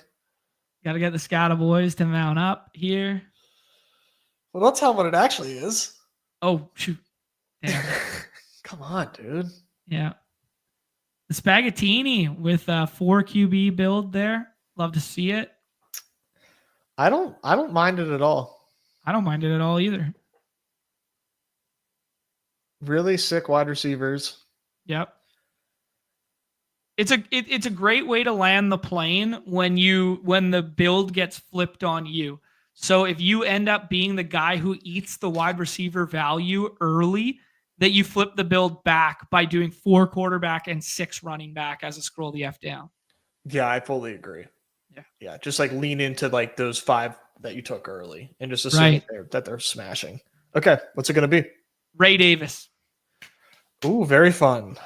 Got to get the Scata boys to mount up here. Well, don't tell them what it actually is. Oh, shoot. Damn. Come on, dude. Yeah. The Spaghettini with a 4 QB build there. Love to see it. I don't mind it at all. I don't mind it at all either. Really sick wide receivers. Yep. It's a great way to land the plane when the build gets flipped on you. So if you end up being the guy who eats the wide receiver value early, that you flip the build back by doing 4 quarterback and 6 running back as a scroll the F down. Yeah, I fully agree. Yeah, just like lean into like those 5 that you took early and just assume that they're smashing. Okay, what's it going to be? Ray Davis. Ooh, very fun.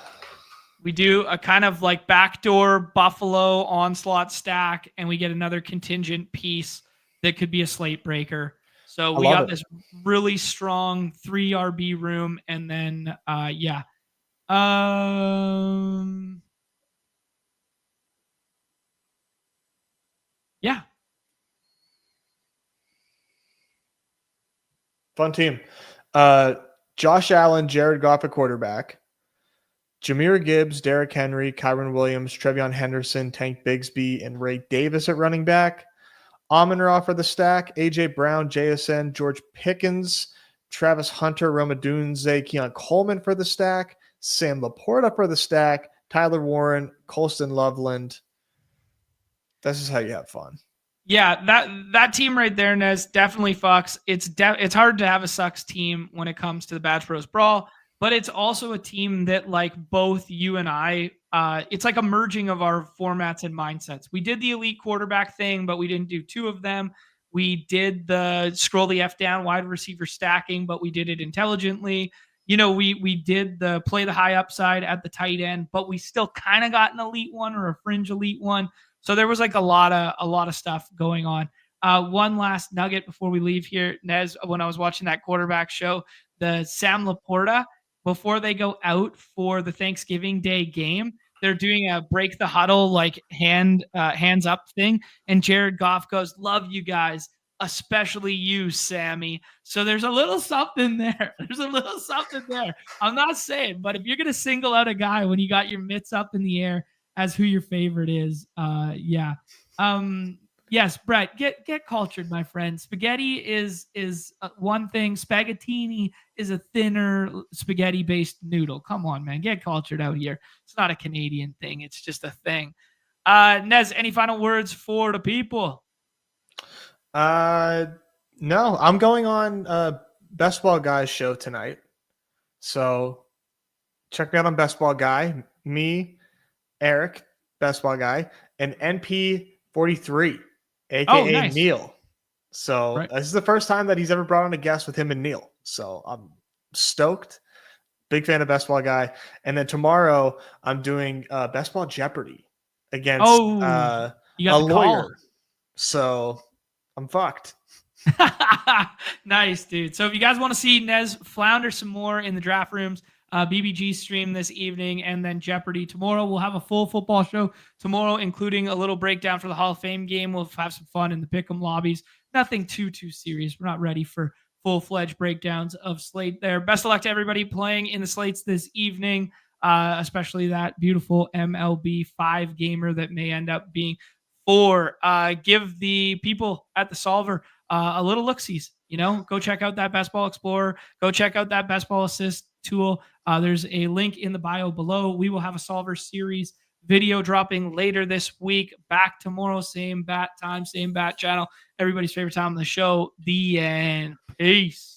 We do a kind of like backdoor Buffalo onslaught stack, and we get another contingent piece that could be a slate breaker. So we got this really strong 3 RB room, and then yeah. Yeah. Fun team. Josh Allen, Jared Goff at quarterback. Jahmyr Gibbs, Derrick Henry, Kyron Williams, Trevion Henderson, Tank Bigsby, and Ray Davis at running back. Amon-Ra for the stack. AJ Brown, JSN, George Pickens, Travis Hunter, Roma Dunze, Keon Coleman for the stack. Sam Laporta for the stack. Tyler Warren, Colston Loveland. This is how you have fun. Yeah, that team right there, Nez, definitely fucks. It's hard to have a sucks team when it comes to the Badge Bros Brawl, but it's also a team that, like, both you and I, it's like a merging of our formats and mindsets. We did the elite quarterback thing, but we didn't do 2 of them. We did the scroll the F down wide receiver stacking, but we did it intelligently. You know, we did the play the high upside at the tight end, but we still kind of got an elite one or a fringe elite one. So there was like a lot of stuff going on. One last nugget before we leave here, Nez, when I was watching that quarterback show, the Sam Laporta, before they go out for the Thanksgiving Day game, they're doing a break the huddle, like hands up thing. And Jared Goff goes, "Love you guys, especially you, Sammy." So there's a little something there. There's a little something there. I'm not saying, but if you're going to single out a guy when you got your mitts up in the air as who your favorite is, yeah. Yes, Brett, get cultured, my friend. Spaghetti is one thing. Spaghettini is a thinner spaghetti-based noodle. Come on, man, get cultured out here. It's not a Canadian thing. It's just a thing. Nez, any final words for the people? No, I'm going on Best Ball Guy's show tonight. So check me out on Best Ball Guy. Me, Eric, Best Ball Guy, and NP43, aka nice. Neil. So this is the first time that he's ever brought on a guest with him and Neil. So I'm stoked. Big fan of Best Ball Guy. And then tomorrow I'm doing Best Ball Jeopardy against you got a lawyer. So I'm fucked. Nice, dude. So if you guys want to see Nez flounder some more in the draft rooms, BBG stream this evening, and then Jeopardy tomorrow. We'll have a full football show tomorrow, including a little breakdown for the Hall of Fame game. We'll have some fun in the pick'em lobbies. Nothing too serious. We're not ready for full-fledged breakdowns of slate there. Best of luck to everybody playing in the slates this evening, especially that beautiful MLB 5 gamer that may end up being 4. Give the people at the solver a little look-sees. You know, go check out that Best Ball Explorer. Go check out that Best Ball Assist tool. There's a link in the bio below. We will have a solver series video dropping later this week. Back tomorrow, same bat time, same bat channel. Everybody's favorite time on the show. The end. Peace.